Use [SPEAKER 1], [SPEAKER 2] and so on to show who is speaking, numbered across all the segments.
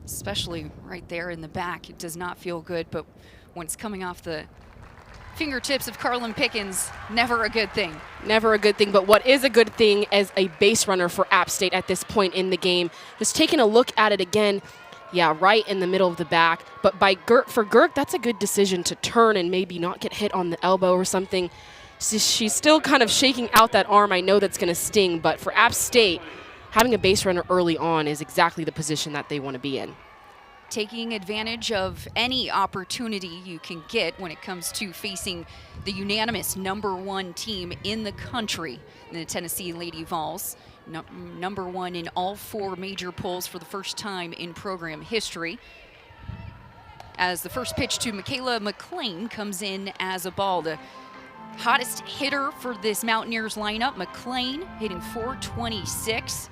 [SPEAKER 1] especially right there in the back. It does not feel good, but when it's coming off the fingertips of Carlin Pickens, never a good thing.
[SPEAKER 2] Never a good thing, but what is a good thing as a base runner for App State at this point in the game. Just taking a look at it again, yeah, right in the middle of the back. But for Girk, that's a good decision to turn and maybe not get hit on the elbow or something. She's still kind of shaking out that arm. I know that's going to sting, but for App State, having a base runner early on is exactly the position that they want to be in.
[SPEAKER 1] Taking advantage of any opportunity you can get when it comes to facing the unanimous #1 team in the country, the Tennessee Lady Vols. #1 in all 4 major polls for the first time in program history. As the first pitch to Michaela McLean comes in as a ball. The hottest hitter for this Mountaineers lineup, McLean, hitting .426.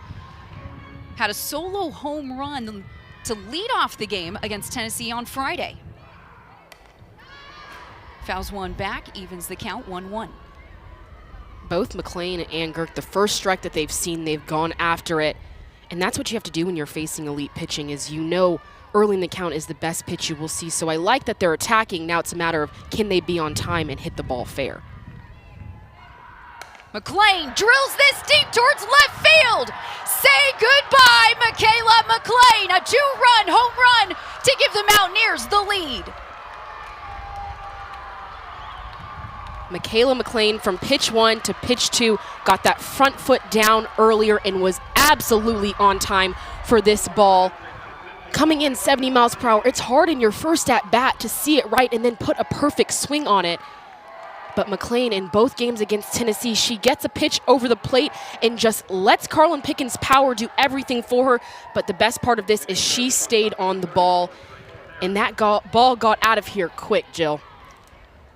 [SPEAKER 1] Had a solo home run to lead off the game against Tennessee on Friday. Fouls one back, evens the count, 1-1.
[SPEAKER 2] Both McLean and Girk, the first strike that they've seen, they've gone after it. And that's what you have to do when you're facing elite pitching, is you know early in the count is the best pitch you will see. So I like that they're attacking. Now it's a matter of can they be on time and hit the ball fair.
[SPEAKER 1] McLean drills this deep towards left field. Say goodbye, Michaela McLean. A 2-run home run to give the Mountaineers the lead.
[SPEAKER 2] Michaela McLean from pitch 1 to pitch 2 got that front foot down earlier and was absolutely on time for this ball. Coming in 70 miles per hour, it's hard in your first at bat to see it right and then put a perfect swing on it. But McLean, in both games against Tennessee, she gets a pitch over the plate and just lets Carlin Pickens' power do everything for her. But the best part of this is she stayed on the ball, and that ball got out of here quick, Jill.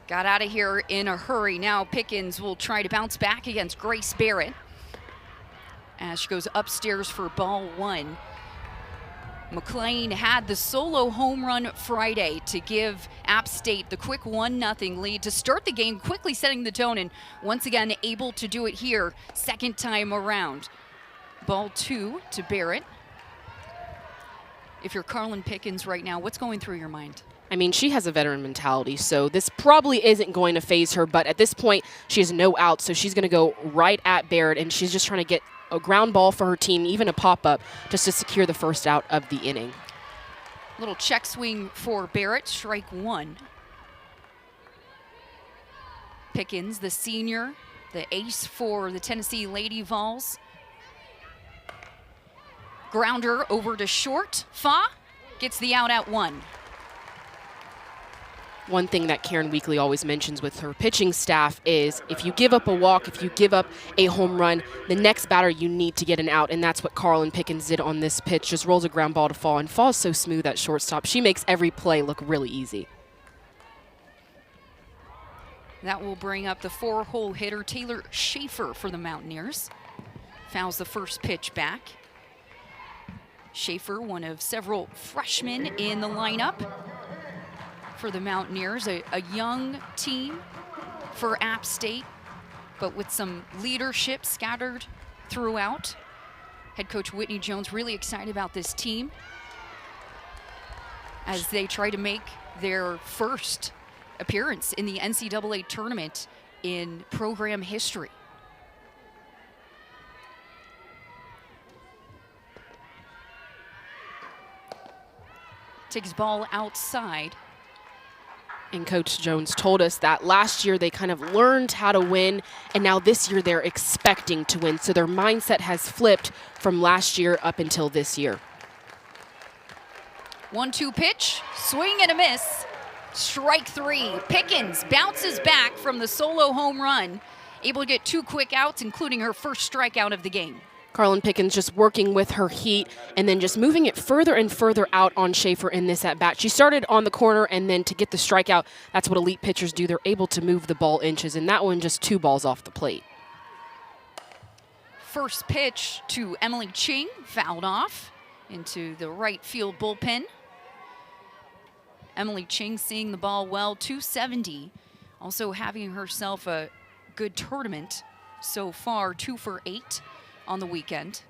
[SPEAKER 1] Got out of here in a hurry. Now Pickens will try to bounce back against Grace Barrett as she goes upstairs for ball 1. McLean had the solo home run Friday to give App State the quick 1-0 lead to start the game, quickly setting the tone, and once again able to do it here second time around. Ball 2 to Barrett. If you're Carlin Pickens right now, what's going through your mind?
[SPEAKER 2] I mean, she has a veteran mentality, so this probably isn't going to phase her, but at this point, she has no out, so she's going to go right at Barrett, and she's just trying to get a ground ball for her team, even a pop-up, just to secure the first out of the inning.
[SPEAKER 1] Little check swing for Barrett, strike 1. Pickens, the senior, the ace for the Tennessee Lady Vols. Grounder over to short. Fa gets the out at 1.
[SPEAKER 2] One thing that Karen Weekly always mentions with her pitching staff is if you give up a walk, if you give up a home run, the next batter you need to get an out, and that's what Carlin Pickens did on this pitch. Just rolls a ground ball to Fall, and Fall's so smooth at shortstop. She makes every play look really easy.
[SPEAKER 1] That will bring up the 4-hole hitter, Taylor Schaefer, for the Mountaineers. Fouls the first pitch back. Schaefer, one of several freshmen in the lineup for the Mountaineers, a young team for App State, but with some leadership scattered throughout. Head coach Whitney Jones really excited about this team as they try to make their first appearance in the NCAA tournament in program history. Takes ball outside.
[SPEAKER 2] And Coach Jones told us that last year they kind of learned how to win, and now this year they're expecting to win. So their mindset has flipped from last year up until this year.
[SPEAKER 1] 1-2 pitch, swing and a miss. Strike 3. Pickens bounces back from the solo home run, able to get 2 quick outs, including her first strikeout of the game.
[SPEAKER 2] Carlin Pickens just working with her heat and then just moving it further and further out on Schaefer in this at-bat. She started on the corner, and then to get the strikeout, that's what elite pitchers do. They're able to move the ball inches, and that one just 2 balls off the plate.
[SPEAKER 1] First pitch to Emily Ching, fouled off into the right field bullpen. Emily Ching seeing the ball well, 270. Also having herself a good tournament so far, 2 for 8 on the weekend.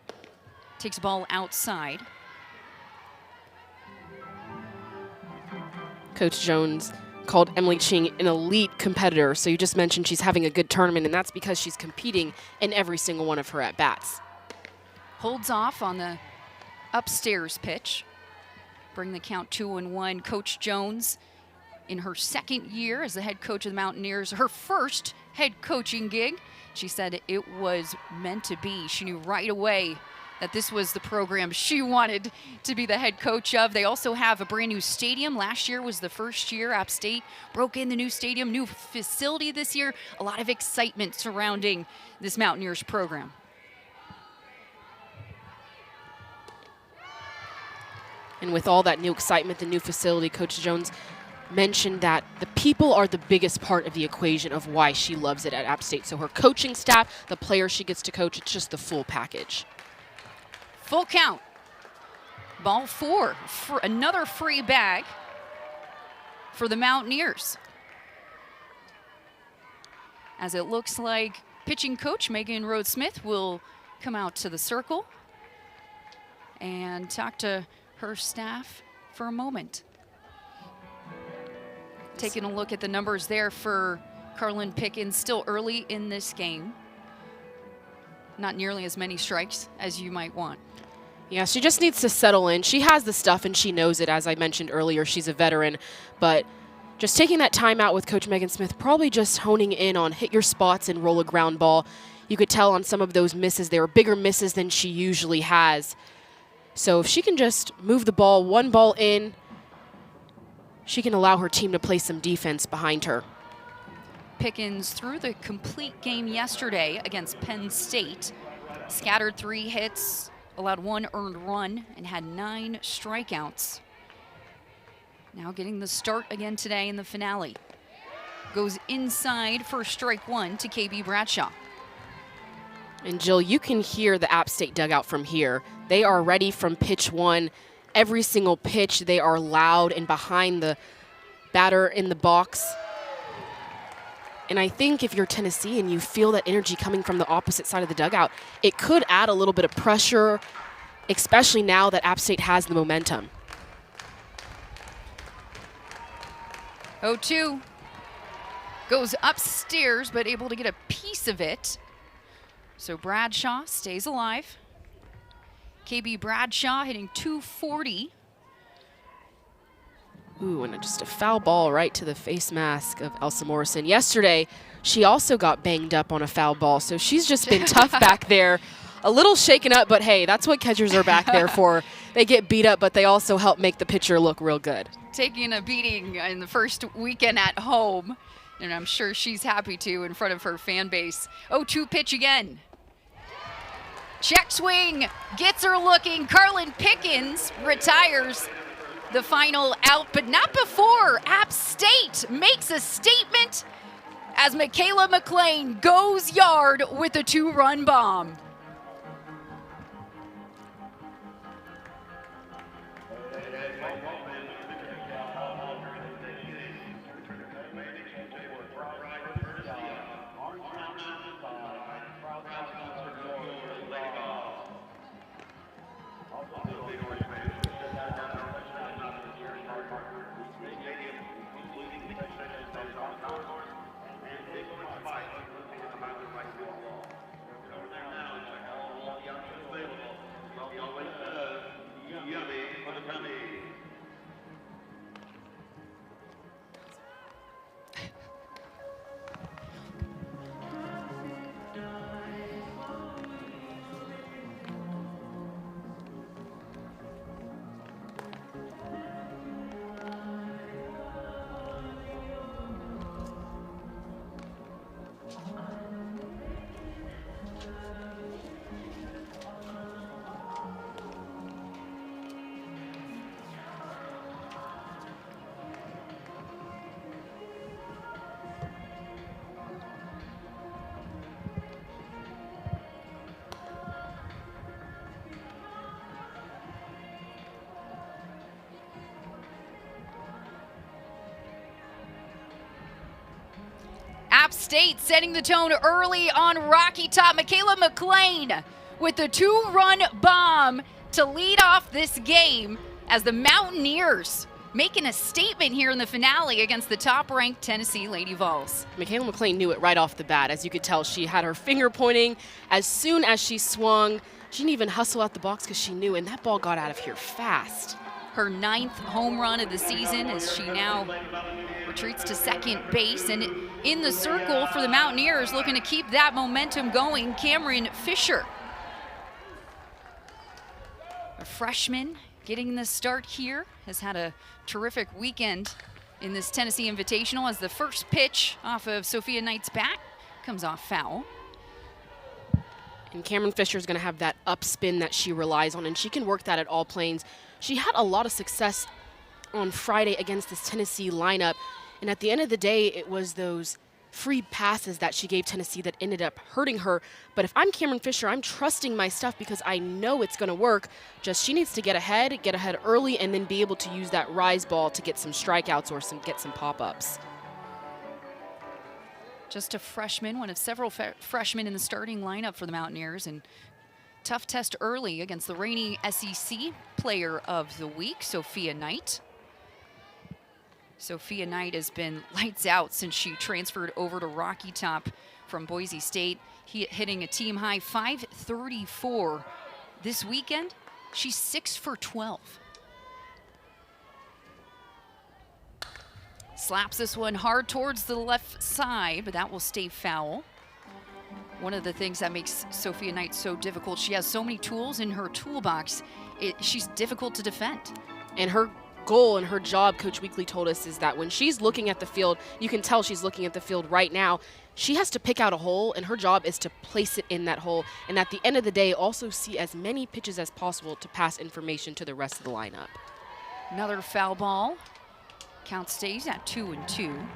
[SPEAKER 1] Takes ball outside.
[SPEAKER 2] Coach Jones called Emily Ching an elite competitor. So you just mentioned she's having a good tournament, and that's because she's competing in every single one of her at-bats.
[SPEAKER 1] Holds off on the upstairs pitch. Bring the count 2-1. Coach Jones in her second year as the head coach of the Mountaineers, her first head coaching gig. She said it was meant to be. She knew right away that this was the program she wanted to be the head coach of. They also have a brand new stadium. Last year was the first year App State broke in the new stadium, new facility this year. A lot of excitement surrounding this Mountaineers program.
[SPEAKER 2] And with all that new excitement, the new facility, Coach Jones mentioned that the people are the biggest part of the equation of why she loves it at App State. So her coaching staff, the players she gets to coach, it's just the full package.
[SPEAKER 1] Full count. Ball 4 for another free bag for the Mountaineers. As it looks like pitching coach Megan Rhodes-Smith will come out to the circle and talk to her staff for a moment. Taking a look at the numbers there for Carlin Pickens, still early in this game. Not nearly as many strikes as you might want.
[SPEAKER 2] Yeah, she just needs to settle in. She has the stuff and she knows it. As I mentioned earlier, she's a veteran. But just taking that time out with Coach Megan Smith, probably just honing in on hit your spots and roll a ground ball. You could tell on some of those misses, they were bigger misses than she usually has. So if she can just move the ball, one ball in, she can allow her team to play some defense behind her.
[SPEAKER 1] Pickens threw the complete game yesterday against Penn State. Scattered 3 hits, allowed 1 earned run, and had 9 strikeouts. Now getting the start again today in the finale. Goes inside for strike 1 to KB Bradshaw.
[SPEAKER 2] And Jill, you can hear the App State dugout from here. They are ready from pitch 1. Every single pitch, they are loud and behind the batter in the box. And I think if you're Tennessee and you feel that energy coming from the opposite side of the dugout, it could add a little bit of pressure, especially now that App State has the momentum.
[SPEAKER 1] 0-2. Goes upstairs, but able to get a piece of it. So Bradshaw stays alive. KB Bradshaw hitting .240.
[SPEAKER 2] Ooh, and just a foul ball right to the face mask of Elsa Morrison. Yesterday, she also got banged up on a foul ball, so she's just been tough back there. A little shaken up, but hey, that's what catchers are back there for. They get beat up, but they also help make the pitcher look real good.
[SPEAKER 1] Taking a beating in the first weekend at home, and I'm sure she's happy to in front of her fan base. 0-2 pitch again. Check swing, gets her looking. Carlin Pickens retires the final out, but not before App State makes a statement as Michaela McLean goes yard with a 2-run bomb. App State setting the tone early on Rocky Top. Michaela McLean with the 2-run bomb to lead off this game as the Mountaineers making a statement here in the finale against the top-ranked Tennessee Lady Vols.
[SPEAKER 2] Michaela McLean knew it right off the bat. As you could tell, she had her finger pointing as soon as she swung. She didn't even hustle out the box because she knew, and that ball got out of here fast.
[SPEAKER 1] Her 9th home run of the season as she now retreats to second base. And in the circle for the Mountaineers, looking to keep that momentum going, Cameron Fisher. A freshman getting the start here, has had a terrific weekend in this Tennessee Invitational as the first pitch off of Sophia Knight's bat comes off foul.
[SPEAKER 2] And Cameron Fisher is going to have that upspin that she relies on, and she can work that at all planes. She had a lot of success on Friday against this Tennessee lineup, and at the end of the day, it was those free passes that she gave Tennessee that ended up hurting her. But if I'm Cameron Fisher, I'm trusting my stuff because I know it's going to work. Just she needs to get ahead early, and then be able to use that rise ball to get some strikeouts or get some pop-ups.
[SPEAKER 1] Just a freshman, one of several freshmen in the starting lineup for the Mountaineers, and tough test early against the reigning SEC Player of the Week, Sophia Knight. Sophia Knight has been lights out since she transferred over to Rocky Top from Boise State, hitting a team high 534 this weekend. She's 6 for 12. Slaps this one hard towards the left side, but that will stay foul. One of the things that makes Sophia Knight so difficult, she has so many tools in her toolbox, she's difficult to defend.
[SPEAKER 2] And her goal and her job, Coach Weekly told us, is that when she's looking at the field, you can tell she's looking at the field right now, she has to pick out a hole, and her job is to place it in that hole. And at the end of the day, also see as many pitches as possible to pass information to the rest of the lineup.
[SPEAKER 1] Another foul ball. Count stays at 2-2.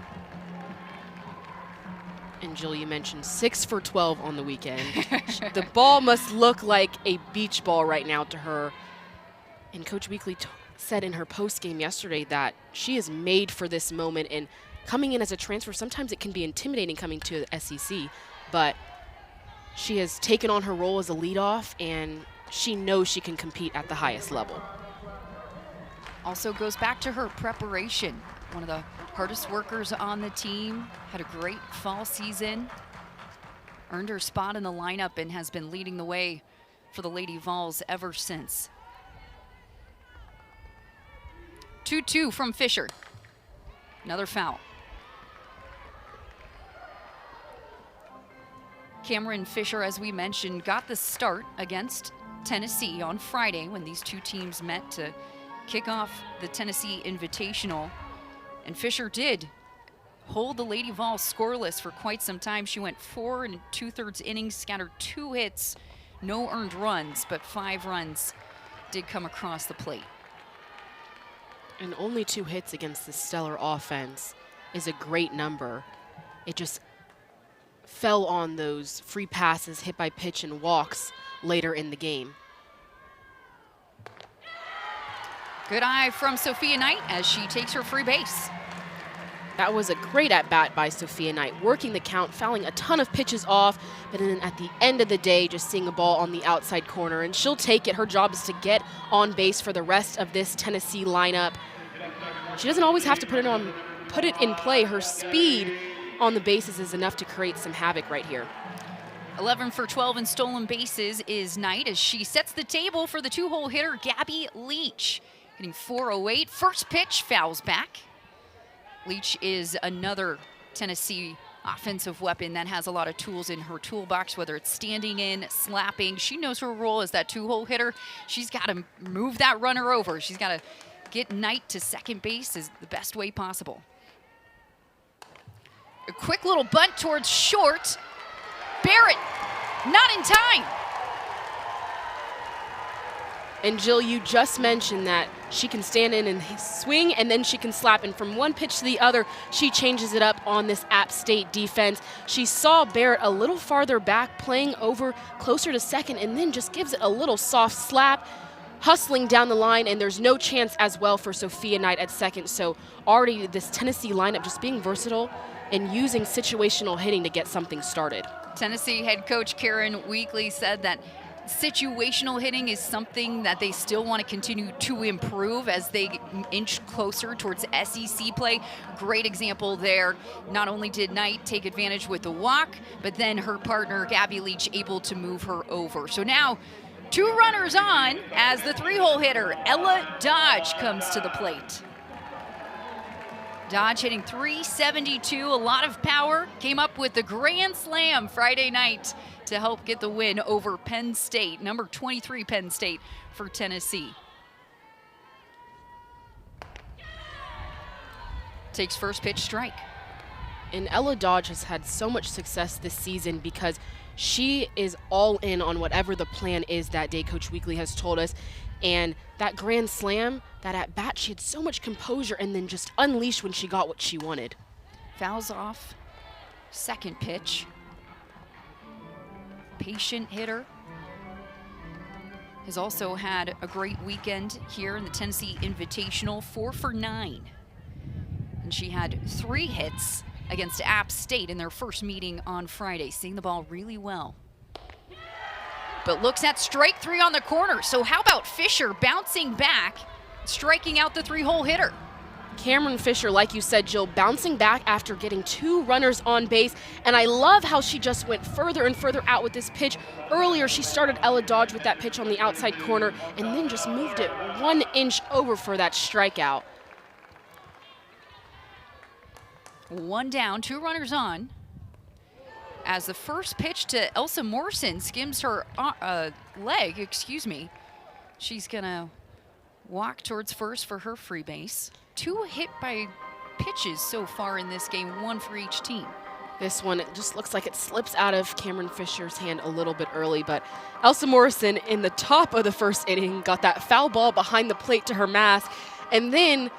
[SPEAKER 2] And Jill, you mentioned 6 for 12 on the weekend. The ball must look like a beach ball right now to her. And Coach Weekly said in her post game yesterday that she is made for this moment. And coming in as a transfer, sometimes it can be intimidating coming to the SEC, but she has taken on her role as a leadoff, and she knows she can compete at the highest level.
[SPEAKER 1] Also goes back to her preparation. One of the hardest workers on the team, had a great fall season, earned her spot in the lineup, and has been leading the way for the Lady Vols ever since. 2-2 from Fisher. Another foul. Cameron Fisher, as we mentioned, got the start against Tennessee on Friday when these two teams met to kick off the Tennessee Invitational. And Fisher did hold the Lady Vols scoreless for quite some time. She went 4 2/3 innings, scattered 2 hits, no earned runs, but 5 runs did come across the plate.
[SPEAKER 2] And only 2 hits against the stellar offense is a great number. It just fell on those free passes, hit by pitch, and walks later in the game.
[SPEAKER 1] Good eye from Sophia Knight as she takes her free base.
[SPEAKER 2] That was a great at-bat by Sophia Knight, working the count, fouling a ton of pitches off, but then at the end of the day, just seeing a ball on the outside corner, and she'll take it. Her job is to get on base for the rest of this Tennessee lineup. She doesn't always have to put it in play. Her speed on the bases is enough to create some havoc right here.
[SPEAKER 1] 11 for 12 in stolen bases is Knight as she sets the table for the 2-hole hitter, Gabby Leach. Hitting 408, first pitch, fouls back. Leach is another Tennessee offensive weapon that has a lot of tools in her toolbox, whether it's standing in, slapping. She knows her role as that 2-hole hitter. She's got to move that runner over. She's got to get Knight to second base is the best way possible. A quick little bunt towards short. Barrett, not in time.
[SPEAKER 2] And Jill, you just mentioned that she can stand in and swing, and then she can slap. And from one pitch to the other, she changes it up on this App State defense. She saw Barrett a little farther back, playing over closer to second, and then just gives it a little soft slap, hustling down the line, and there's no chance as well for Sophia Knight at second. So already this Tennessee lineup just being versatile and using situational hitting to get something started.
[SPEAKER 1] Tennessee head coach Karen Weekly said that situational hitting is something that they still want to continue to improve as they inch closer towards SEC play. Great example there. Not only did Knight take advantage with the walk, but then her partner, Gabby Leach, able to move her over. So now 2 runners on as the 3-hole hitter, Ella Dodge, comes to the plate. Dodge hitting .372, a lot of power, came up with the grand slam Friday night to help get the win over Penn State, number 23 Penn State for Tennessee. Takes first pitch, strike.
[SPEAKER 2] And Ella Dodge has had so much success this season because she is all in on whatever the plan is that day, Coach Weekly has told us. And that grand slam, that at bat, she had so much composure and then just unleashed when she got what she wanted.
[SPEAKER 1] Fouls off, second pitch. Patient hitter. Has also had a great weekend here in the Tennessee Invitational, 4 for 9. And she had 3 hits against App State in their first meeting on Friday, seeing the ball really well. But looks at strike 3 on the corner. So how about Fisher bouncing back, striking out the 3-hole hitter?
[SPEAKER 2] Cameron Fisher, like you said, Jill, bouncing back after getting 2 runners on base. And I love how she just went further and further out with this pitch. Earlier, she started Ella Dodge with that pitch on the outside corner and then just moved it 1 inch over for that strikeout.
[SPEAKER 1] 1 down, 2 runners on. As the first pitch to Elsa Morrison skims her leg, she's gonna walk towards first for her free base. 2 hit by pitches so far in this game, 1 for each team.
[SPEAKER 2] This one, it just looks like it slips out of Cameron Fisher's hand a little bit early, but Elsa Morrison in the top of the first inning got that foul ball behind the plate to her mask, and then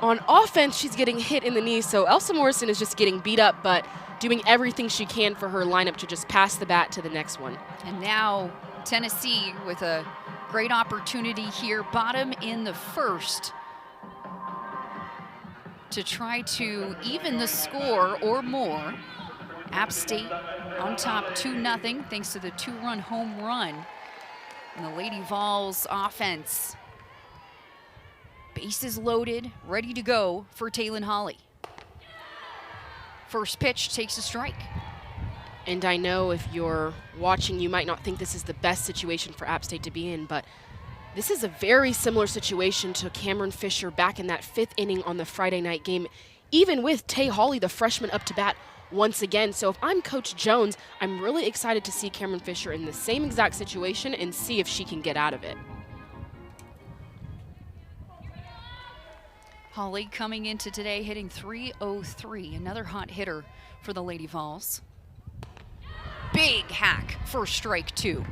[SPEAKER 2] on offense, she's getting hit in the knee, so Elsa Morrison is just getting beat up, but doing everything she can for her lineup to just pass the bat to the next one.
[SPEAKER 1] And now Tennessee with a great opportunity here, bottom in the first, to try to even the score or more. App State on top 2-0 thanks to the 2-run home run. And the Lady Vols offense, bases loaded, ready to go for Taylon Holly. First pitch takes a strike.
[SPEAKER 2] And I know if you're watching, you might not think this is the best situation for App State to be in, but this is a very similar situation to Cameron Fisher back in that 5th inning on the Friday night game, even with Tay Hawley, the freshman, up to bat once again. So if I'm Coach Jones, I'm really excited to see Cameron Fisher in the same exact situation and see if she can get out of it.
[SPEAKER 1] Hawley coming into today hitting .303, another hot hitter for the Lady Vols. Big hack for strike 2.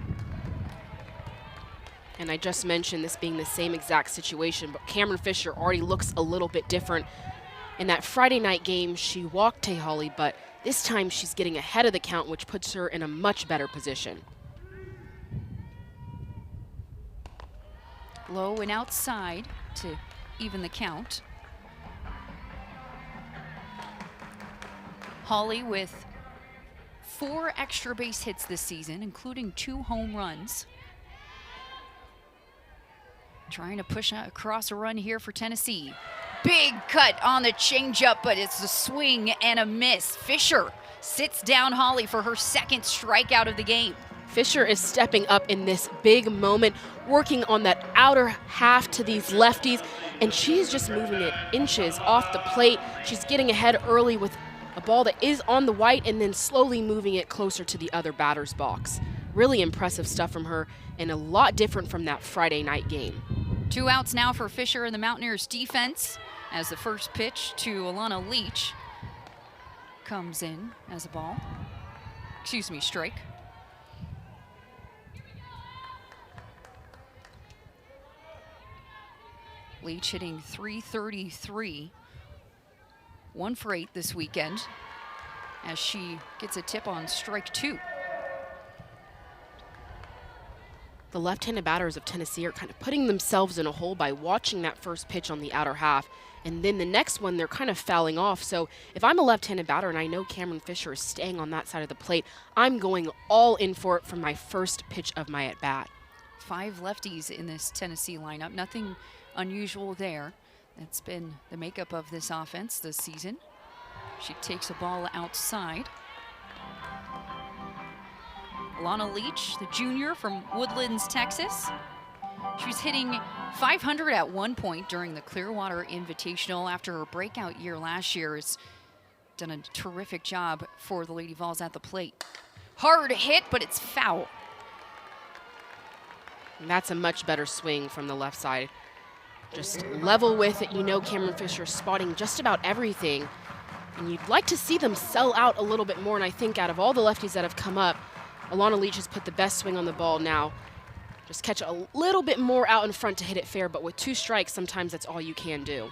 [SPEAKER 2] And I just mentioned this being the same exact situation, but Cameron Fisher already looks a little bit different. In that Friday night game, she walked Tay Hawley, but this time she's getting ahead of the count, which puts her in a much better position.
[SPEAKER 1] Low and outside to even the count. Hawley with 4 extra base hits this season, including 2 home runs. Trying to push across a run here for Tennessee. Big cut on the changeup, but it's a swing and a miss. Fisher sits down Hawley for her 2nd strikeout of the game.
[SPEAKER 2] Fisher is stepping up in this big moment, working on that outer half to these lefties, and she's just moving it inches off the plate. She's getting ahead early with a ball that is on the white and then slowly moving it closer to the other batter's box. Really impressive stuff from her and a lot different from that Friday night game.
[SPEAKER 1] 2 outs now for Fisher and the Mountaineers defense as the first pitch to Alana Leach comes in as a ball. Strike. Leach hitting .333, 1 for 8 this weekend as she gets a tip on strike 2.
[SPEAKER 2] the left-handed batters of Tennessee are kind of putting themselves in a hole by watching that first pitch on the outer half. And then the next one, they're kind of fouling off. So if I'm a left-handed batter and I know Cameron Fisher is staying on that side of the plate, I'm going all in for it from my first pitch of my at-bat.
[SPEAKER 1] 5 lefties in this Tennessee lineup. Nothing unusual there. That's been the makeup of this offense this season. She takes a ball outside. Alana Leach, the junior from Woodlands, Texas. She was hitting 500 at one point during the Clearwater Invitational after her breakout year last year. Has done a terrific job for the Lady Vols at the plate. Hard hit, but it's foul.
[SPEAKER 2] And that's a much better swing from the left side. Just level with it. You know Cameron Fisher spotting just about everything. And you'd like to see them sell out a little bit more. And I think out of all the lefties that have come up, Alana Leach has put the best swing on the ball now. Just catch a little bit more out in front to hit it fair, but with 2 strikes, sometimes that's all you can do.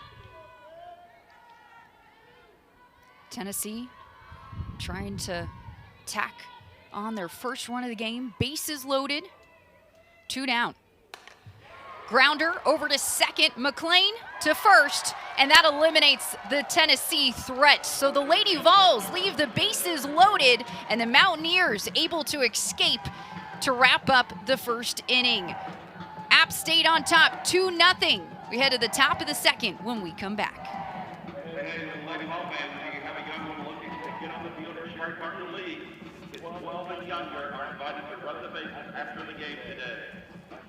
[SPEAKER 1] Tennessee trying to tack on their first run of the game. Bases loaded, 2 down. Grounder over to second, McLean to first, and that eliminates the Tennessee threat. So the Lady Vols leave the bases loaded, and the Mountaineers able to escape to wrap up the first inning. App State on top, 2-0. We head to the top of the second when we come back.
[SPEAKER 3] Lady Vol fans, if you have a young one looking to get on the field or start part of the league, 12 and younger are invited to run the bases after the game today.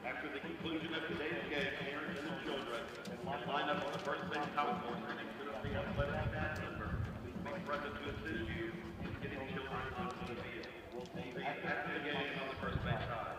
[SPEAKER 3] After the conclusion of today's game, parents and children will line up on the first base concourse next to the athletic staff member. We make present to assist you in getting children onto the field. We'll see you after the game on the first base side.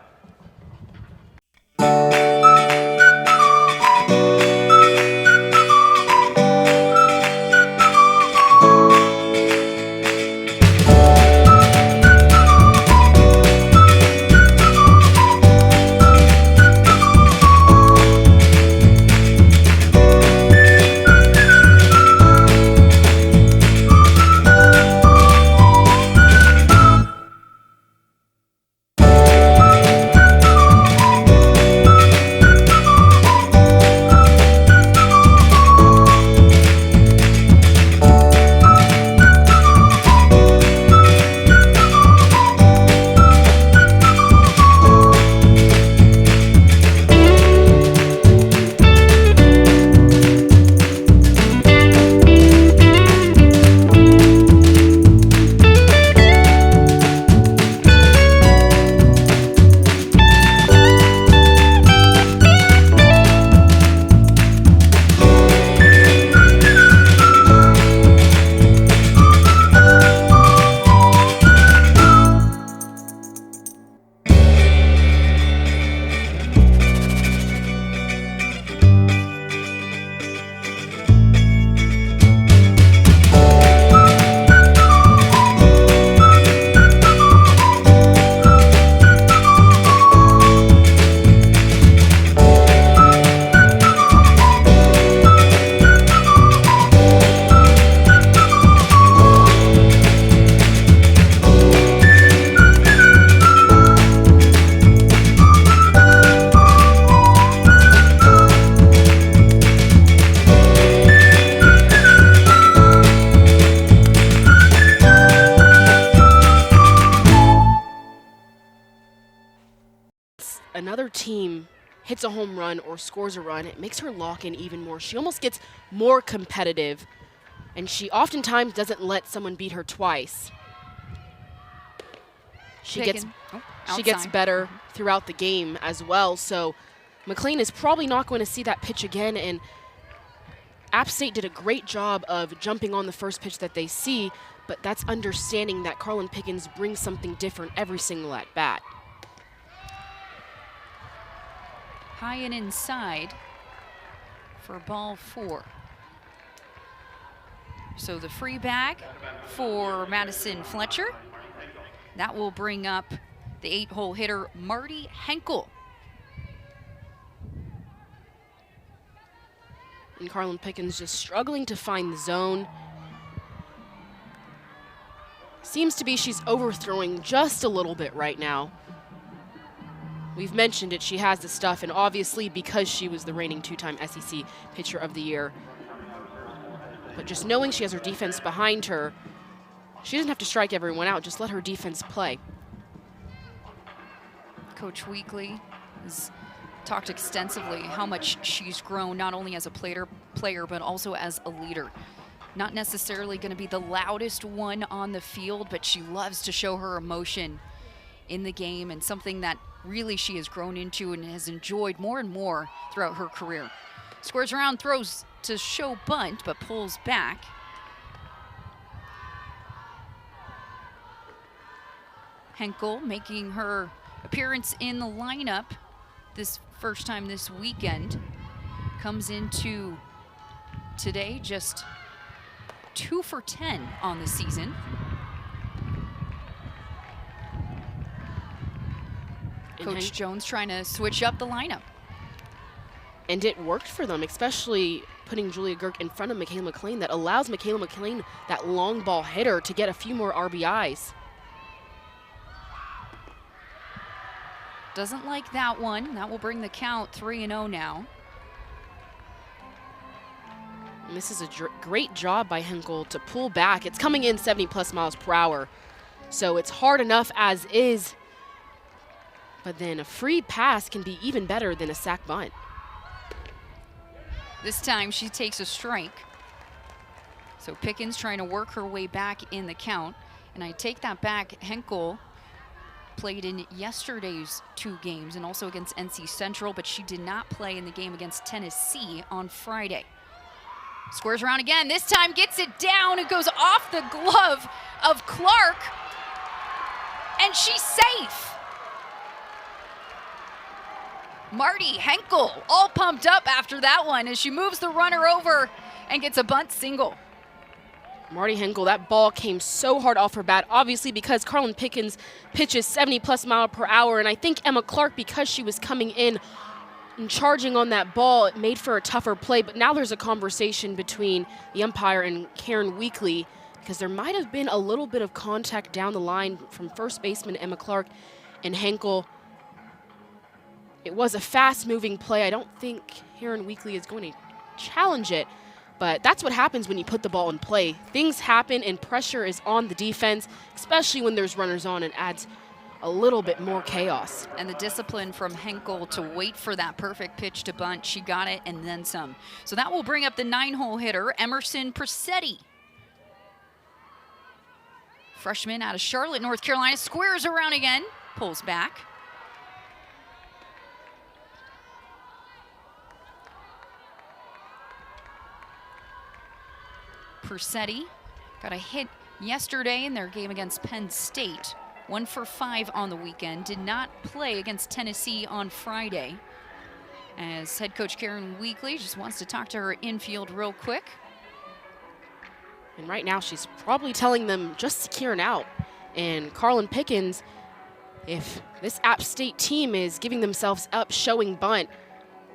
[SPEAKER 2] Another team hits a home run or scores a run, it makes her lock in even more. She almost gets more competitive, and she oftentimes doesn't let someone beat her twice. She gets better throughout the game as well, so McLean is probably not going to see that pitch again, and App State did a great job of jumping on the first pitch that they see, but that's understanding that Carlin Pickens brings something different every single at-bat.
[SPEAKER 1] High and inside for ball 4. So the free bag for Madison Fletcher. That will bring up the 8-hole hitter, Marty Henkel.
[SPEAKER 2] And Carlin Pickens just struggling to find the zone. Seems to be she's overthrowing just a little bit right now. We've mentioned it, she has the stuff, and obviously because she was the reigning 2-time SEC Pitcher of the Year. But just knowing she has her defense behind her, she doesn't have to strike everyone out, just let her defense play.
[SPEAKER 1] Coach Weekly has talked extensively how much she's grown, not only as a player, but also as a leader. Not necessarily going to be the loudest one on the field, but she loves to show her emotion in the game, and something that really she has grown into and has enjoyed more and more throughout her career. Squares around, throws to show bunt, but pulls back. Henkel making her appearance in the lineup this first time this weekend. Comes into today just 2 for 10 on the season. Coach Jones trying to switch up the lineup.
[SPEAKER 2] And it worked for them, especially putting Julia Girk in front of Michaela McLean. That allows Michaela McLean, that long ball hitter, to get a few more RBIs.
[SPEAKER 1] Doesn't like that one. That will bring the count 3-0 now.
[SPEAKER 2] And this is a great job by Henkel to pull back. It's coming in 70+ miles per hour. So it's hard enough as is. But then a free pass can be even better than a sac bunt.
[SPEAKER 1] This time she takes a strike. So Pickens trying to work her way back in the count. And I take that back. Henkel played in yesterday's 2 games and also against NC Central, but she did not play in the game against Tennessee on Friday. Squares around again. This time gets it down. It goes off the glove of Clark. And she's safe. Marty Henkel all pumped up after that one as she moves the runner over and gets a bunt single.
[SPEAKER 2] Marty Henkel, that ball came so hard off her bat, obviously because Carlin Pickens pitches 70+ miles per hour, and I think Emma Clark, because she was coming in and charging on that ball, it made for a tougher play. But now there's a conversation between the umpire and Karen Weekly, because there might have been a little bit of contact down the line from first baseman Emma Clark and Henkel. It was a fast-moving play. I don't think Karen Weekly is going to challenge it, but that's what happens when you put the ball in play. Things happen and pressure is on the defense, especially when there's runners on, and adds a little bit more chaos.
[SPEAKER 1] And the discipline from Henkel to wait for that perfect pitch to bunt. She got it and then some. So that will bring up the 9-hole hitter, Emerson Presetti. Freshman out of Charlotte, North Carolina, squares around again, pulls back. Presetti got a hit yesterday in their game against Penn State. 1 for 5 on the weekend. Did not play against Tennessee on Friday. As head coach Karen Weekly just wants to talk to her infield real quick.
[SPEAKER 2] And right now she's probably telling them just secure an out. And Carlin Pickens, if this App State team is giving themselves up showing bunt,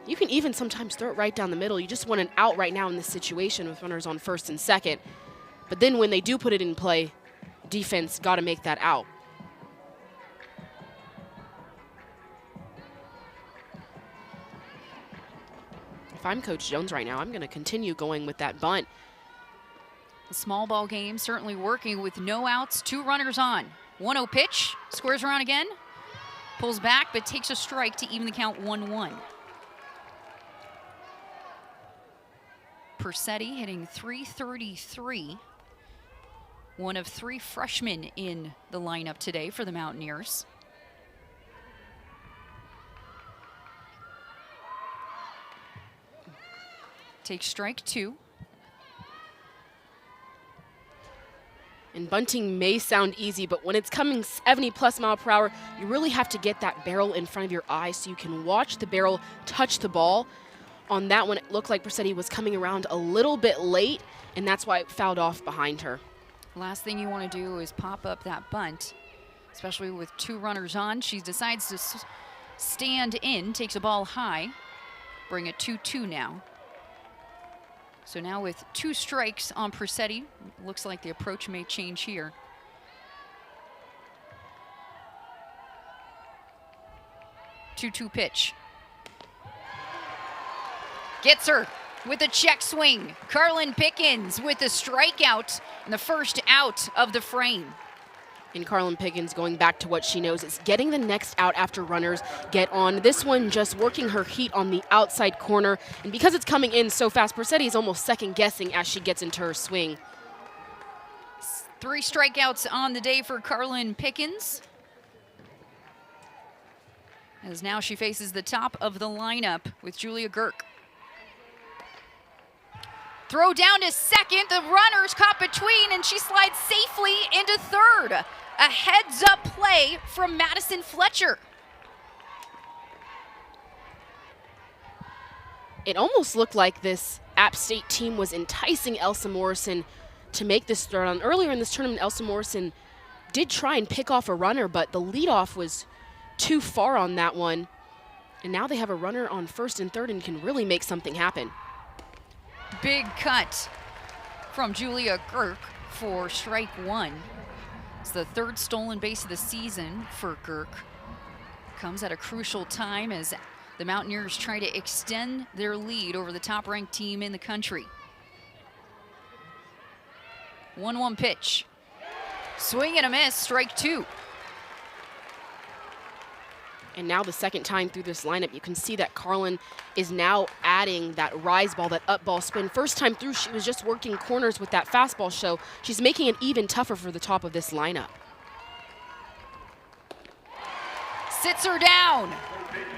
[SPEAKER 2] you can even sometimes throw it right down the middle. You just want an out right now in this situation with runners on first and second. But then when they do put it in play, defense got to make that out. If I'm Coach Jones right now, I'm going to continue going with that bunt.
[SPEAKER 1] The small ball game certainly working with no outs, 2 runners on. 1-0 pitch, squares around again, pulls back, but takes a strike to even the count 1-1. Presetti hitting .333. One of 3 freshmen in the lineup today for the Mountaineers. Takes strike 2.
[SPEAKER 2] And bunting may sound easy, but when it's coming 70+ miles per hour, you really have to get that barrel in front of your eye so you can watch the barrel touch the ball. On that one, it looked like Presetti was coming around a little bit late, and that's why it fouled off behind her.
[SPEAKER 1] Last thing you want to do is pop up that bunt, especially with 2 runners on. She decides to stand in, takes a ball high, bring it 2-2 now. So now with 2 strikes on Presetti, looks like the approach may change here. 2-2 pitch. Gets her with a check swing. Carlin Pickens with a strikeout and the first out of the frame.
[SPEAKER 2] And Carlin Pickens going back to what she knows. It's getting the next out after runners get on. This one just working her heat on the outside corner. And because it's coming in so fast, Persetti is almost second guessing as she gets into her swing.
[SPEAKER 1] 3 strikeouts on the day for Carlin Pickens. As now she faces the top of the lineup with Julia Girk. Throw down to second, the runner's caught between, and she slides safely into third. A heads-up play from Madison Fletcher.
[SPEAKER 2] It almost looked like this App State team was enticing Elsa Morrison to make this throw on. Earlier in this tournament, Elsa Morrison did try and pick off a runner, but the leadoff was too far on that one. And now they have a runner on first and third and can really make something happen.
[SPEAKER 1] Big cut from Julia Girk for strike 1. It's the 3rd stolen base of the season for Girk. Comes at a crucial time as the Mountaineers try to extend their lead over the top-ranked team in the country. 1-1 pitch. Swing and a miss, strike 2.
[SPEAKER 2] And now the second time through this lineup, you can see that Carlin is now adding that rise ball, that up ball spin. First time through, she was just working corners with that fastball show. She's making it even tougher for the top of this lineup.
[SPEAKER 1] Sits her down.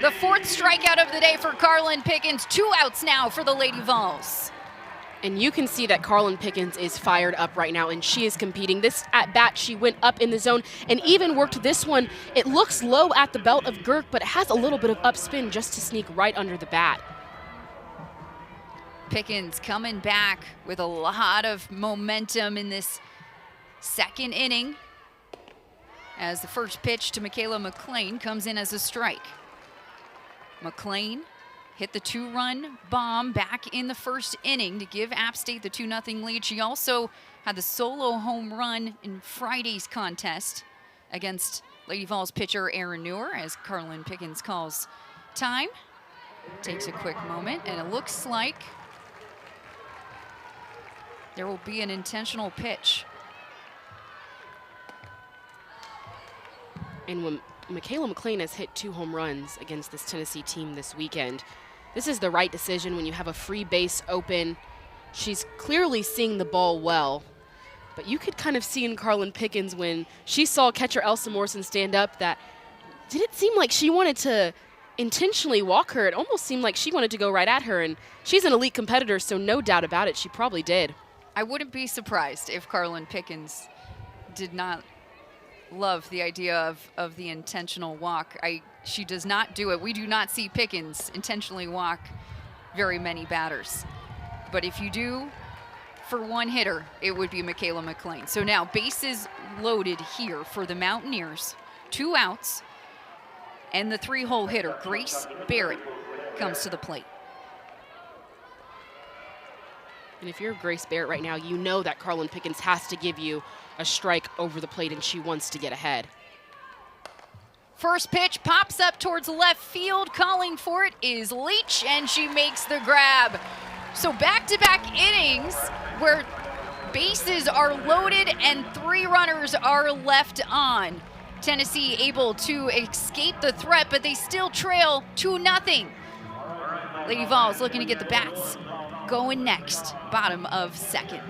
[SPEAKER 1] The 4th strikeout of the day for Carlin Pickens. 2 outs now for the Lady Vols.
[SPEAKER 2] And you can see that Carlin Pickens is fired up right now, and she is competing. This at-bat, she went up in the zone and even worked this one. It looks low at the belt of Girk, but it has a little bit of upspin just to sneak right under the bat.
[SPEAKER 1] Pickens coming back with a lot of momentum in this second inning as the first pitch to Michaela McLean comes in as a strike. McLean hit the 2-run bomb back in the first inning to give App State the 2-0 lead. She also had the solo home run in Friday's contest against Lady Vols pitcher Aaron Newer as Carlin Pickens calls time. Takes a quick moment, and it looks like there will be an intentional pitch.
[SPEAKER 2] And when Michaela McLean has hit 2 home runs against this Tennessee team this weekend, this is the right decision when you have a free base open. She's clearly seeing the ball well, but you could kind of see in Carlin Pickens when she saw catcher Elsa Morrison stand up that did it seem like she wanted to intentionally walk her. It almost seemed like she wanted to go right at her, and she's an elite competitor, so no doubt about it, she probably did.
[SPEAKER 1] I wouldn't be surprised if Carlin Pickens did not love the idea of the intentional walk. She does not do it. We do not see Pickens intentionally walk very many batters. But if you do, for one hitter, it would be Michaela McLean. So now bases loaded here for the Mountaineers. 2 outs, and the 3-hole hitter, Grace Barrett, comes to the plate.
[SPEAKER 2] And if you're Grace Barrett right now, you know that Carlin Pickens has to give you a strike over the plate, and she wants to get ahead.
[SPEAKER 1] First pitch pops up towards left field. Calling for it is Leach, and she makes the grab. So back-to-back innings where bases are loaded and 3 runners are left on. Tennessee able to escape the threat, but they still trail 2-0. Lady Vols looking to get the bats going next, bottom of 2nd.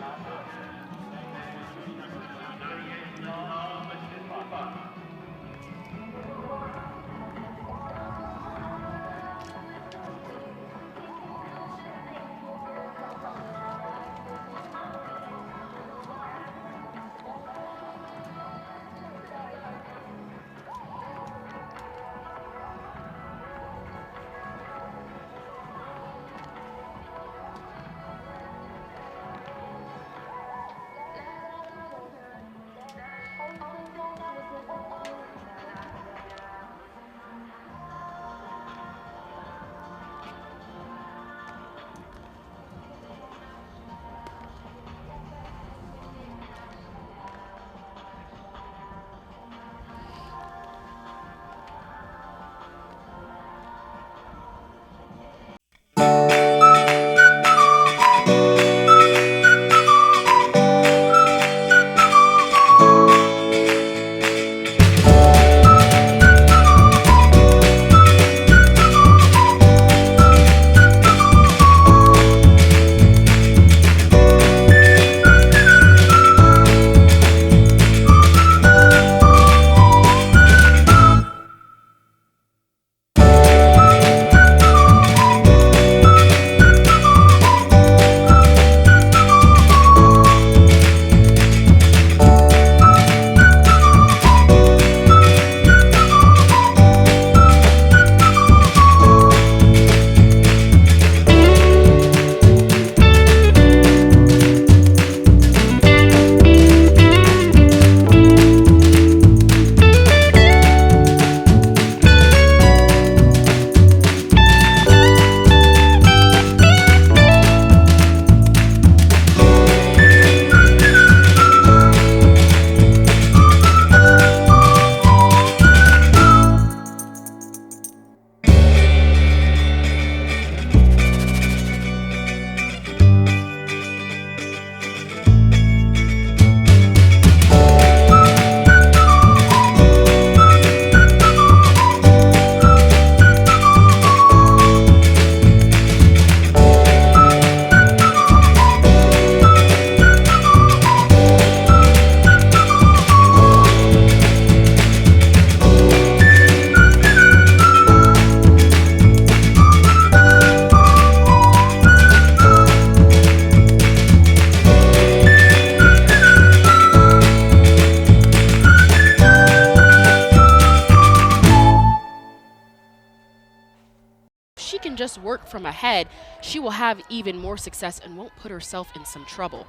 [SPEAKER 2] from ahead, she will have even more success and won't put herself in some trouble.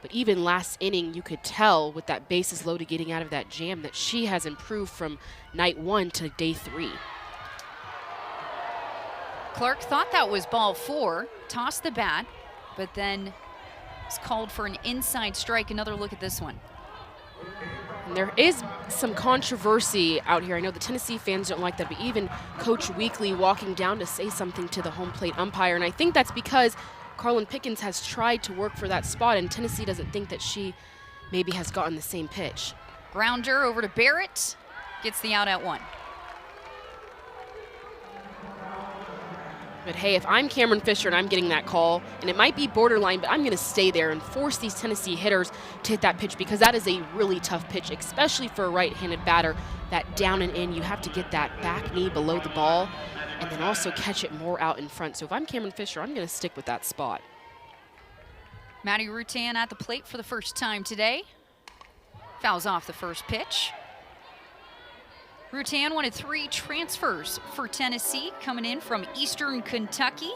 [SPEAKER 2] But even last inning, you could tell with that bases loaded getting out of that jam that she has improved from night 1 to day 3.
[SPEAKER 1] Clark thought that was ball 4, tossed the bat, but then was called for an inside strike. Another look at this one.
[SPEAKER 2] And there is some controversy out here. I know the Tennessee fans don't like that, but even Coach Weekly walking down to say something to the home plate umpire. And I think that's because Carlin Pickens has tried to work for that spot, and Tennessee doesn't think that she maybe has gotten the same pitch.
[SPEAKER 1] Grounder over to Barrett, gets the out at 1.
[SPEAKER 2] But hey, if I'm Cameron Fisher and I'm getting that call, and it might be borderline, but I'm going to stay there and force these Tennessee hitters to hit that pitch, because that is a really tough pitch, especially for a right-handed batter. That down and in, you have to get that back knee below the ball and then also catch it more out in front. So if I'm Cameron Fisher, I'm going to stick with that spot.
[SPEAKER 1] Maddie Rutan at the plate for the first time today. Fouls off the first pitch. Rutan wanted 3 transfers for Tennessee, coming in from Eastern Kentucky.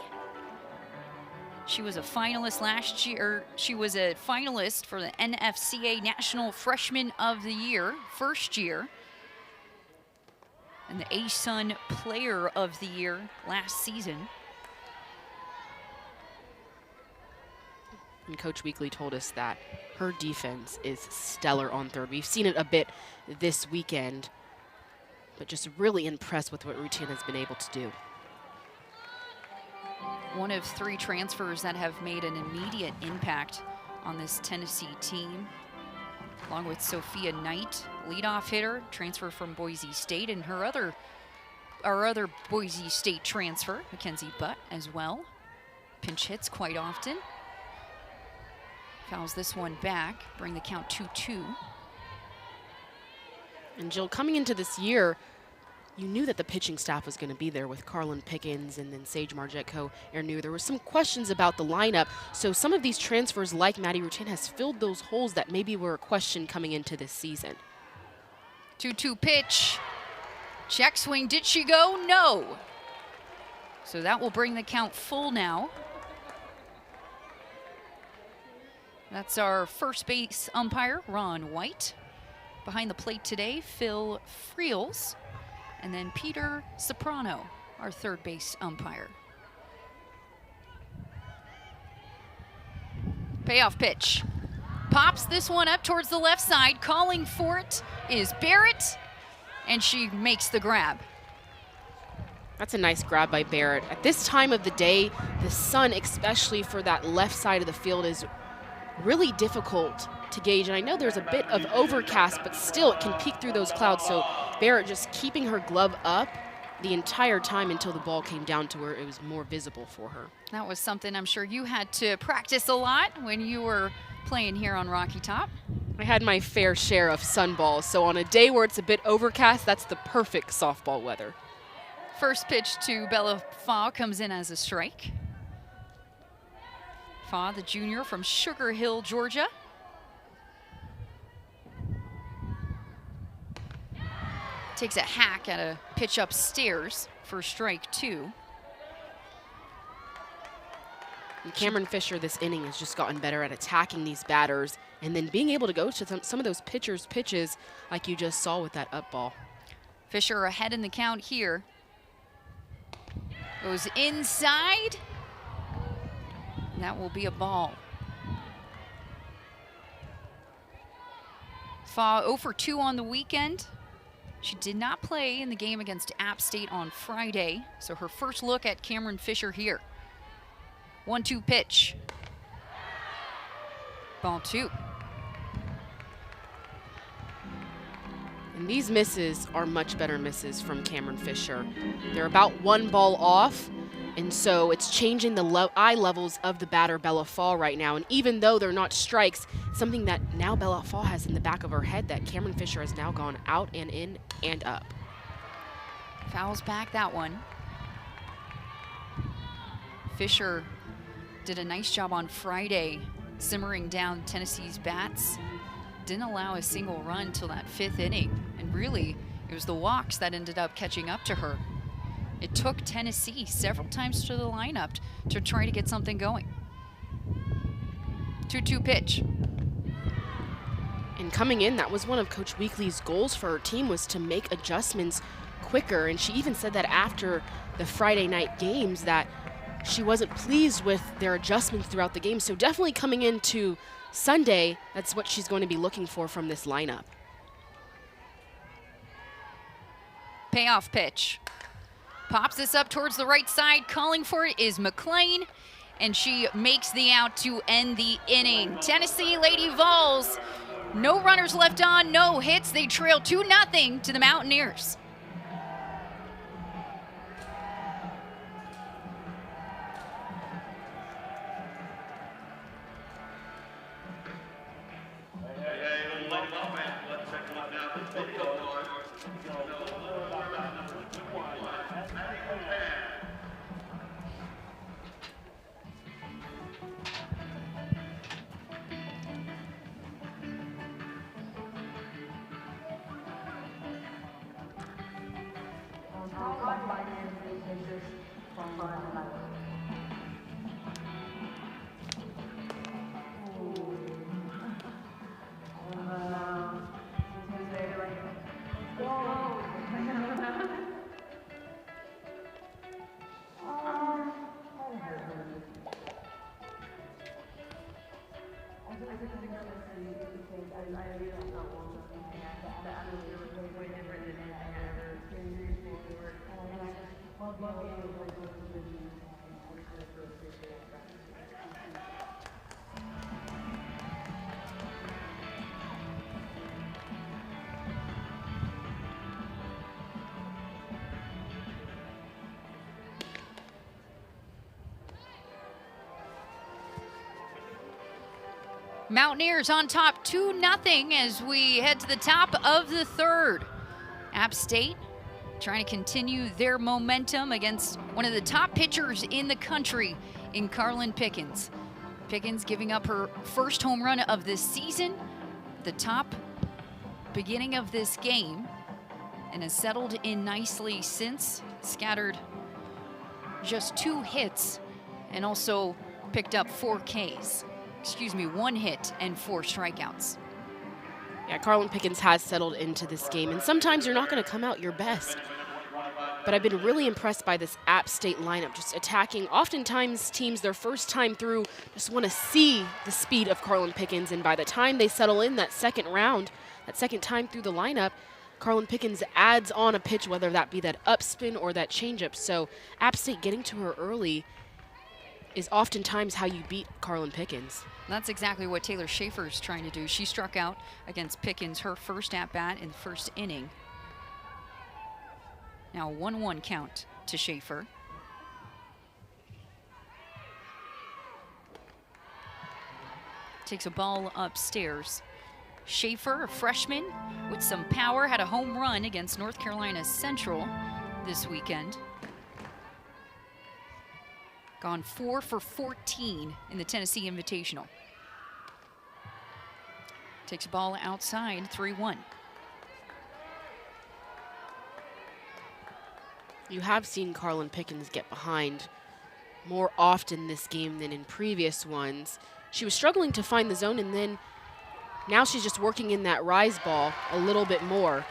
[SPEAKER 1] She was a finalist last year. She was a finalist for the NFCA National Freshman of the Year, first year. And the ASUN Player of the Year last season.
[SPEAKER 2] And Coach Weekly told us that her defense is stellar on third. We've seen it a bit this weekend, but just really impressed with what Rutan has been able to do.
[SPEAKER 1] One of 3 transfers that have made an immediate impact on this Tennessee team, along with Sophia Knight, leadoff hitter, transfer from Boise State, and our other Boise State transfer, Mackenzie Butt, as well. Pinch hits quite often. Fouls this one back, bring the count 2-2.
[SPEAKER 2] And Jill, coming into this year, you knew that the pitching staff was going to be there with Carlin Pickens and then Sage Margetco-Ernu. There were some questions about the lineup, so some of these transfers, like Maddie Rutan, has filled those holes that maybe were a question coming into this season.
[SPEAKER 1] 2-2 pitch. Check swing, did she go? No. So that will bring the count full now. That's our first base umpire, Ron White. Behind the plate today, Phil Friels. And then Peter Soprano, our third base umpire. Payoff pitch. Pops this one up towards the left side. Calling for it is Barrett, and she makes the grab.
[SPEAKER 2] That's a nice grab by Barrett. At this time of the day, the sun, especially for that left side of the field, is really difficult to gauge. And I know there's a bit of overcast, but still it can peek through those clouds. So Barrett just keeping her glove up the entire time until the ball came down to where it was more visible for her.
[SPEAKER 1] That was something I'm sure you had to practice a lot when you were playing here on Rocky Top.
[SPEAKER 2] I had my fair share of sunballs, so on a day where it's a bit overcast, that's the perfect softball weather.
[SPEAKER 1] First pitch to Bella Faw comes in as a strike. Faw, the junior from Sugar Hill, Georgia. Takes a hack at a pitch upstairs for strike 2.
[SPEAKER 2] And Cameron Fisher this inning has just gotten better at attacking these batters and then being able to go to some of those pitchers' pitches like you just saw with that up ball.
[SPEAKER 1] Fisher ahead in the count here. Goes inside. That will be a ball. Faw 0 for 2 on the weekend. She did not play in the game against App State on Friday, so her first look at Cameron Fisher here. 1-2 pitch. Ball 2.
[SPEAKER 2] And these misses are much better misses from Cameron Fisher. They're about 1 ball off, and so it's changing the eye levels of the batter, Bella Faw, right now. And even though they're not strikes, something that now Bella Faw has in the back of her head that Cameron Fisher has now gone out and in and up.
[SPEAKER 1] Fouls back that one. Fisher did a nice job on Friday simmering down Tennessee's bats. Didn't allow a single run till that 5th inning. And really, it was the walks that ended up catching up to her. It took Tennessee several times to the lineup to try to get something going. 2-2 pitch.
[SPEAKER 2] And coming in, that was one of Coach Weekly's goals for her team, was to make adjustments quicker. And she even said that after the Friday night games that she wasn't pleased with their adjustments throughout the game. So definitely coming into Sunday, that's what she's going to be looking for from this lineup.
[SPEAKER 1] Payoff pitch. Pops this up towards the right side. Calling for it is McLean, and she makes the out to end the inning. Tennessee Lady Vols, no runners left on, no hits. They trail 2-0 to the Mountaineers. Mountaineers on top 2-0 as we head to the top of the third. App State trying to continue their momentum against one of the top pitchers in the country in Carlin Pickens. Pickens giving up her first home run of this season, the top beginning of this game, and has settled in nicely since, scattered just 2 hits and also picked up 4 Ks. 1 hit and 4 strikeouts.
[SPEAKER 2] Yeah, Carlin Pickens has settled into this game, and sometimes you're not going to come out your best. But I've been really impressed by this App State lineup, just attacking. Oftentimes, teams, their first time through, just want to see the speed of Carlin Pickens, and by the time they settle in that second round, that second time through the lineup, Carlin Pickens adds on a pitch, whether that be that upspin or that changeup. So App State getting to her early is oftentimes how you beat Carlin Pickens.
[SPEAKER 1] That's exactly what Taylor Schaefer is trying to do. She struck out against Pickens her first at-bat in the first inning. Now a 1-1 count to Schaefer. Takes a ball upstairs. Schaefer, a freshman with some power, had a home run against North Carolina Central this weekend. Gone 4 for 14 in the Tennessee Invitational. Takes a ball outside, 3-1.
[SPEAKER 2] You have seen Carlin Pickens get behind more often this game than in previous ones. She was struggling to find the zone, and then now she's just working in that rise ball a little bit more.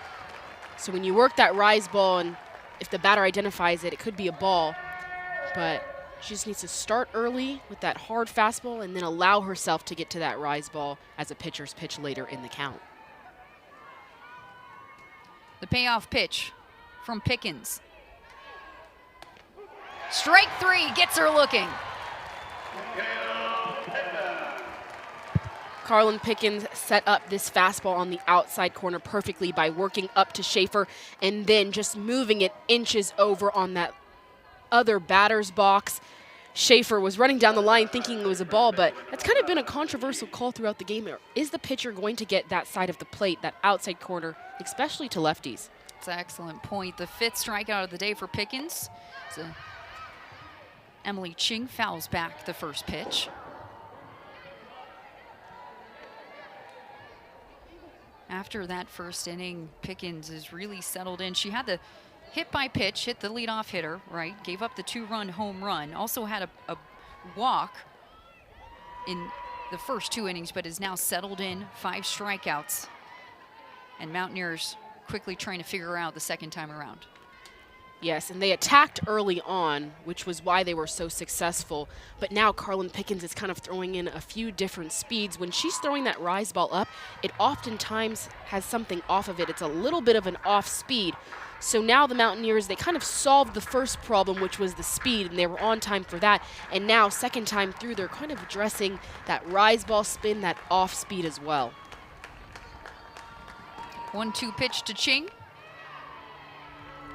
[SPEAKER 2] So when you work that rise ball, and if the batter identifies it, it could be a ball, but she just needs to start early with that hard fastball and then allow herself to get to that rise ball as a pitcher's pitch later in the count.
[SPEAKER 1] The payoff pitch from Pickens. Strike 3 gets her looking.
[SPEAKER 2] Carlin Pickens set up this fastball on the outside corner perfectly by working up to Schaefer and then just moving it inches over on that other batter's box. Schaefer was running down the line thinking it was a ball, but that's kind of been a controversial call throughout the game. Is the pitcher going to get that side of the plate, that outside corner, especially to lefties?
[SPEAKER 1] That's an excellent point. The 5th strikeout of the day for Pickens. So Emily Ching fouls back the first pitch. After that first inning, Pickens is really settled in. She had the hit by pitch, hit the leadoff hitter, right? Gave up the 2-run home run. Also had a walk in the first 2 innings, but is now settled in, 5 strikeouts. And Mountaineers quickly trying to figure out the second time around.
[SPEAKER 2] Yes, and they attacked early on, which was why they were so successful. But now Carlin Pickens is kind of throwing in a few different speeds. When she's throwing that rise ball up, it oftentimes has something off of it. It's a little bit of an off speed. So now the Mountaineers, they kind of solved the first problem, which was the speed, and they were on time for that. And now, second time through, they're kind of addressing that rise ball spin, that off speed as well.
[SPEAKER 1] 1-2 pitch to Ching.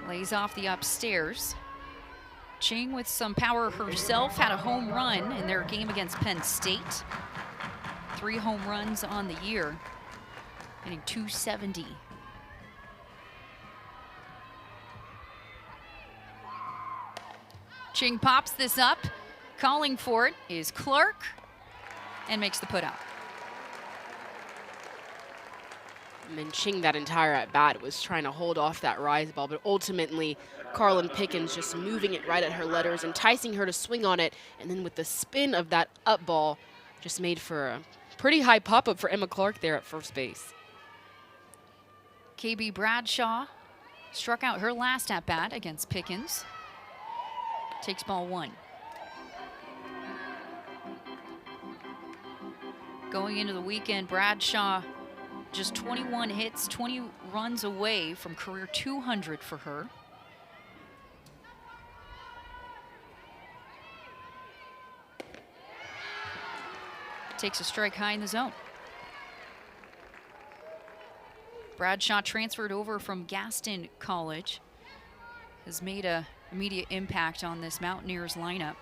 [SPEAKER 1] Lays off the upstairs. Ching with some power herself, had a home run in their game against Penn State. 3 home runs on the year, hitting .270. Ching pops this up. Calling for it is Clark and makes the putout.
[SPEAKER 2] And then Ching, that entire at-bat, was trying to hold off that rise ball, but ultimately Carlin Pickens just moving it right at her letters, enticing her to swing on it, and then with the spin of that up ball, just made for a pretty high pop-up for Emma Clark there at first base.
[SPEAKER 1] KB Bradshaw struck out her last at-bat against Pickens. Takes ball 1. Going into the weekend, Bradshaw just 21 hits, 20 runs away from career 200 for her. Takes a strike high in the zone. Bradshaw transferred over from Gaston College. Has made an immediate impact on this Mountaineers lineup.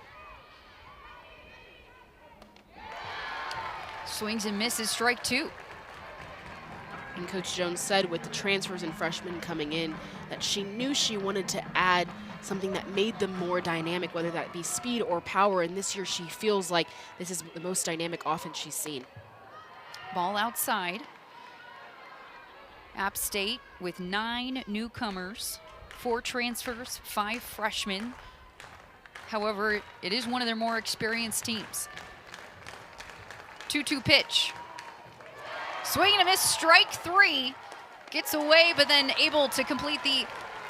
[SPEAKER 1] Swings and misses, strike 2.
[SPEAKER 2] And Coach Jones said with the transfers and freshmen coming in that she knew she wanted to add something that made them more dynamic, whether that be speed or power. And this year she feels like this is the most dynamic offense she's seen.
[SPEAKER 1] Ball outside. App State with 9 newcomers, 4 transfers, 5 freshmen. However, it is one of their more experienced teams. 2-2 pitch. Swing and a miss, strike 3. Gets away, but then able to complete the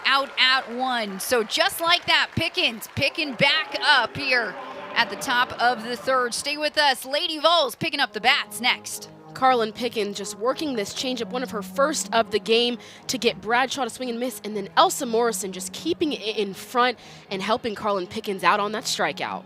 [SPEAKER 1] out at 1. So just like that, Pickens picking back up here at the top of the 3rd. Stay with us. Lady Vols picking up the bats next.
[SPEAKER 2] Carlin Pickens just working this changeup, one of her first of the game, to get Bradshaw to swing and miss, and then Elsa Morrison just keeping it in front and helping Carlin Pickens out on that strikeout.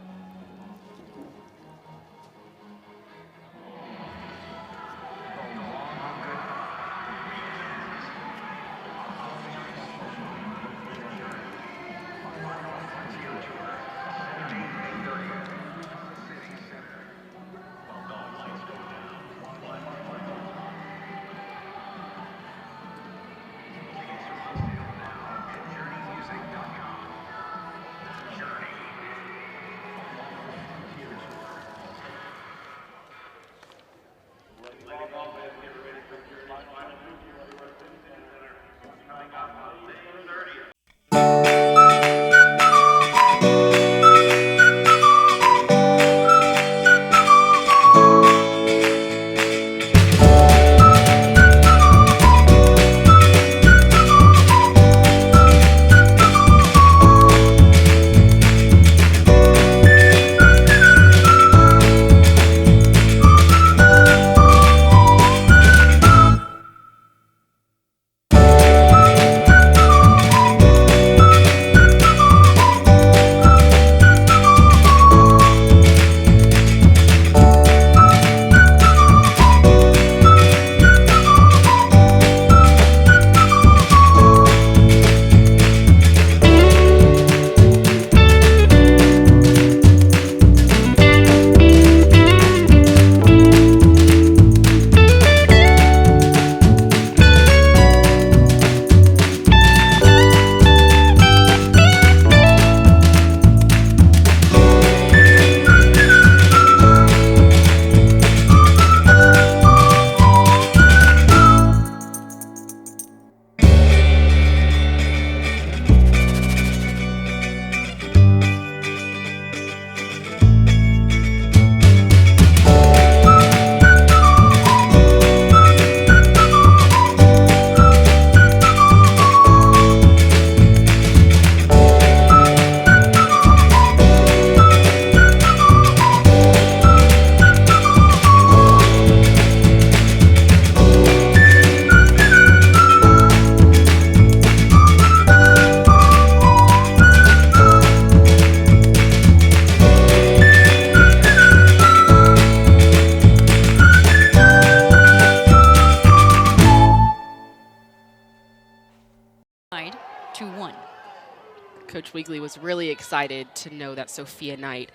[SPEAKER 2] Coach Weegley was really excited to know that Sophia Knight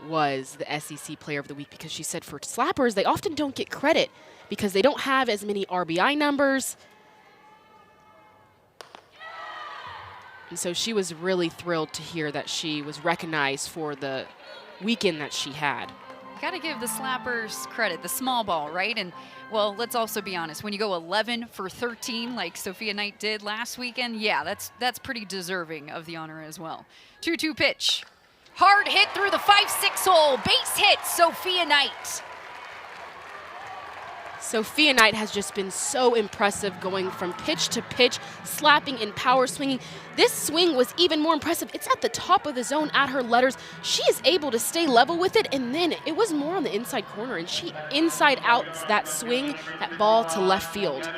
[SPEAKER 2] was the SEC Player of the Week, because she said for slappers, they often don't get credit because they don't have as many RBI numbers. And so she was really thrilled to hear that she was recognized for the weekend that she had.
[SPEAKER 1] Got to give the slappers credit, the small ball, right? And, well, let's also be honest. When you go 11 for 13 like Sophia Knight did last weekend, yeah, that's pretty deserving of the honor as well. 2-2 pitch. Hard hit through the 5-6 hole. Base hit, Sophia Knight.
[SPEAKER 2] Sophia Knight has just been so impressive going from pitch to pitch, slapping and power swinging. This swing was even more impressive. It's at the top of the zone at her letters. She is able to stay level with it, and then it was more on the inside corner, and she inside out that swing, that ball to left field.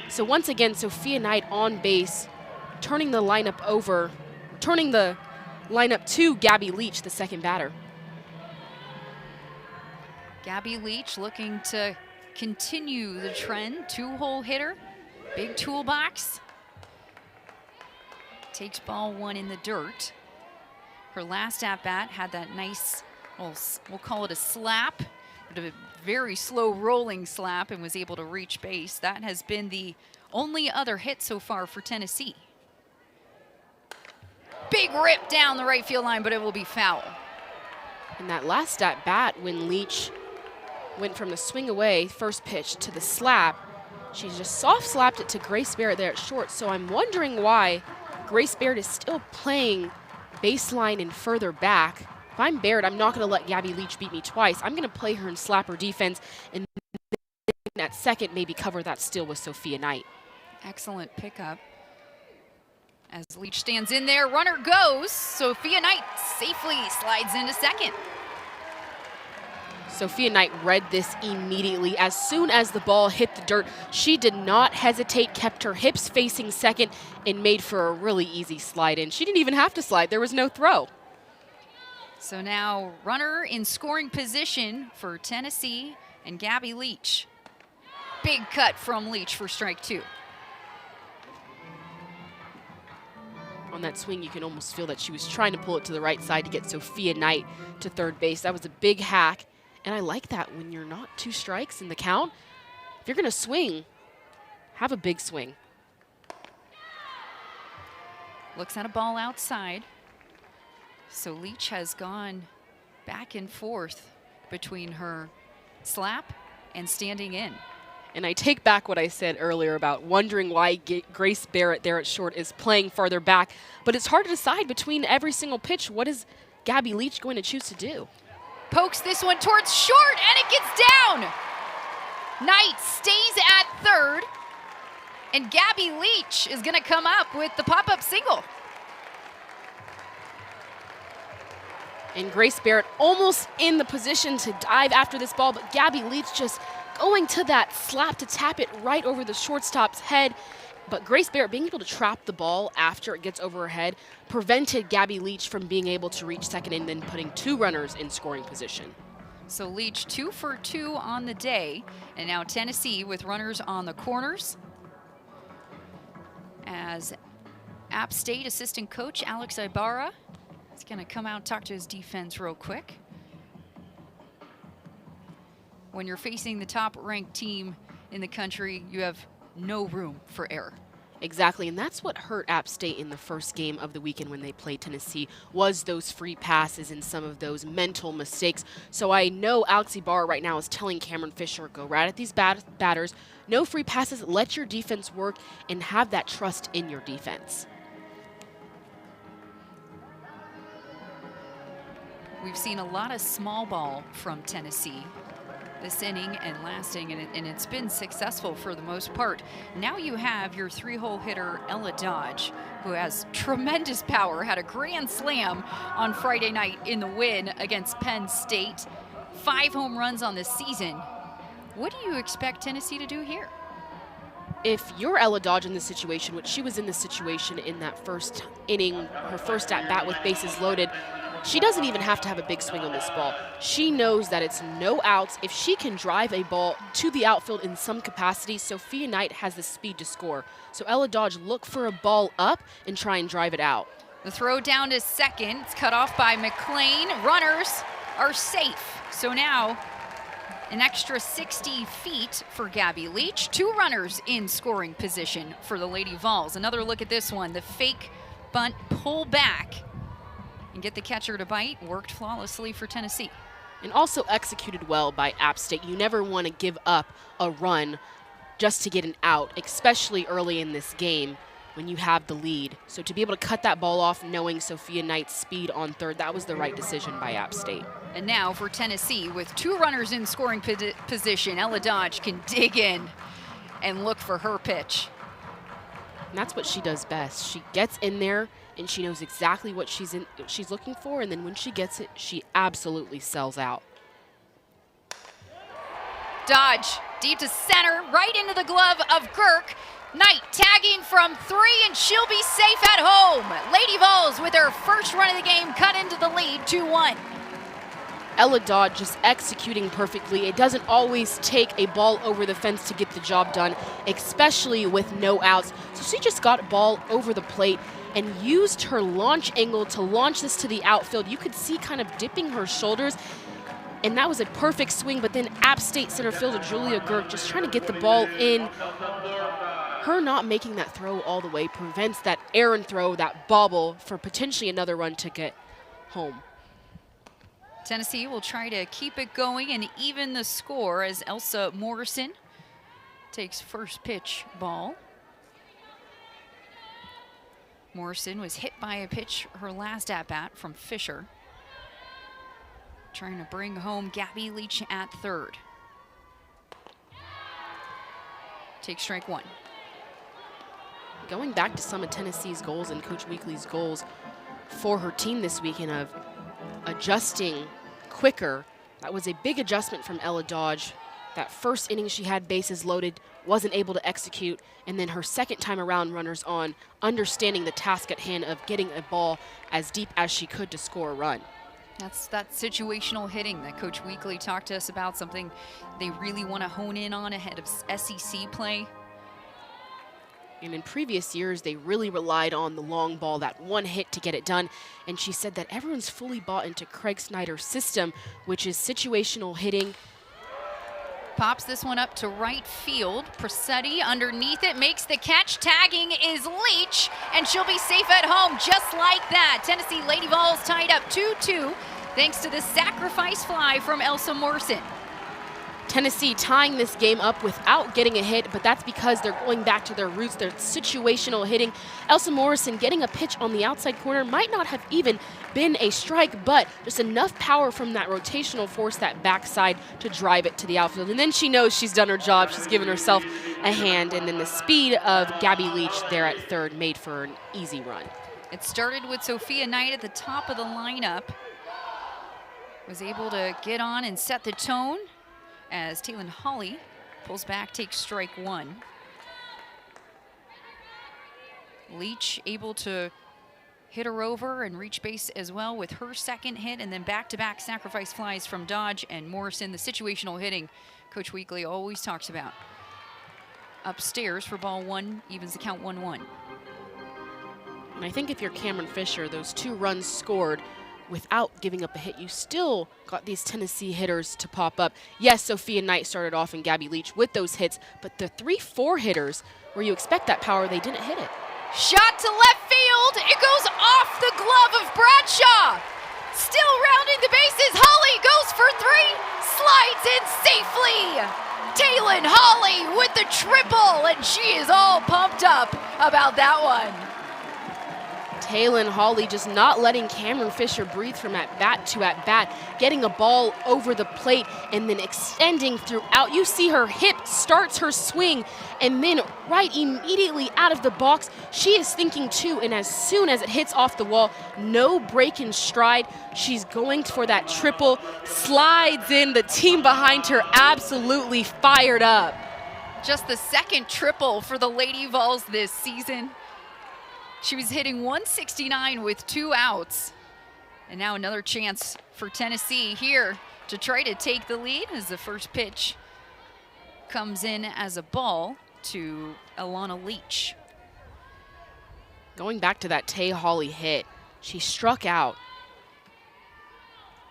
[SPEAKER 2] So once again, Sophia Knight on base, turning the lineup to Gabby Leach, the second batter.
[SPEAKER 1] Gabby Leach looking to continue the trend. 2-hole hitter, big toolbox. Takes ball one in the dirt. Her last at-bat had that nice, we'll call it a slap, but a very slow rolling slap, and was able to reach base. That has been the only other hit so far for Tennessee. Big rip down the right field line, but it will be foul.
[SPEAKER 2] And that last at-bat, when Leach went from the swing away, first pitch, to the slap, she just soft slapped it to Grace Barrett there at short. So I'm wondering why Grace Barrett is still playing baseline and further back. If I'm Barrett, I'm not going to let Gabby Leach beat me twice. I'm going to play her in slapper defense, and at second maybe cover that steal with Sophia Knight.
[SPEAKER 1] Excellent pickup. As Leach stands in there, runner goes. Sophia Knight safely slides into second.
[SPEAKER 2] Sophia Knight read this immediately. As soon as the ball hit the dirt, she did not hesitate, kept her hips facing second, and made for a really easy slide in. She didn't even have to slide. There was no throw.
[SPEAKER 1] So now runner in scoring position for Tennessee and Gabby Leach. Big cut from Leach for strike two.
[SPEAKER 2] On that swing, you can almost feel that she was trying to pull it to the right side to get Sophia Knight to third base. That was a big hack. And I like that when you're not 2 strikes in the count. If you're going to swing, have a big swing.
[SPEAKER 1] Looks at a ball outside. So Leach has gone back and forth between her slap and standing in.
[SPEAKER 2] And I take back what I said earlier about wondering why Grace Barrett there at short is playing farther back. But it's hard to decide between every single pitch. What is Gabby Leach going to choose to do?
[SPEAKER 1] Pokes this one towards short, and it gets down. Knight stays at third, and Gabby Leach is going to come up with the pop-up single.
[SPEAKER 2] And Grace Barrett almost in the position to dive after this ball, but Gabby Leach just going to that slap to tap it right over the shortstop's head. But Grace Barrett being able to trap the ball after it gets over her head prevented Gabby Leach from being able to reach second and then putting 2 runners in scoring position.
[SPEAKER 1] So Leach 2 for 2 on the day. And now Tennessee with runners on the corners. As App State assistant coach Alex Ibarra is going to come out and talk to his defense real quick. When you're facing the top-ranked team in the country, you have no room for error.
[SPEAKER 2] Exactly, and that's what hurt App State in the first game of the weekend when they played Tennessee, was those free passes and some of those mental mistakes. So I know Alex Ibarra right now is telling Cameron Fisher, go right at these batters, no free passes, let your defense work, and have that trust in your defense.
[SPEAKER 1] We've seen a lot of small ball from Tennessee this inning and last inning, and it's been successful for the most part. Now you have your 3-hole hitter, Ella Dodge, who has tremendous power, had a grand slam on Friday night in the win against Penn State. 5 home runs on the season. What do you expect Tennessee to do here?
[SPEAKER 2] If you're Ella Dodge in this situation, which she was in this situation in that first inning, her first at-bat with bases loaded, she doesn't even have to have a big swing on this ball. She knows that it's no outs. If she can drive a ball to the outfield in some capacity, Sophia Knight has the speed to score. So Ella Dodge, look for a ball up and try and drive it out.
[SPEAKER 1] The throw down to second. It's cut off by McLean. Runners are safe. So now an extra 60 feet for Gabby Leach. 2 runners in scoring position for the Lady Vols. Another look at this one. The fake bunt pull back and get the catcher to bite. Worked flawlessly for Tennessee.
[SPEAKER 2] And also executed well by App State. You never want to give up a run just to get an out, especially early in this game when you have the lead. So to be able to cut that ball off knowing Sophia Knight's speed on third, that was the right decision by App State.
[SPEAKER 1] And now for Tennessee, with 2 runners in scoring position, Ella Dodge can dig in and look for her pitch.
[SPEAKER 2] And that's what she does best. She gets in there and she knows exactly what she's looking for, and then when she gets it, she absolutely sells out.
[SPEAKER 1] Dodge deep to center, right into the glove of Girk. Knight tagging from 3, and she'll be safe at home. Lady Vols with her first run of the game cut into the lead, 2-1.
[SPEAKER 2] Ella Dodd just executing perfectly. It doesn't always take a ball over the fence to get the job done, especially with no outs. So she just got a ball over the plate and used her launch angle to launch this to the outfield. You could see kind of dipping her shoulders, and that was a perfect swing. But then App State center fielder Julia Girk just trying to get the ball in. Her not making that throw all the way prevents that errant throw, that bobble, for potentially another run to get home.
[SPEAKER 1] Tennessee will try to keep it going and even the score as Elsa Morrison takes first pitch ball. Morrison was hit by a pitch her last at-bat from Fisher. Trying to bring home Gabby Leach at third. Take strike 1.
[SPEAKER 2] Going back to some of Tennessee's goals and Coach Weekly's goals for her team this weekend of adjusting quicker. That was a big adjustment from Ella Dodge. That first inning she had bases loaded, wasn't able to execute, and then her second time around runners on, understanding the task at hand of getting a ball as deep as she could to score a run.
[SPEAKER 1] That's that situational hitting that Coach Weekly talked to us about, something they really want to hone in on ahead of SEC play.
[SPEAKER 2] And in previous years, they really relied on the long ball, that one hit to get it done. And she said that everyone's fully bought into Craig Snyder's system, which is situational hitting.
[SPEAKER 1] Pops this one up to right field. Presetti underneath it, makes the catch. Tagging is Leach, and she'll be safe at home just like that. Tennessee Lady Vols tied up 2-2 thanks to the sacrifice fly from Elsa Morrison.
[SPEAKER 2] Tennessee tying this game up without getting a hit, but that's because they're going back to their roots, their situational hitting. Elsa Morrison getting a pitch on the outside corner might not have even been a strike, but just enough power from that rotational force, that backside, to drive it to the outfield. And then she knows she's done her job. She's given herself a hand, and then the speed of Gabby Leach there at third made for an easy run.
[SPEAKER 1] It started with Sophia Knight at the top of the lineup. Was able to get on and set the tone as Taylon Hawley pulls back, takes strike 1. Leach able to hit her over and reach base as well with her second hit, and then back-to-back sacrifice flies from Dodge and Morrison. The situational hitting Coach Weekly always talks about. Upstairs for ball 1, evens the count 1-1.
[SPEAKER 2] And I think if you're Cameron Fisher, those 2 runs scored without giving up a hit, you still got these Tennessee hitters to pop up. Yes, Sophia Knight started off and Gabby Leach with those hits, but the 3-4 hitters where you expect that power, they didn't hit it.
[SPEAKER 1] Shot to left field. It goes off the glove of Bradshaw. Still rounding the bases. Hawley goes for 3, slides in safely. Taylon Hawley with the triple, and she is all pumped up about that one.
[SPEAKER 2] Taylon Hawley just not letting Cameron Fisher breathe from at-bat to at-bat, getting a ball over the plate and then extending throughout. You see her hip starts her swing, and then right immediately out of the box, she is thinking too, and as soon as it hits off the wall, no break in stride. She's going for that triple, slides in, the team behind her absolutely fired up.
[SPEAKER 1] Just the second triple for the Lady Vols this season. She was hitting 169 with 2 outs. And now another chance for Tennessee here to try to take the lead as the first pitch comes in as a ball to Alana Leach.
[SPEAKER 2] Going back to that Tay Hawley hit, she struck out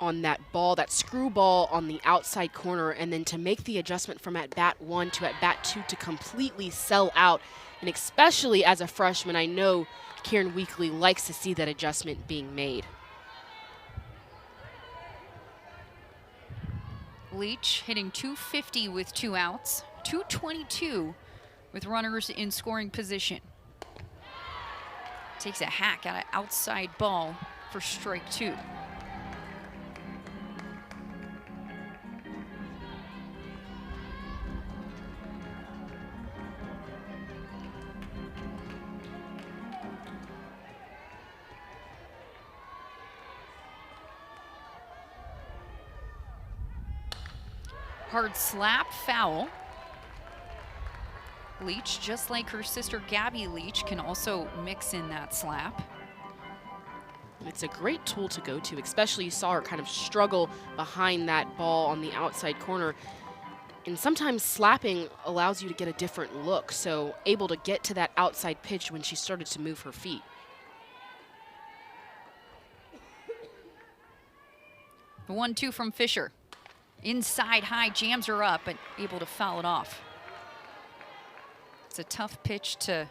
[SPEAKER 2] on that ball, that screw ball on the outside corner, and then to make the adjustment from at bat 1 to at bat 2 to completely sell out. And especially as a freshman, I know Kieran Weekly likes to see that adjustment being made.
[SPEAKER 1] Leach hitting .250 with 2 outs, .222 with runners in scoring position. Takes a hack at an outside ball for strike 2. Hard slap, foul. Leach, just like her sister Gabby Leach, can also mix in that slap.
[SPEAKER 2] It's a great tool to go to, especially you saw her kind of struggle behind that ball on the outside corner. And sometimes slapping allows you to get a different look, so able to get to that outside pitch when she started to move her feet.
[SPEAKER 1] The 1-2 from Fisher. Inside high, jams her up, but able to foul it off. It's a tough pitch to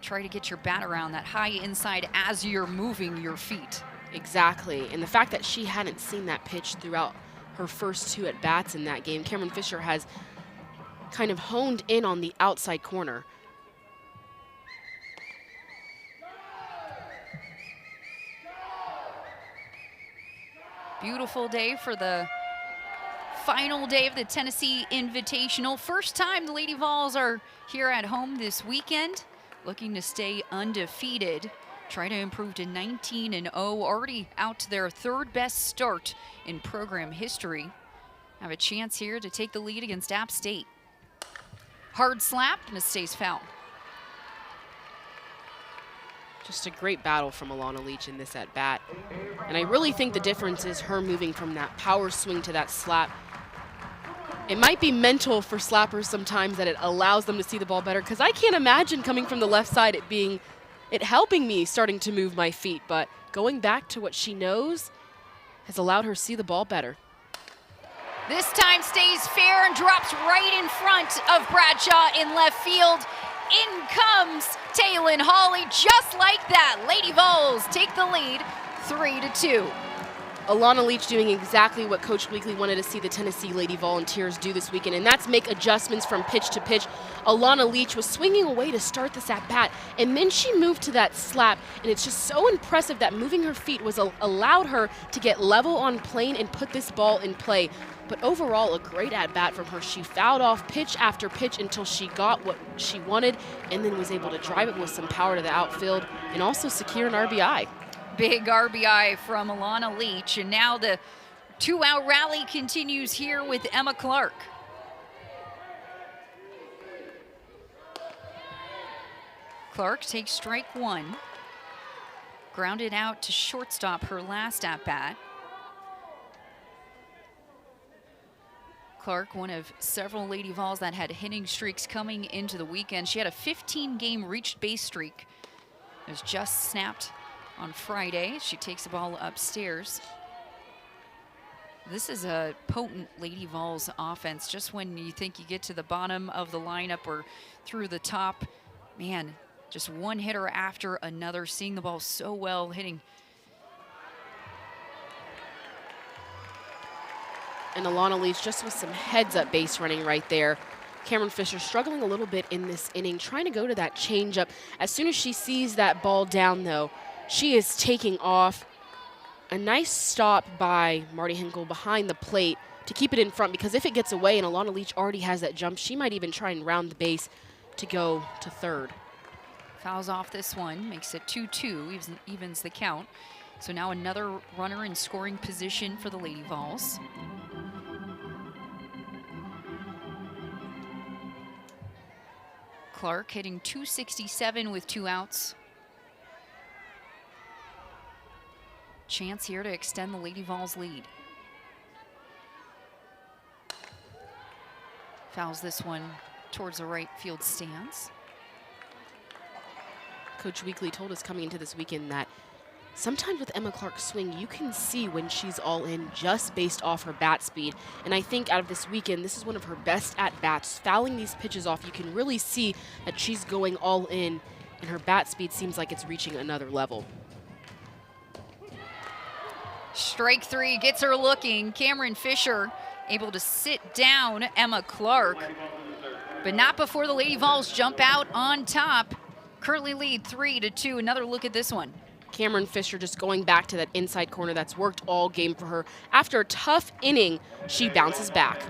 [SPEAKER 1] try to get your bat around that high inside as you're moving your feet.
[SPEAKER 2] Exactly, and the fact that she hadn't seen that pitch throughout her first 2 at-bats in that game, Cameron Fisher has kind of honed in on the outside corner.
[SPEAKER 1] Beautiful day for the final day of the Tennessee Invitational. First time the Lady Vols are here at home this weekend, looking to stay undefeated, try to improve to 19-0, already out to their 3rd best start in program history. Have a chance here to take the lead against App State. Hard slap, and it stays foul.
[SPEAKER 2] Just a great battle from Alana Leach in this at-bat. And I really think the difference is her moving from that power swing to that slap. It might be mental for slappers sometimes that it allows them to see the ball better, because I can't imagine coming from the left side it helping me starting to move my feet, but going back to what she knows has allowed her to see the ball better.
[SPEAKER 1] This time stays fair and drops right in front of Bradshaw in left field. In comes Taylin Hawley, just like that. Lady Vols take the lead 3-2.
[SPEAKER 2] Alana Leach doing exactly what Coach Weekly wanted to see the Tennessee Lady Volunteers do this weekend, and that's make adjustments from pitch to pitch. Alana Leach was swinging away to start this at-bat, and then she moved to that slap, and it's just so impressive that moving her feet was allowed her to get level on plane and put this ball in play. But overall, a great at-bat from her. She fouled off pitch after pitch until she got what she wanted, and then was able to drive it with some power to the outfield and also secure an RBI.
[SPEAKER 1] Big RBI from Alana Leach, and now the 2-out rally continues here with Emma Clark. Clark takes strike 1. Grounded out to shortstop her last at-bat. Clark, one of several Lady Vols that had hitting streaks coming into the weekend. She had a 15-game reached base streak. It was just snapped on Friday. She takes the ball upstairs. This is a potent Lady Vols offense. Just when you think you get to the bottom of the lineup or through the top, man, just one hitter after another, seeing the ball so well, hitting.
[SPEAKER 2] And Alana Leach just with some heads-up base running right there. Cameron Fisher struggling a little bit in this inning, trying to go to that changeup. As soon as she sees that ball down, though, she is taking off. A nice stop by Marty Hinkle behind the plate to keep it in front, because if it gets away and Alana Leach already has that jump, she might even try and round the base to go to third.
[SPEAKER 1] Fouls off this one, makes it 2-2, evens the count. So now another runner in scoring position for the Lady Vols. Clark hitting .267 with 2 outs. Chance here to extend the Lady Vols lead. Fouls this one towards the right field stands.
[SPEAKER 2] Coach Weekly told us coming into this weekend that sometimes with Emma Clark's swing, you can see when she's all in just based off her bat speed. And I think out of this weekend, this is one of her best at-bats. Fouling these pitches off, you can really see that she's going all in, and her bat speed seems like it's reaching another level.
[SPEAKER 1] Strike three gets her looking. Cameron Fisher able to sit down Emma Clark, but not before the Lady Vols jump out on top. Currently lead 3-2. Another look at this one.
[SPEAKER 2] Cameron Fisher just going back to that inside corner that's worked all game for her. After a tough inning, she bounces back.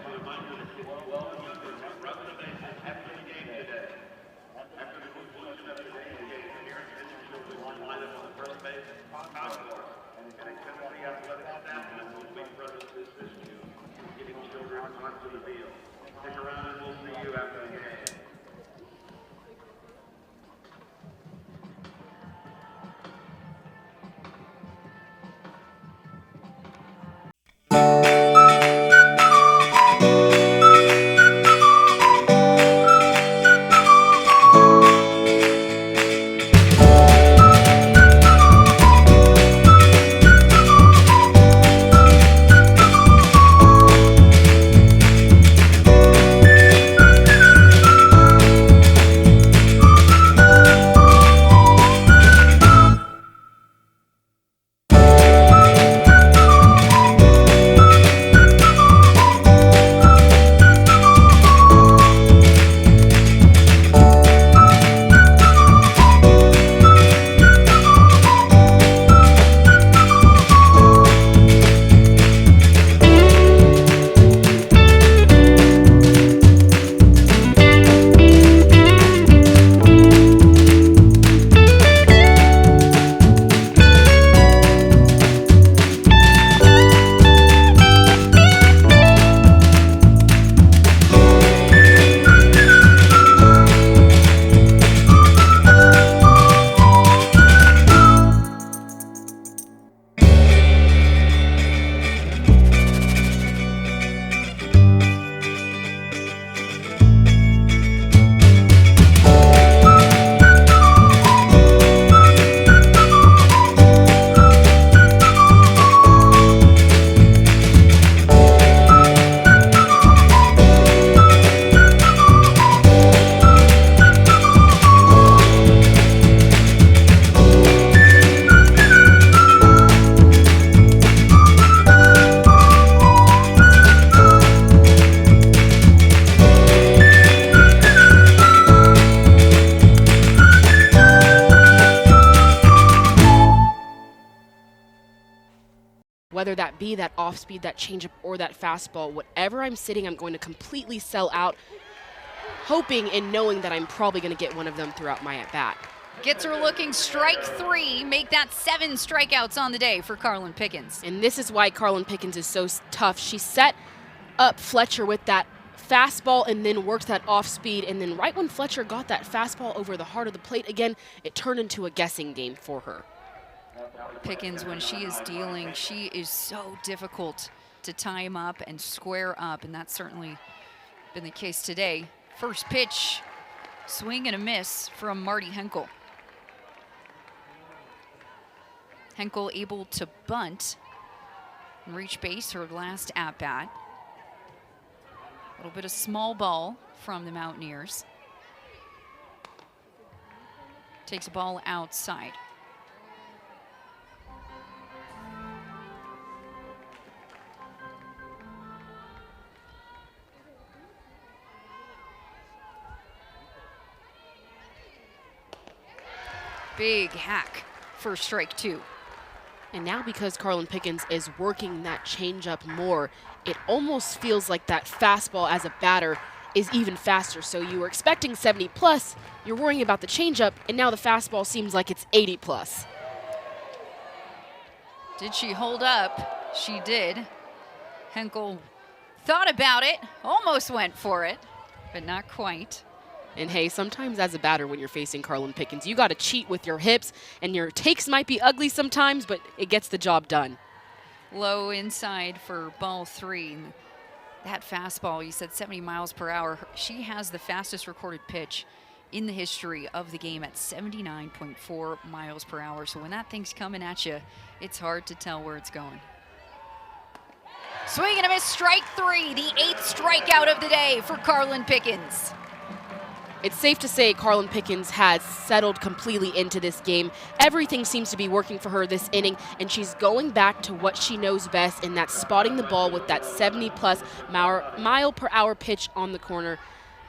[SPEAKER 2] Whether that be that off speed, that changeup, or that fastball, whatever I'm sitting, I'm going to completely sell out, hoping and knowing that I'm probably going to get one of them throughout my at-bat.
[SPEAKER 1] Gets her looking. Strike three. Make that 7 strikeouts on the day for Carlin Pickens.
[SPEAKER 2] And this is why Carlin Pickens is so tough. She set up Fletcher with that fastball and then worked that off speed. And then right when Fletcher got that fastball over the heart of the plate again, it turned into a guessing game for her.
[SPEAKER 1] Pickens, when she is dealing, she is so difficult to time up and square up, and that's certainly been the case today. First pitch, swing and a miss from Marty Henkel. Henkel able to bunt and reach base her last at-bat. A little bit of small ball from the Mountaineers. Takes a ball outside. Big hack for strike 2.
[SPEAKER 2] And now because Carlin Pickens is working that changeup more, it almost feels like that fastball as a batter is even faster. So you were expecting 70 plus, you're worrying about the changeup, and now the fastball seems like it's 80 plus.
[SPEAKER 1] Did she hold up? She did. Henkel thought about it, almost went for it, but not quite.
[SPEAKER 2] And hey, sometimes as a batter when you're facing Carlin Pickens, you got to cheat with your hips, and your takes might be ugly sometimes, but it gets the job done.
[SPEAKER 1] Low inside for ball 3. That fastball, you said 70 miles per hour. She has the fastest recorded pitch in the history of the game at 79.4 miles per hour. So when that thing's coming at you, it's hard to tell where it's going. Swing and a miss, strike 3, the 8th strikeout of the day for Carlin Pickens.
[SPEAKER 2] It's safe to say Carlin Pickens has settled completely into this game. Everything seems to be working for her this inning, and she's going back to what she knows best, and that's spotting the ball with that 70-plus mile per hour pitch on the corner.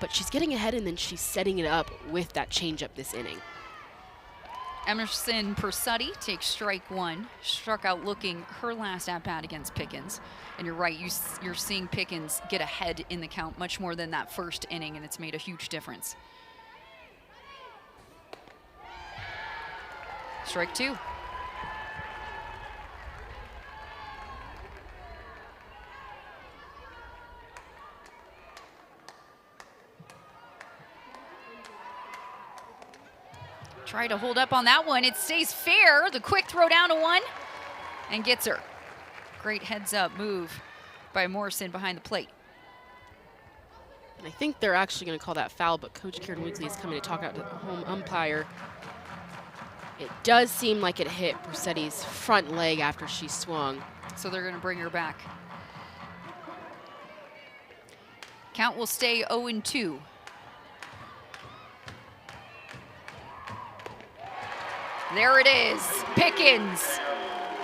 [SPEAKER 2] But she's getting ahead, and then she's setting it up with that changeup this inning.
[SPEAKER 1] Emerson Persutti takes strike 1, struck out looking her last at-bat against Pickens. And you're right, you're seeing Pickens get ahead in the count much more than that first inning, and it's made a huge difference. Strike 2. Try to hold up on that one. It stays fair. The quick throw down to 1 and gets her. Great heads-up move by Morrison behind the plate.
[SPEAKER 2] I think they're actually going to call that foul, but Coach Karen Weeksley is coming to talk out to the home umpire. It does seem like it hit Persutti's front leg after she swung.
[SPEAKER 1] So they're going to bring her back. Count will stay 0-2. There it is. Pickens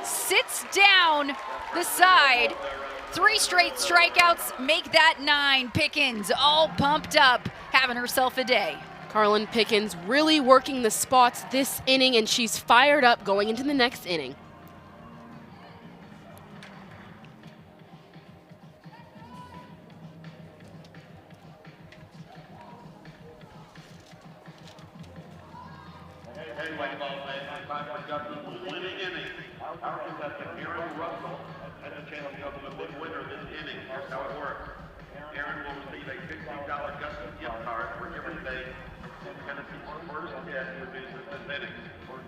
[SPEAKER 1] sits down the side. 3 straight strikeouts make that 9. Pickens all pumped up, having herself a day.
[SPEAKER 2] Carlin Pickens really working the spots this inning, and she's fired up going into the next inning.
[SPEAKER 3] Winning inning. Our contestant, Aaron Russell, has a chance to become the big winner this inning. Here's how it works. Aaron will receive a $15 Gus's gift card for every day Tennessee's first hit produces this inning.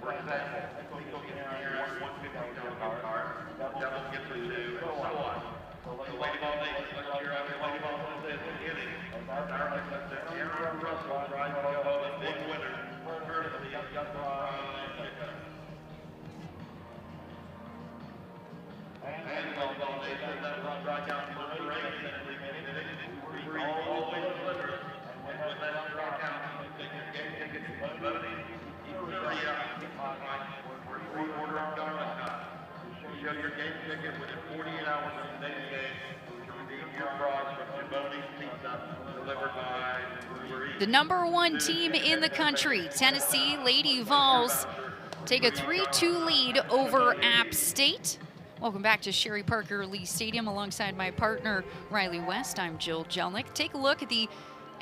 [SPEAKER 3] For example, he'll get Aaron one $15 gift card, Devil gets a 2, and so on. So Lady Ball Nation, let's cheer out your Lady Ball this inning. Our contestant, Aaron Russell, tries to go home a big winner, courtesy of Gus And Ball Nation, that will strike out number 8 in always winners. And with that strikeout, you take your game ticket to voting. Hurry up. For 3/4 of government time. Show your game ticket within 48 hours of today's game to redeem your prize from Chiboni's Pizza, delivered by Uber Eats.
[SPEAKER 1] The number 1 team in the country, Tennessee Lady Vols, take a 3-2 lead over App State. Welcome back to Sherry Parker Lee Stadium alongside my partner, Riley West. I'm Jill Jelnick. Take a look at the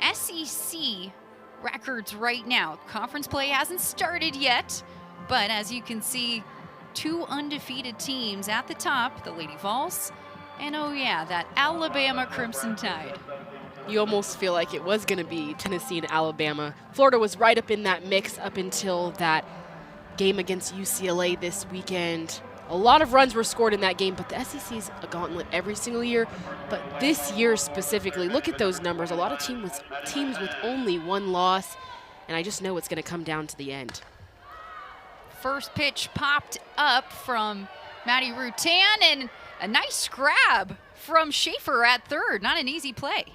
[SPEAKER 1] SEC records right now. Conference play hasn't started yet, but as you can see, 2 undefeated teams at the top, the Lady Vols, and oh yeah, that Alabama Crimson Tide.
[SPEAKER 2] You almost feel like it was going to be Tennessee and Alabama. Florida was right up in that mix up until that game against UCLA this weekend. A lot of runs were scored in that game, but the SEC's a gauntlet every single year. But this year specifically, look at those numbers. A lot of teams with only 1 loss, and I just know it's going to come down to the end.
[SPEAKER 1] First pitch popped up from Maddie Rutan, and a nice grab from Schaefer at third. Not an easy play.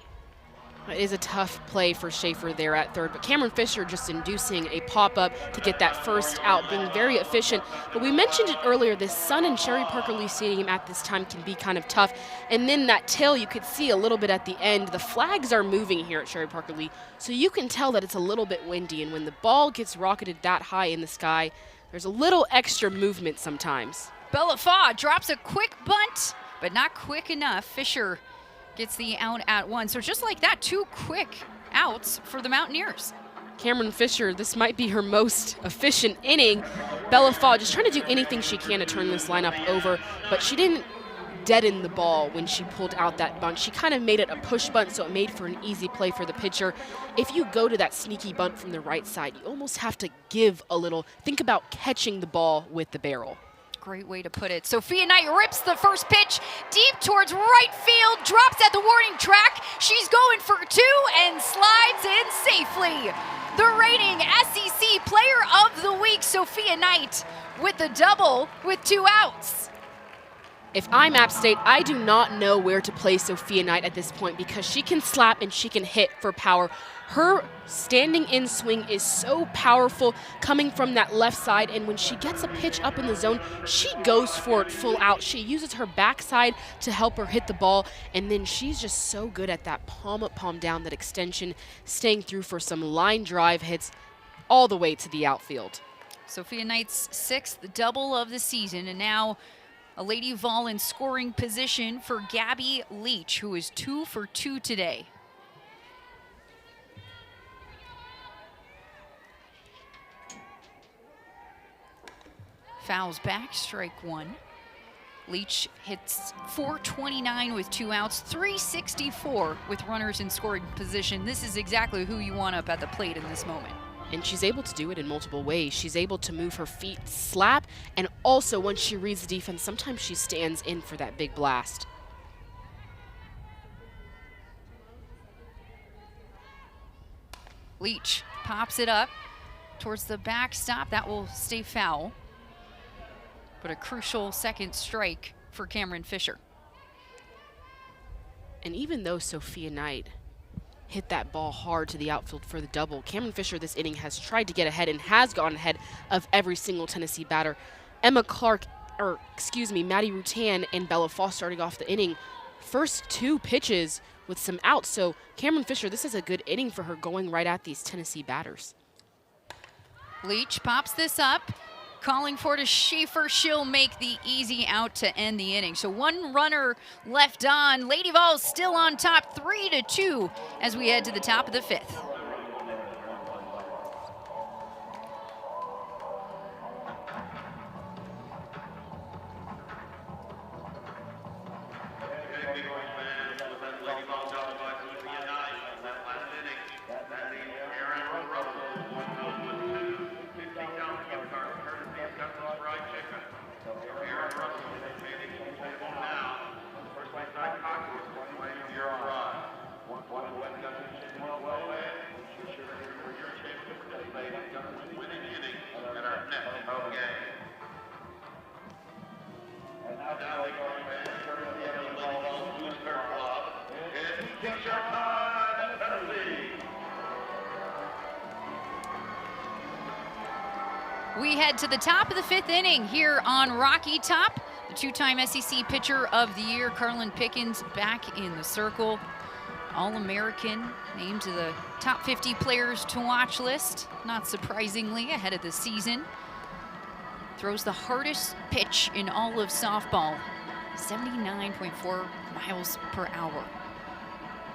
[SPEAKER 2] It is a tough play for Schaefer there at third, but Cameron Fisher just inducing a pop-up to get that first out, being very efficient. But we mentioned it earlier, the sun in Sherry Parker Lee Stadium at this time can be kind of tough. And then that tail you could see a little bit at the end. The flags are moving here at Sherry Parker Lee, so you can tell that it's a little bit windy. And when the ball gets rocketed that high in the sky, there's a little extra movement sometimes.
[SPEAKER 1] Bella Faw drops a quick bunt, but not quick enough. Fisher gets the out at 1. So just like that, 2 quick outs for the Mountaineers.
[SPEAKER 2] Cameron Fisher, this might be her most efficient inning. Bella Faw just trying to do anything she can to turn this lineup over, but she didn't deaden the ball when she pulled out that bunt. She kind of made it a push bunt, so it made for an easy play for the pitcher. If you go to that sneaky bunt from the right side, you almost have to give a little. Think about catching the ball with the barrel.
[SPEAKER 1] Great way to put it. Sophia Knight rips the first pitch deep towards right field, drops at the warning track. she's going for two and slides in safely. The reigning SEC Player of the Week, Sophia Knight, with the double with 2 outs.
[SPEAKER 2] If I'm App State, I do not know where to play Sophia Knight at this point because she can slap and she can hit for power. Her standing in swing is so powerful coming from that left side, and when she gets a pitch up in the zone, she goes for it full out. She uses her backside to help her hit the ball, and then she's just so good at that palm up, palm down, that extension, staying through for some line drive hits all the way to the outfield.
[SPEAKER 1] Sophia Knight's 6th double of the season, and now a Lady Vol in scoring position for Gabby Leach, who is 2 for 2 today. Fouls back, strike 1. Leach hits .429 with 2 outs, .364 with runners in scoring position. This is exactly who you want up at the plate in this moment.
[SPEAKER 2] And she's able to do it in multiple ways. She's able to move her feet, slap, and also once she reads the defense, sometimes she stands in for that big blast.
[SPEAKER 1] Leach pops it up towards the backstop. That will stay foul. But a crucial second strike for Cameron Fisher.
[SPEAKER 2] And even though Sophia Knight hit that ball hard to the outfield for the double, Cameron Fisher this inning has tried to get ahead and has gone ahead of every single Tennessee batter. Maddie Rutan and Bella Foss starting off the inning. First 2 pitches with some outs. So Cameron Fisher, this is a good inning for her going right at these Tennessee batters.
[SPEAKER 1] Leach pops this up, calling for it to Schaefer. She'll make the easy out to end the inning. So 1 runner left on. Lady Vols still on top, 3-2 as we head to the top of the 5th. We head to the top of the 5th inning here on Rocky Top. The 2-time SEC Pitcher of the Year, Carlin Pickens, back in the circle. All-American, named to the top 50 players to watch list, not surprisingly, ahead of the season. Throws the hardest pitch in all of softball, 79.4 miles per hour.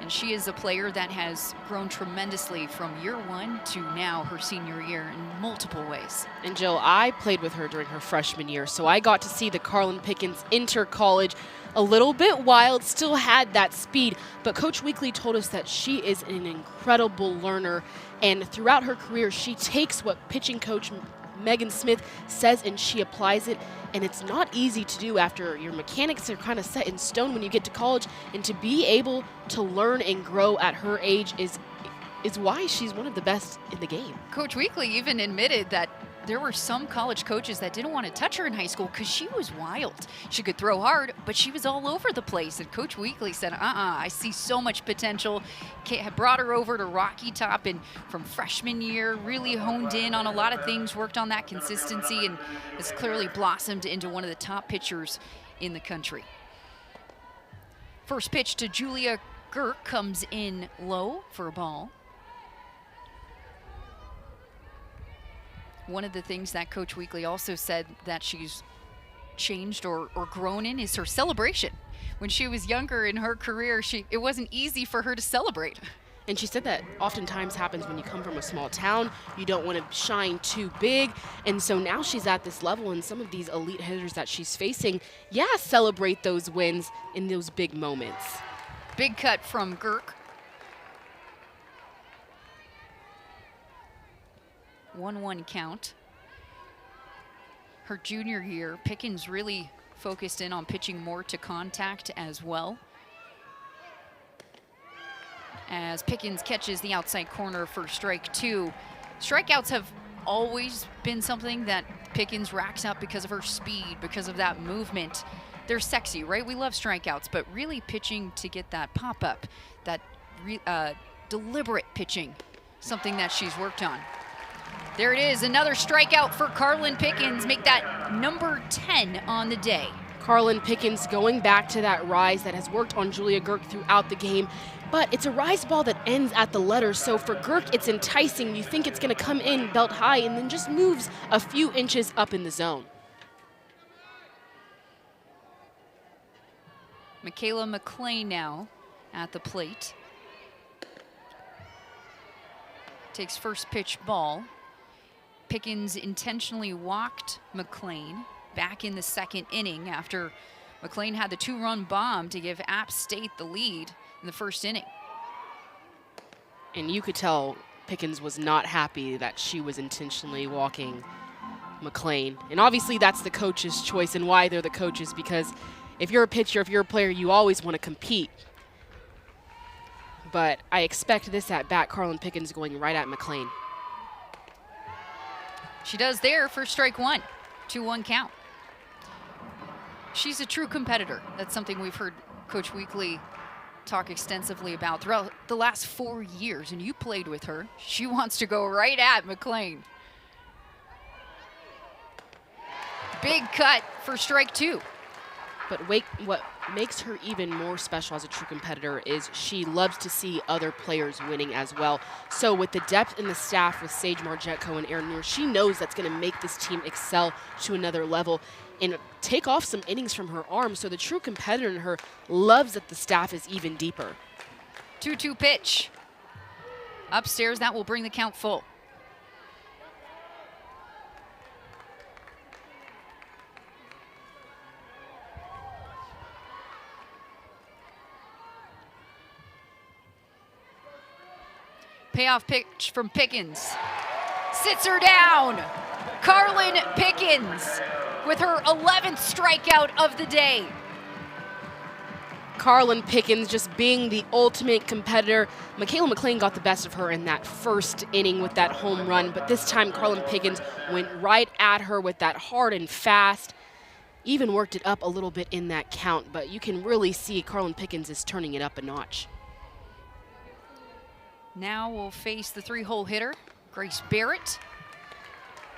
[SPEAKER 1] And she is a player that has grown tremendously from year 1 to now her senior year in multiple ways.
[SPEAKER 2] And Jill, I played with her during her freshman year, so I got to see the Carlin Pickens inter-college. A little bit wild, still had that speed, but Coach Weekly told us that she is an incredible learner, and throughout her career, she takes what pitching coach Megan Smith says and she applies it, and it's not easy to do after your mechanics are kind of set in stone when you get to college, and to be able to learn and grow at her age is why she's one of the best in the game.
[SPEAKER 1] Coach Weekly even admitted that there were some college coaches that didn't want to touch her in high school because she was wild. She could throw hard, but she was all over the place. And Coach Weekly said, I see so much potential. Had brought her over to Rocky Top, and from freshman year, really honed in on a lot of things, worked on that consistency, and has clearly blossomed into one of the top pitchers in the country. First pitch to Julia Girk comes in low for a ball. One of the things that Coach Weekly also said that she's changed or grown in is her celebration. When she was younger in her career, it wasn't easy for her to celebrate.
[SPEAKER 2] And she said that oftentimes happens when you come from a small town. You don't want to shine too big. And so now she's at this level, and some of these elite hitters that she's facing, celebrate those wins in those big moments.
[SPEAKER 1] Big cut from Girk. 1-1 count. Her junior year, Pickens really focused in on pitching more to contact as well. as Pickens catches the outside corner for strike 2. Strikeouts have always been something that Pickens racks up because of her speed, because of that movement. They're sexy, right? We love strikeouts, but really pitching to get that pop-up, that deliberate pitching, something that she's worked on. There it is, another strikeout for Carlin Pickens, make that number 10 on the day.
[SPEAKER 2] Carlin Pickens going back to that rise that has worked on Julia Girk throughout the game, but it's a rise ball that ends at the letters, so for Girk it's enticing. You think it's going to come in belt high and then just moves a few inches up in the zone.
[SPEAKER 1] Michaela McLean now at the plate. Takes first pitch ball. Pickens intentionally walked McLean back in the second inning after McLean had the 2-run bomb to give App State the lead in the first inning.
[SPEAKER 2] And you could tell Pickens was not happy that she was intentionally walking McLean. And obviously that's the coach's choice and why they're the coaches, because if you're a pitcher, if you're a player, you always want to compete. But I expect this at bat, Carlin Pickens going right at McLean.
[SPEAKER 1] She does there for strike 1, 2-1 count. She's a true competitor. That's something we've heard Coach Weekly talk extensively about throughout the last 4 years, and you played with her. She wants to go right at McLean. Big cut for strike 2.
[SPEAKER 2] But what makes her even more special as a true competitor is she loves to see other players winning as well. So with the depth in the staff with Sage Marjetko and Erin Muir, she knows that's going to make this team excel to another level and take off some innings from her arm. So the true competitor in her loves that the staff is even deeper.
[SPEAKER 1] 2-2 pitch. Upstairs, that will bring the count full. Payoff pitch from Pickens. Sits her down. Carlin Pickens with her 11th strikeout of the day.
[SPEAKER 2] Carlin Pickens just being the ultimate competitor. Michaela McLean got the best of her in that first inning with that home run, but this time Carlin Pickens went right at her with that hard and fast. Even worked it up a little bit in that count, but you can really see Carlin Pickens is turning it up a notch.
[SPEAKER 1] Now we'll face the 3-hole hitter, Grace Barrett.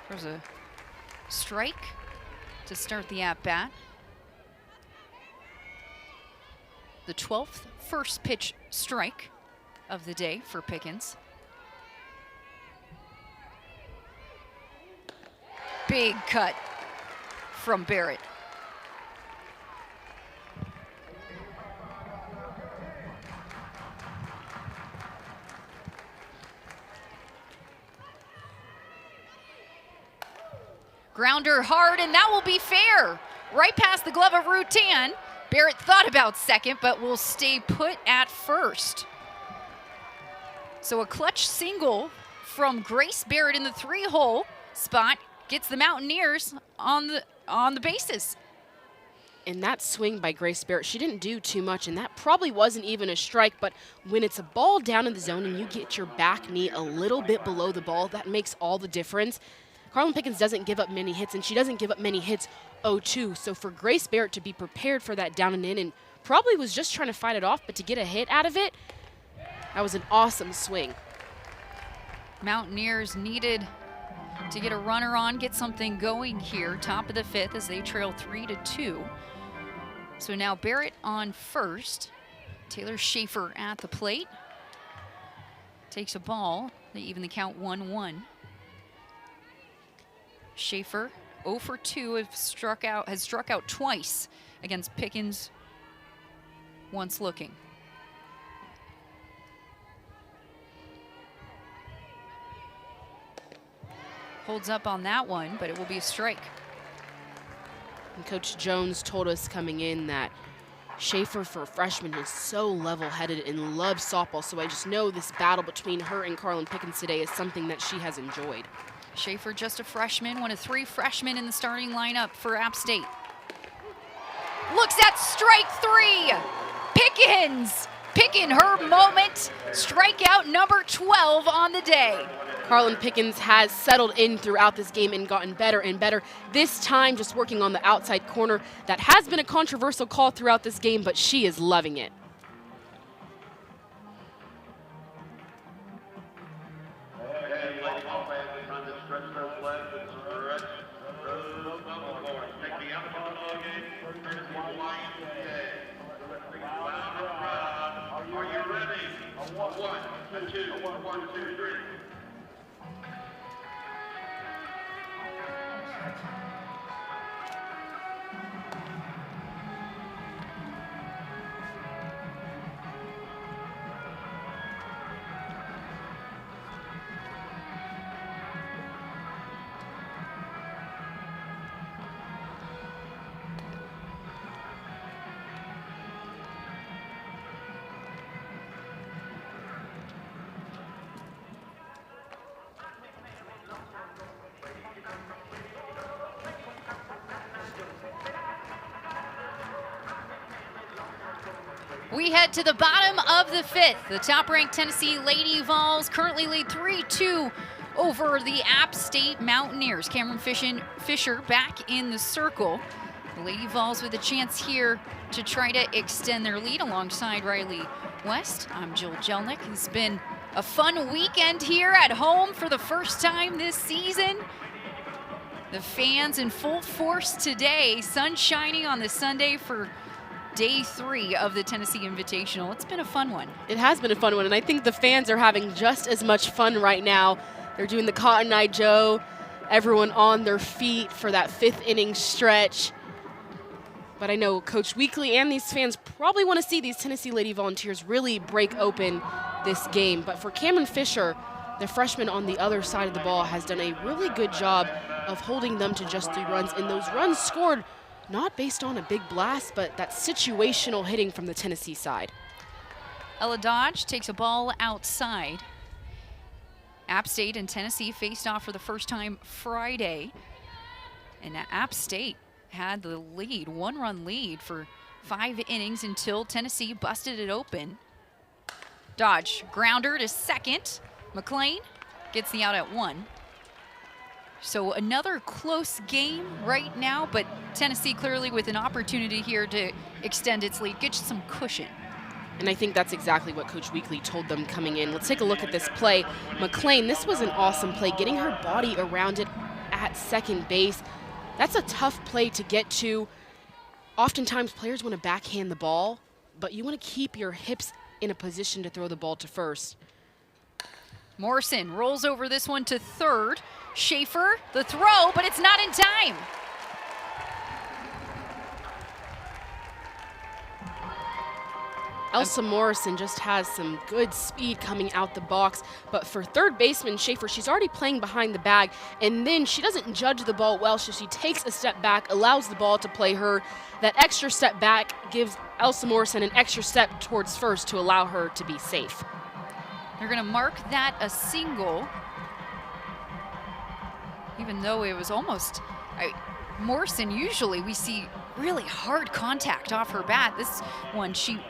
[SPEAKER 1] There's a strike to start the at-bat. The 12th first pitch strike of the day for Pickens. Big cut from Barrett. Grounder hard, and that will be fair. Right past the glove of Rutan. Barrett thought about second, but will stay put at first. So a clutch single from Grace Barrett in the 3-hole spot gets the Mountaineers on the bases.
[SPEAKER 2] And that swing by Grace Barrett, she didn't do too much, and that probably wasn't even a strike, but when it's a ball down in the zone and you get your back knee a little bit below the ball, that makes all the difference. Carlin Pickens doesn't give up many hits, and she doesn't give up many hits 0-2. So for Grace Barrett to be prepared for that down and in, and probably was just trying to fight it off, but to get a hit out of it, that was an awesome swing.
[SPEAKER 1] Mountaineers needed to get a runner on, get something going here, top of the 5th as they trail 3-2. So now Barrett on first. Taylor Schaefer at the plate. Takes a ball. They even the count 1-1. Schaefer 0 for 2 has struck out twice against Pickens once looking. Holds up on that one, but it will be a strike.
[SPEAKER 2] And Coach Jones told us coming in that Schaefer, for a freshman, is so level-headed and loves softball, so I just know this battle between her and Carlin Pickens today is something that she has enjoyed.
[SPEAKER 1] Schaefer, just a freshman, one of 3 freshmen in the starting lineup for App State. Looks at strike 3. Pickens picking her moment. Strikeout number 12 on the day.
[SPEAKER 2] Carlin Pickens has settled in throughout this game and gotten better and better. This time just working on the outside corner. That has been a controversial call throughout this game, but she is loving it.
[SPEAKER 1] We head to the bottom of the 5th. The top-ranked Tennessee Lady Vols currently lead 3-2 over the App State Mountaineers. Cameron Fisher back in the circle. The Lady Vols with a chance here to try to extend their lead alongside Riley West. I'm Jill Jelnick. It's been a fun weekend here at home for the first time this season. The fans in full force today. Sun shining on the Sunday for Day 3 of the Tennessee Invitational. It's been a fun one.
[SPEAKER 2] It has been a fun one, and I think the fans are having just as much fun right now. They're doing the Cotton Eye Joe, everyone on their feet for that 5th inning stretch. But I know Coach Weekly and these fans probably want to see these Tennessee Lady Volunteers really break open this game. But for Cameron Fisher, the freshman on the other side of the ball, has done a really good job of holding them to just 3 runs, and those runs scored not based on a big blast, but that situational hitting from the Tennessee side.
[SPEAKER 1] Ella Dodge takes a ball outside. App State and Tennessee faced off for the first time Friday. And App State had the lead, 1-run lead for 5 innings until Tennessee busted it open. Dodge, grounder to second. McLean gets the out at 1. So another close game right now, but Tennessee clearly with an opportunity here to extend its lead, get some cushion.
[SPEAKER 2] And I think that's exactly what Coach Weekly told them coming in. Let's take a look at this play. McLean, this was an awesome play, getting her body around it at second base. That's a tough play to get to. Oftentimes players want to backhand the ball, but you want to keep your hips in a position to throw the ball to first.
[SPEAKER 1] Morrison rolls over this one to third. Schaefer, the throw, but it's not in time.
[SPEAKER 2] Elsa Morrison just has some good speed coming out the box, but for third baseman Schaefer, she's already playing behind the bag, and then she doesn't judge the ball well, so she takes a step back, allows the ball to play her. That extra step back gives Elsa Morrison an extra step towards first to allow her to be safe.
[SPEAKER 1] They're going to mark that a single, even though it was almost, Morrison, usually we see really hard contact off her bat. This one, she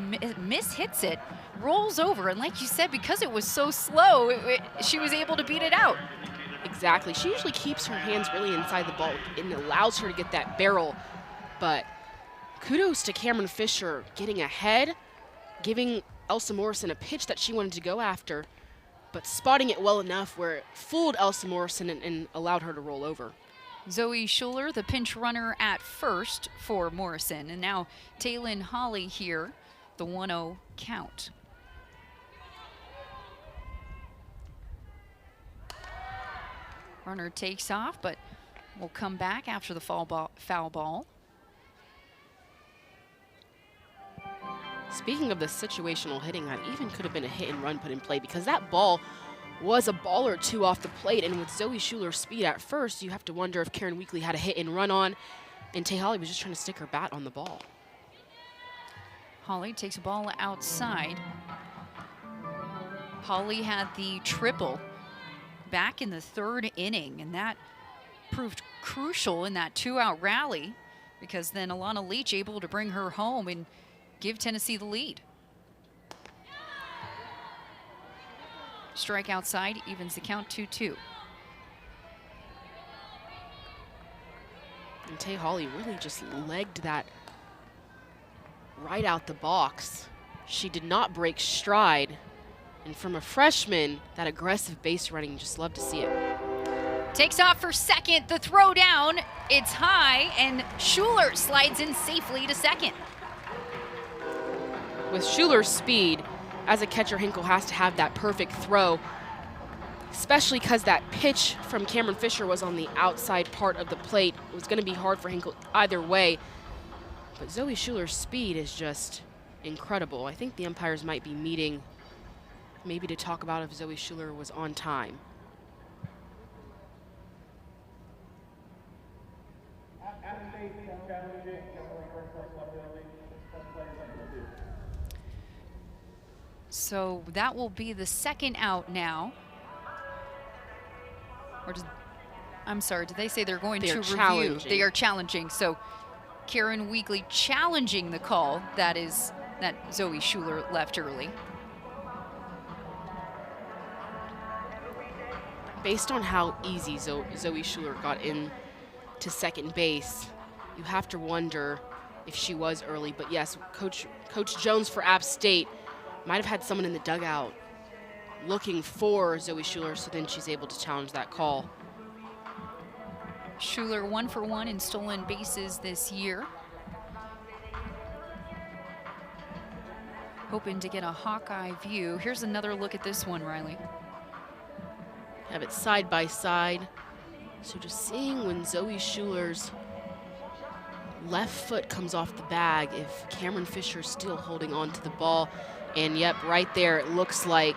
[SPEAKER 1] mishits it, rolls over, and like you said, because it was so slow, she was able to beat it out.
[SPEAKER 2] Exactly. She usually keeps her hands really inside the ball and allows her to get that barrel, but kudos to Cameron Fisher getting ahead, giving Elsa Morrison a pitch that she wanted to go after, but spotting it well enough where it fooled Elsa Morrison and allowed her to roll over.
[SPEAKER 1] Zoe Schuler, the pinch runner at first for Morrison, and now Taylin Holly here, the 1-0 count. Runner takes off, but will come back after the foul ball.
[SPEAKER 2] Speaking of the situational hitting, that even could have been a hit and run put in play, because that ball was a ball or two off the plate, and with Zoe Schuler's speed at first, you have to wonder if Karen Weekly had a hit and run on, and Tay Holly was just trying to stick her bat on the ball.
[SPEAKER 1] Holly takes a ball outside. Holly had the triple back in the 3rd inning, and that proved crucial in that 2-out rally, because then Alana Leach able to bring her home and give Tennessee the lead. strike outside, evens the count 2-2.
[SPEAKER 2] And Tay Hawley really just legged that right out the box. She did not break stride. And from a freshman, that aggressive base running, just love to see it.
[SPEAKER 1] Takes off for second, the throw down, it's high, and Schuler slides in safely to second.
[SPEAKER 2] With Schuler's speed, as a catcher, Hinkle has to have that perfect throw, especially because that pitch from Cameron Fisher was on the outside part of the plate. It was going to be hard for Hinkle either way. But Zoe Schuler's speed is just incredible. I think the umpires might be meeting maybe to talk about if Zoe Schuler was on time.
[SPEAKER 1] So that will be the second out now. Or I'm sorry, did they say they're going to review? They are challenging. So Karen Weekly challenging the call that Zoe Schuler left early.
[SPEAKER 2] Based on how easy Zoe Schuler got in to second base, you have to wonder if she was early. But yes, Coach Jones for App State might have had someone in the dugout looking for Zoe Schuler, so then she's able to challenge that call.
[SPEAKER 1] Schuler 1 for 1 in stolen bases this year. Hoping to get a Hawkeye view. Here's another look at this one, Riley.
[SPEAKER 2] Have it side by side. So just seeing when Zoe Schuler's left foot comes off the bag, if Cameron Fisher's still holding on to the ball. And yep, right there, it looks like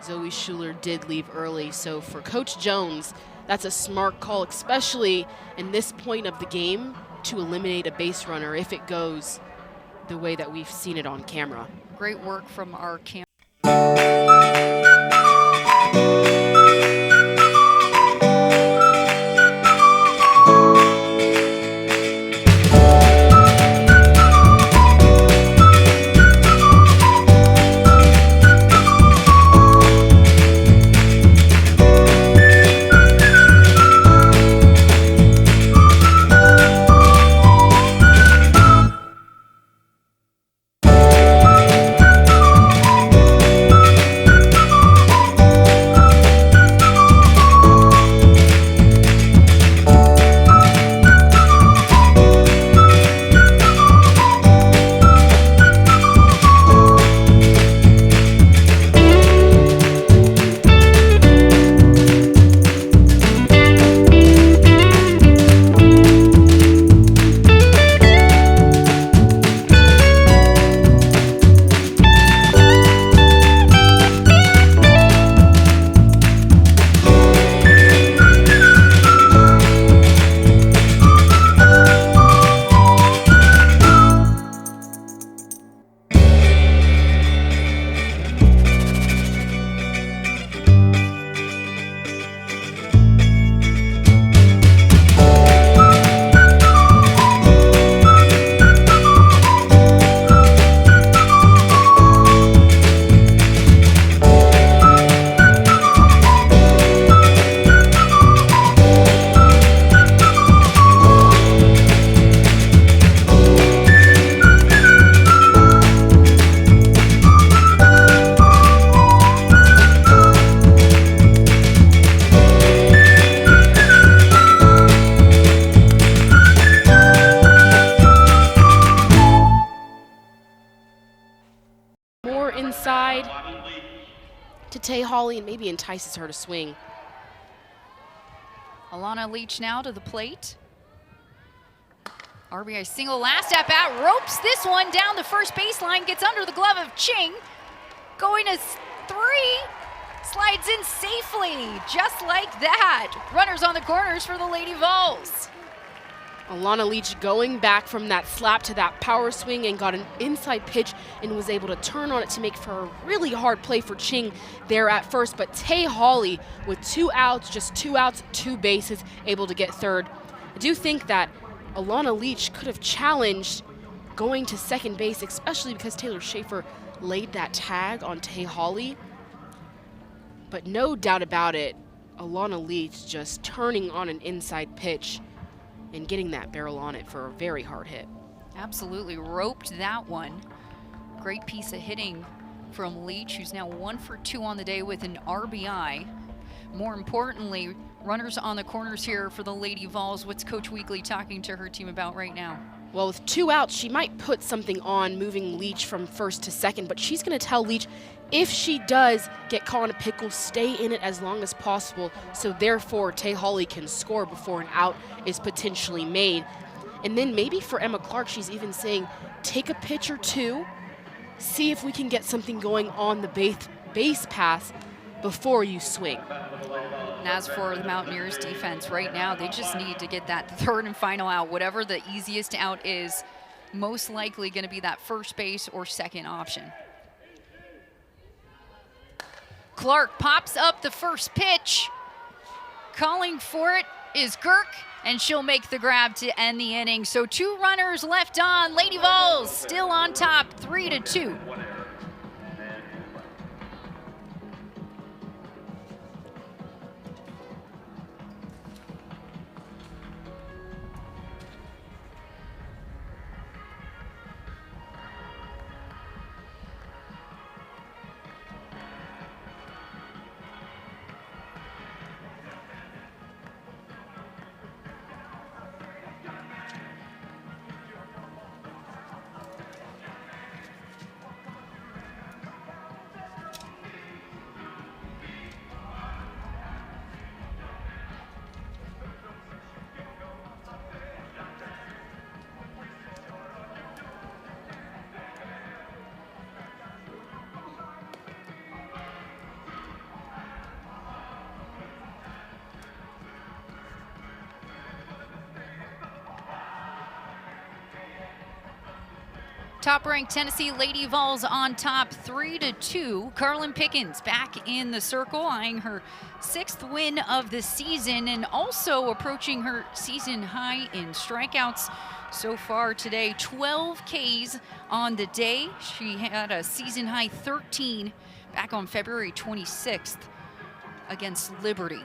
[SPEAKER 2] Zoe Schuler did leave early. So for Coach Jones, that's a smart call, especially in this point of the game, to eliminate a base runner if it goes the way that we've seen it on camera.
[SPEAKER 1] Great work from our camera.
[SPEAKER 2] Inside to Tay Hawley and maybe entices her to swing.
[SPEAKER 1] Alana Leach now to the plate. RBI single last at bat, ropes this one down the first baseline, gets under the glove of Ching. Going to 3, slides in safely, just like that. Runners on the corners for the Lady Vols.
[SPEAKER 2] Alana Leach going back from that slap to that power swing and got an inside pitch and was able to turn on it to make for a really hard play for Ching there at first. But Tay Hawley with 2 outs, just 2 outs, 2 bases, able to get third. I do think that Alana Leach could have challenged going to second base, especially because Taylor Schaefer laid that tag on Tay Hawley. But no doubt about it, Alana Leach just turning on an inside pitch and getting that barrel on it for a very hard hit.
[SPEAKER 1] Absolutely roped that one. Great piece of hitting from Leach, who's now 1 for 2 on the day with an RBI. More importantly, runners on the corners here for the Lady Vols. What's Coach Weekly talking to her team about right now?
[SPEAKER 2] Well, with 2 outs, she might put something on moving Leach from first to second, but she's going to tell Leach if she does get caught in a pickle, stay in it as long as possible, so therefore Tay Hawley can score before an out is potentially made. And then maybe for Emma Clark, she's even saying, take a pitch or two, see if we can get something going on the base pass before you swing.
[SPEAKER 1] And as for the Mountaineers defense, right now they just need to get that third and final out. Whatever the easiest out is, most likely going to be that first base or second option. Clark pops up the first pitch. Calling for it is Girk, and she'll make the grab to end the inning. So 2 runners left on. Lady Vols still on top, 3-2. Top-ranked Tennessee Lady Vols on top, 3-2. Carlin Pickens back in the circle, eyeing her 6th win of the season and also approaching her season high in strikeouts so far today. 12 Ks on the day. She had a season high 13 back on February 26th against Liberty.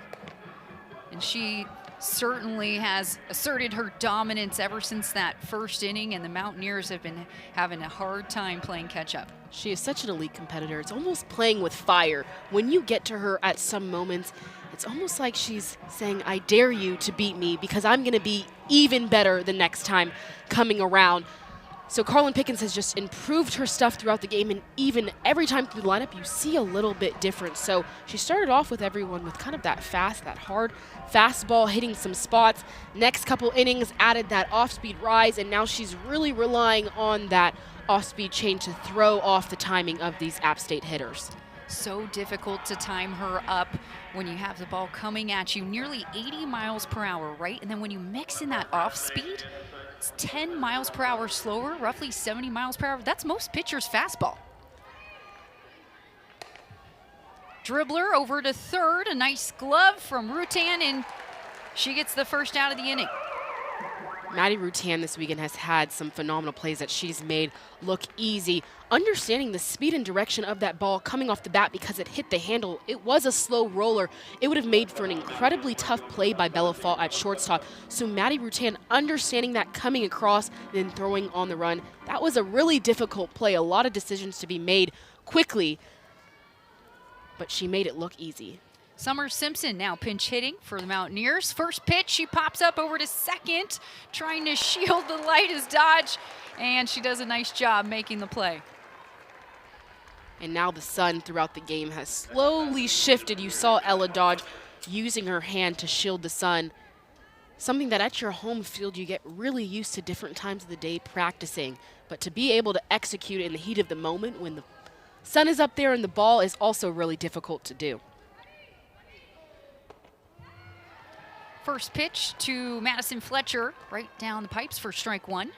[SPEAKER 1] And she certainly has asserted her dominance ever since that first inning, and the Mountaineers have been having a hard time playing catch-up.
[SPEAKER 2] She is such an elite competitor. It's almost playing with fire. When you get to her at some moments, it's almost like she's saying, I dare you to beat me because I'm going to be even better the next time coming around. So Carlin Pickens has just improved her stuff throughout the game, and even every time through the lineup, you see a little bit different. So she started off with everyone with kind of that fast, that hard fastball, hitting some spots. Next couple innings added that off-speed rise, and now she's really relying on that off-speed change to throw off the timing of these App State hitters.
[SPEAKER 1] So difficult to time her up when you have the ball coming at you nearly 80 miles per hour, right? And then when you mix in that off-speed, it's 10 miles per hour slower, roughly 70 miles per hour. That's most pitchers' fastball. Dribbler over to third, a nice glove from Rutan, and she gets the first out of the inning.
[SPEAKER 2] Maddie Rutan this weekend has had some phenomenal plays that she's made look easy. Understanding the speed and direction of that ball coming off the bat because it hit the handle, it was a slow roller. It would have made for an incredibly tough play by Bella Fall at shortstop. So Maddie Rutan understanding that coming across, then throwing on the run. That was a really difficult play. A lot of decisions to be made quickly, but she made it look easy.
[SPEAKER 1] Summer Simpson now pinch hitting for the Mountaineers. First pitch, she pops up over to second, trying to shield the lightest dodge, and she does a nice job making the play.
[SPEAKER 2] And now the sun throughout the game has slowly shifted. You saw Ella Dodge using her hand to shield the sun. Something that at your home field you get really used to different times of the day practicing. But to be able to execute in the heat of the moment when the sun is up there and the ball is also really difficult to do.
[SPEAKER 1] First pitch to Madison Fletcher, right down the pipes for strike one.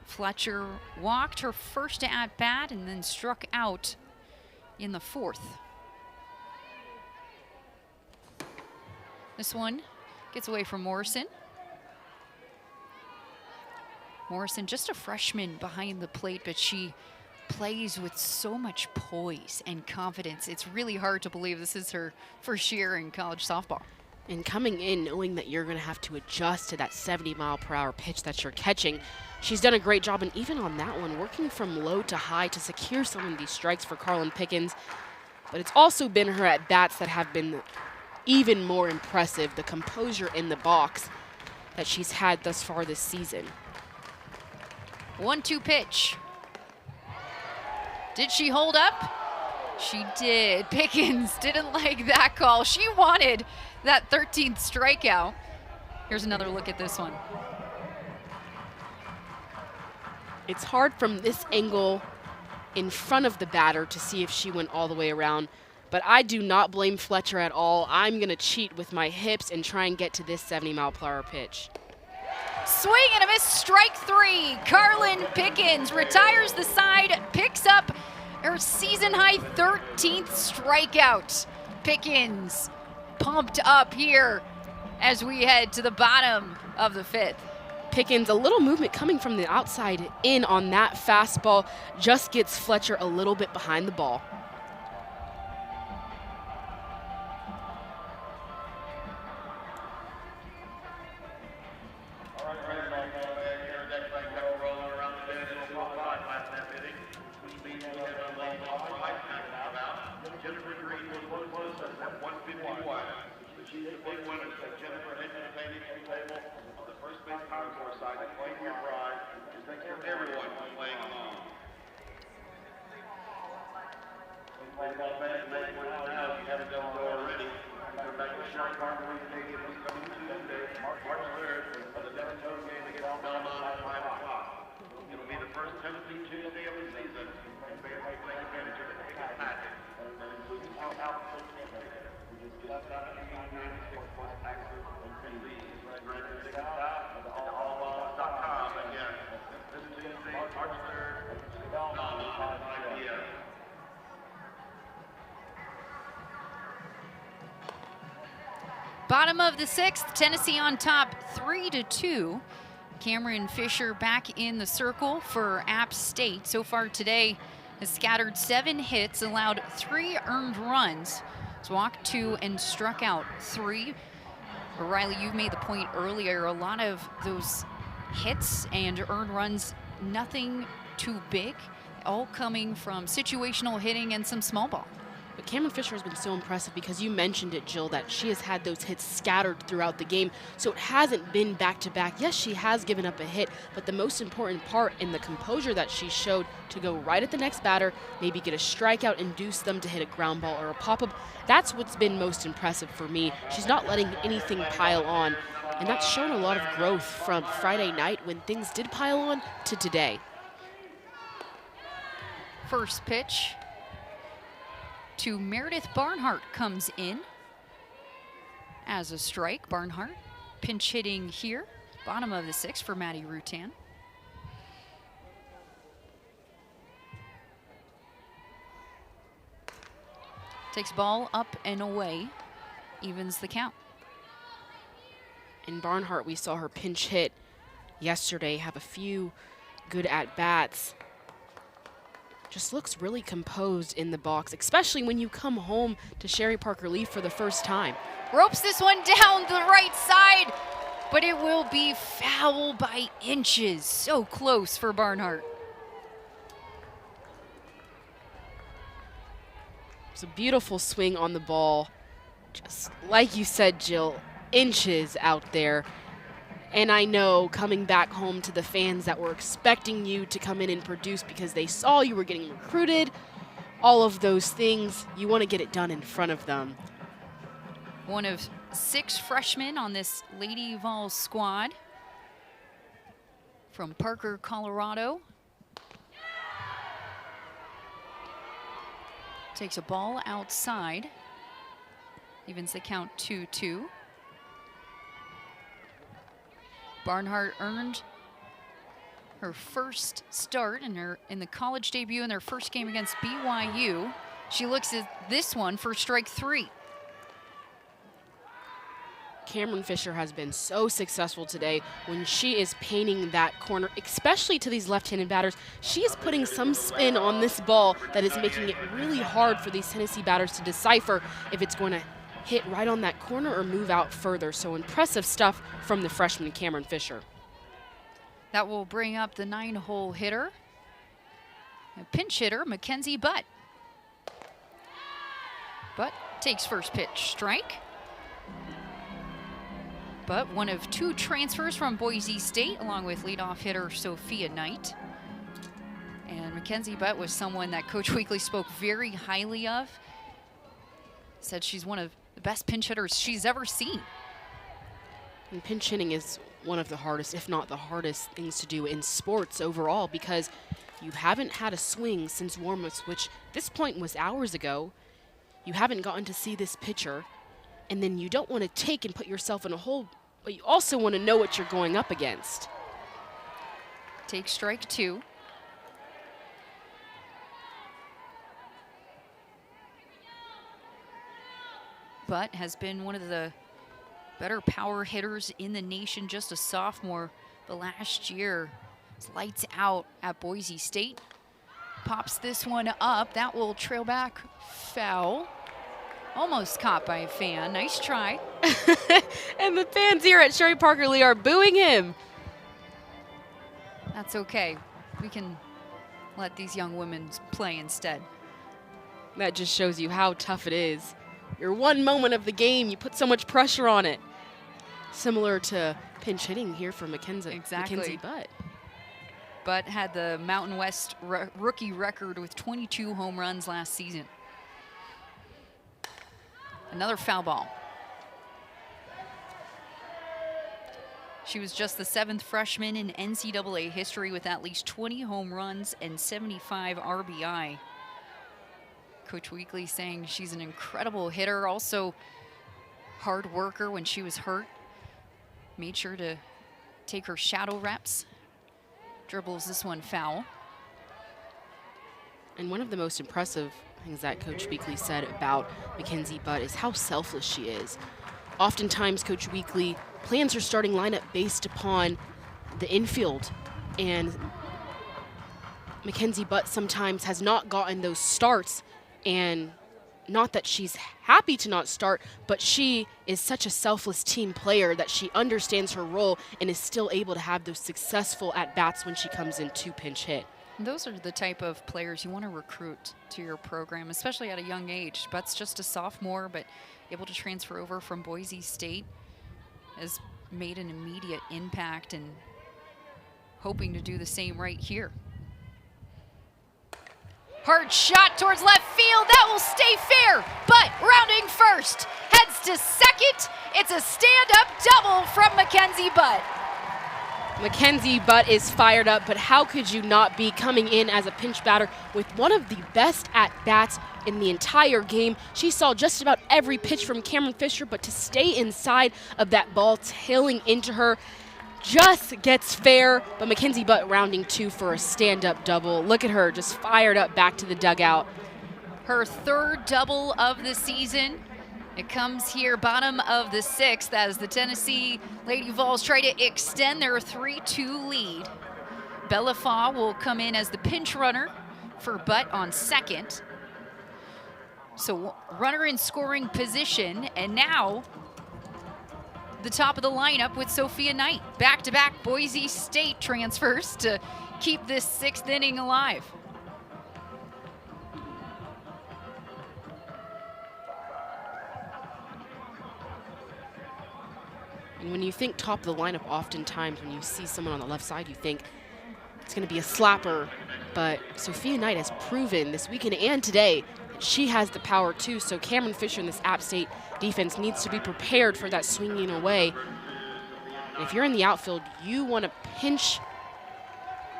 [SPEAKER 1] Fletcher walked her first at-bat and then struck out in the fourth. This one gets away from Morrison. Morrison, just a freshman behind the plate, but she plays with so much poise and confidence. It's really hard to believe this is her first year in college softball.
[SPEAKER 2] And coming in knowing that you're going to have to adjust to that 70-mile-per-hour pitch that you're catching, she's done a great job. And even on that one, working from low to high to secure some of these strikes for Carlin Pickens. But it's also been her at-bats that have been even more impressive, the composure in the box that she's had thus far this season.
[SPEAKER 1] 1-2 pitch. Did she hold up? She did. Pickens didn't like that call. She wanted that 13th strikeout. Here's another look at this one.
[SPEAKER 2] It's hard from this angle in front of the batter to see if she went all the way around, but I do not blame Fletcher at all. I'm going to cheat with my hips and try and get to this 70-mile-per-hour pitch.
[SPEAKER 1] Swing and a miss, strike 3. Carlin Pickens retires the side, picks up her season-high 13th strikeout. Pickens pumped up here as we head to the bottom of the 5th.
[SPEAKER 2] Pickens, a little movement coming from the outside in on that fastball, just gets Fletcher a little bit behind the ball.
[SPEAKER 1] Bottom of the 6th, Tennessee on top 3-2. Cameron Fisher back in the circle for App State. So far today has scattered 7 hits, allowed 3 earned runs. Has walked 2 and struck out 3. But Riley, you made the point earlier, a lot of those hits and earned runs, nothing too big, all coming from situational hitting and some small ball.
[SPEAKER 2] But Cameron Fisher has been so impressive because you mentioned it, Jill, that she has had those hits scattered throughout the game. So it hasn't been back-to-back. Yes, she has given up a hit, but the most important part in the composure that she showed to go right at the next batter, maybe get a strikeout, induce them to hit a ground ball or a pop-up, that's what's been most impressive for me. She's not letting anything pile on, and that's shown a lot of growth from Friday night when things did pile on to today.
[SPEAKER 1] First pitch to Meredith Barnhart comes in as a strike. Barnhart pinch hitting here, bottom of the 6th for Maddie Rutan. Takes ball up and away, evens the count.
[SPEAKER 2] In Barnhart, we saw her pinch hit yesterday, have a few good at-bats. Just looks really composed in the box, especially when you come home to Sherry Parker Lee for the first time.
[SPEAKER 1] Ropes this one down the right side, but it will be foul by inches. So close for Barnhart.
[SPEAKER 2] It's a beautiful swing on the ball. Just like you said, Jill, inches out there. And I know coming back home to the fans that were expecting you to come in and produce because they saw you were getting recruited, all of those things, you want to get it done in front of them.
[SPEAKER 1] One of 6 freshmen on this Lady Vols squad from Parker, Colorado. Takes a ball outside, evens the count 2-2. Barnhart earned her first start in the college debut in their first game against BYU. She looks at this one for strike 3.
[SPEAKER 2] Cameron Fisher has been so successful today when she is painting that corner, especially to these left-handed batters. She is putting some spin on this ball that is making it really hard for these Tennessee batters to decipher if it's going to hit right on that corner or move out further. So impressive stuff from the freshman Cameron Fisher.
[SPEAKER 1] That will bring up the 9-hole hitter, a pinch hitter, Mackenzie Butt. Butt takes first pitch strike. But one of 2 transfers from Boise State, along with leadoff hitter Sophia Knight. And Mackenzie Butt was someone that Coach Weekly spoke very highly of. Said she's one of the best pinch hitters she's ever seen.
[SPEAKER 2] And pinch hitting is one of the hardest, if not the hardest, things to do in sports overall, because you haven't had a swing since warm-ups, which this point was hours ago. You haven't gotten to see this pitcher. And then you don't want to take and put yourself in a hole, but you also want to know what you're going up against.
[SPEAKER 1] Take strike 2. Butt has been one of the better power hitters in the nation, just a sophomore. But last year, was lights out at Boise State. Pops this one up. That will trail back foul. Almost caught by a fan. Nice try.
[SPEAKER 2] And the fans here at Sherry Parker Lee are booing him.
[SPEAKER 1] That's okay. We can let these young women play instead.
[SPEAKER 2] That just shows you how tough it is. Your one moment of the game, you put so much pressure on it. Similar to pinch hitting here for Mackenzie Butt.
[SPEAKER 1] Butt had the Mountain West rookie record with 22 home runs last season. Another foul ball. She was just the 7th freshman in NCAA history with at least 20 home runs and 75 RBI. Coach Weekly saying she's an incredible hitter, also hard worker when she was hurt. Made sure to take her shadow reps. Dribbles this one foul.
[SPEAKER 2] And one of the most impressive things that Coach Weekly said about Mackenzie Butt is how selfless she is. Oftentimes, Coach Weekly plans her starting lineup based upon the infield, and Mackenzie Butt sometimes has not gotten those starts, and not that she's happy to not start, but she is such a selfless team player that she understands her role and is still able to have those successful at-bats when she comes in to pinch hit.
[SPEAKER 1] Those are the type of players you want to recruit to your program, especially at a young age. Butt's just a sophomore, but able to transfer over from Boise State, has made an immediate impact and hoping to do the same right here. Hard shot towards left field. That will stay fair. Butt rounding first. Heads to second. It's a stand-up double from Mackenzie Butt.
[SPEAKER 2] Mackenzie Butt is fired up, but how could you not be coming in as a pinch batter with one of the best at-bats in the entire game? She saw just about every pitch from Cameron Fisher, but to stay inside of that ball tailing into her just gets fair. But Mackenzie Butt rounding 2 for a stand-up double. Look at her, just fired up back to the dugout.
[SPEAKER 1] Her 3rd double of the season. It comes here bottom of the 6th as the Tennessee Lady Vols try to extend their 3-2 lead. Bella Faw will come in as the pinch runner for Butt on second. So runner in scoring position, and now the top of the lineup with Sophia Knight. Back-to-back Boise State transfers to keep this 6th inning alive.
[SPEAKER 2] And when you think top of the lineup, oftentimes when you see someone on the left side, you think it's going to be a slapper. But Sophia Knight has proven this weekend and today that she has the power too. So Cameron Fisher in this App State defense needs to be prepared for that swinging away. And if you're in the outfield, you want to pinch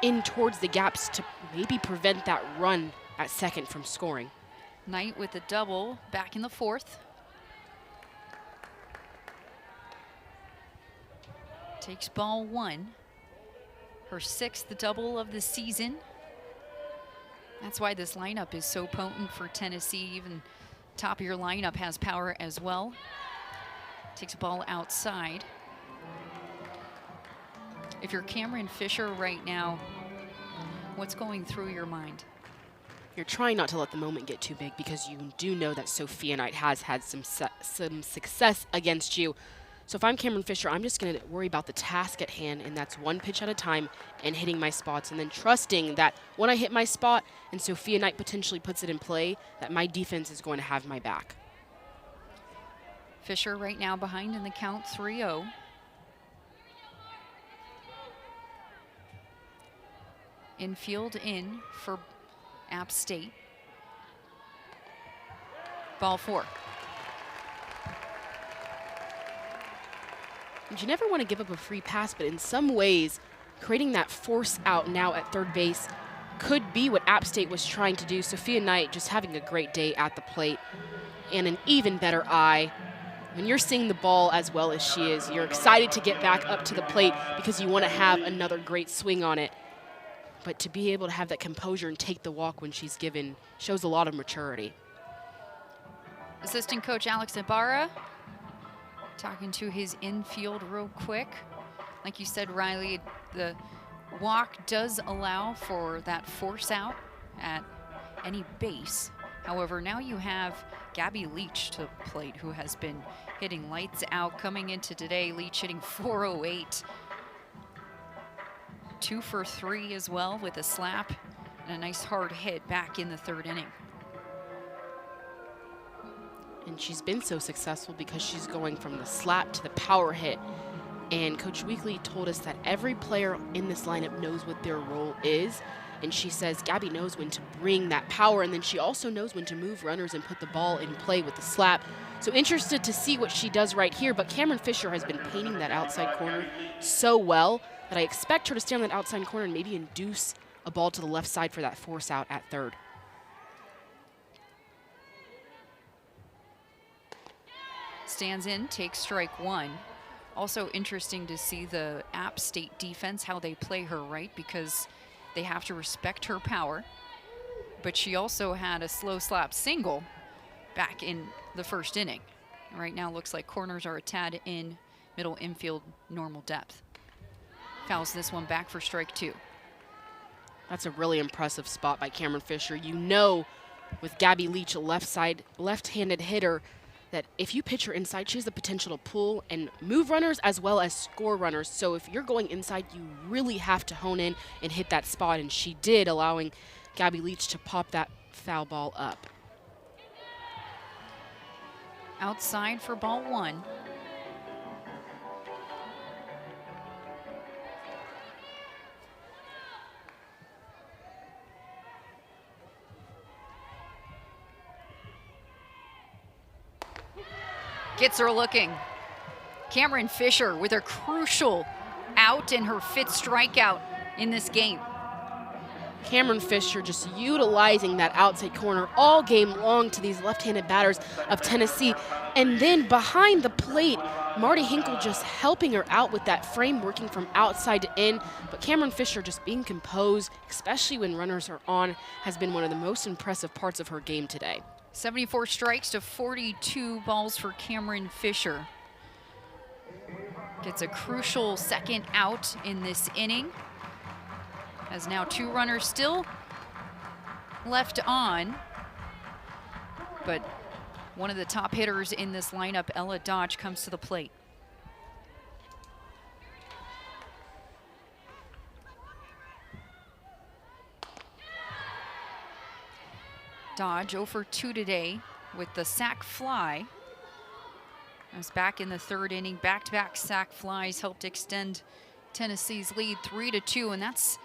[SPEAKER 2] in towards the gaps to maybe prevent that run at second from scoring.
[SPEAKER 1] Knight with a double back in the 4th. Takes ball 1. Her 6th double of the season. That's why this lineup is so potent for Tennessee. Even top of your lineup has power as well. Takes a ball outside. If you're Cameron Fisher right now, what's going through your mind?
[SPEAKER 2] You're trying not to let the moment get too big because you do know that Sophia Knight has had some success against you. So if I'm Cameron Fisher, I'm just going to worry about the task at hand, and that's one pitch at a time and hitting my spots, and then trusting that when I hit my spot and Sophia Knight potentially puts it in play, that my defense is going to have my back.
[SPEAKER 1] Fisher right now behind in the count 3-0. Infield in for App State. Ball 4.
[SPEAKER 2] And you never want to give up a free pass, but in some ways, creating that force out now at third base could be what App State was trying to do. Sophia Knight just having a great day at the plate and an even better eye. When you're seeing the ball as well as she is, you're excited to get back up to the plate because you want to have another great swing on it. But to be able to have that composure and take the walk when she's given shows a lot of maturity.
[SPEAKER 1] Assistant coach Alex Ibarra talking to his infield real quick. Like you said, Riley, the walk does allow for that force out at any base. However, now you have Gabby Leach to plate, who has been hitting lights out coming into today. Leach hitting .408. 2 for 3 as well with a slap and a nice hard hit back in the third inning.
[SPEAKER 2] And she's been so successful because she's going from the slap to the power hit. And Coach Weekly told us that every player in this lineup knows what their role is. And she says Gabby knows when to bring that power, and then she also knows when to move runners and put the ball in play with the slap. So interested to see what she does right here, but Cameron Fisher has been painting that outside corner so well that I expect her to stay on that outside corner and maybe induce a ball to the left side for that force out at third.
[SPEAKER 1] Stands in, takes strike 1. Also interesting to see the App State defense, how they play her, right? Because they have to respect her power. But she also had a slow slap single back in the first inning. Right now looks like corners are a tad in middle infield normal depth. Fouls this one back for strike 2.
[SPEAKER 2] That's a really impressive spot by Cameron Fisher. You know, with Gabby Leach, a left-handed hitter, that if you pitch her inside, she has the potential to pull and move runners as well as score runners. So if you're going inside, you really have to hone in and hit that spot, and she did, allowing Gabby Leach to pop that foul ball up.
[SPEAKER 1] Outside for ball 1. Gets her looking. Cameron Fisher with a crucial out and her 5th strikeout in this game.
[SPEAKER 2] Cameron Fisher just utilizing that outside corner all game long to these left-handed batters of Tennessee. And then behind the plate, Marty Hinkle just helping her out with that frame, working from outside to in. But Cameron Fisher just being composed, especially when runners are on, has been one of the most impressive parts of her game today.
[SPEAKER 1] 74 strikes to 42 balls for Cameron Fisher. Gets a crucial second out in this inning. Has now 2 runners still left on. But one of the top hitters in this lineup, Ella Dodge, comes to the plate. Dodge 0 for 2 today with the sac fly. I was back in the third inning. Back-to-back sac flies helped extend Tennessee's lead 3-2, and that's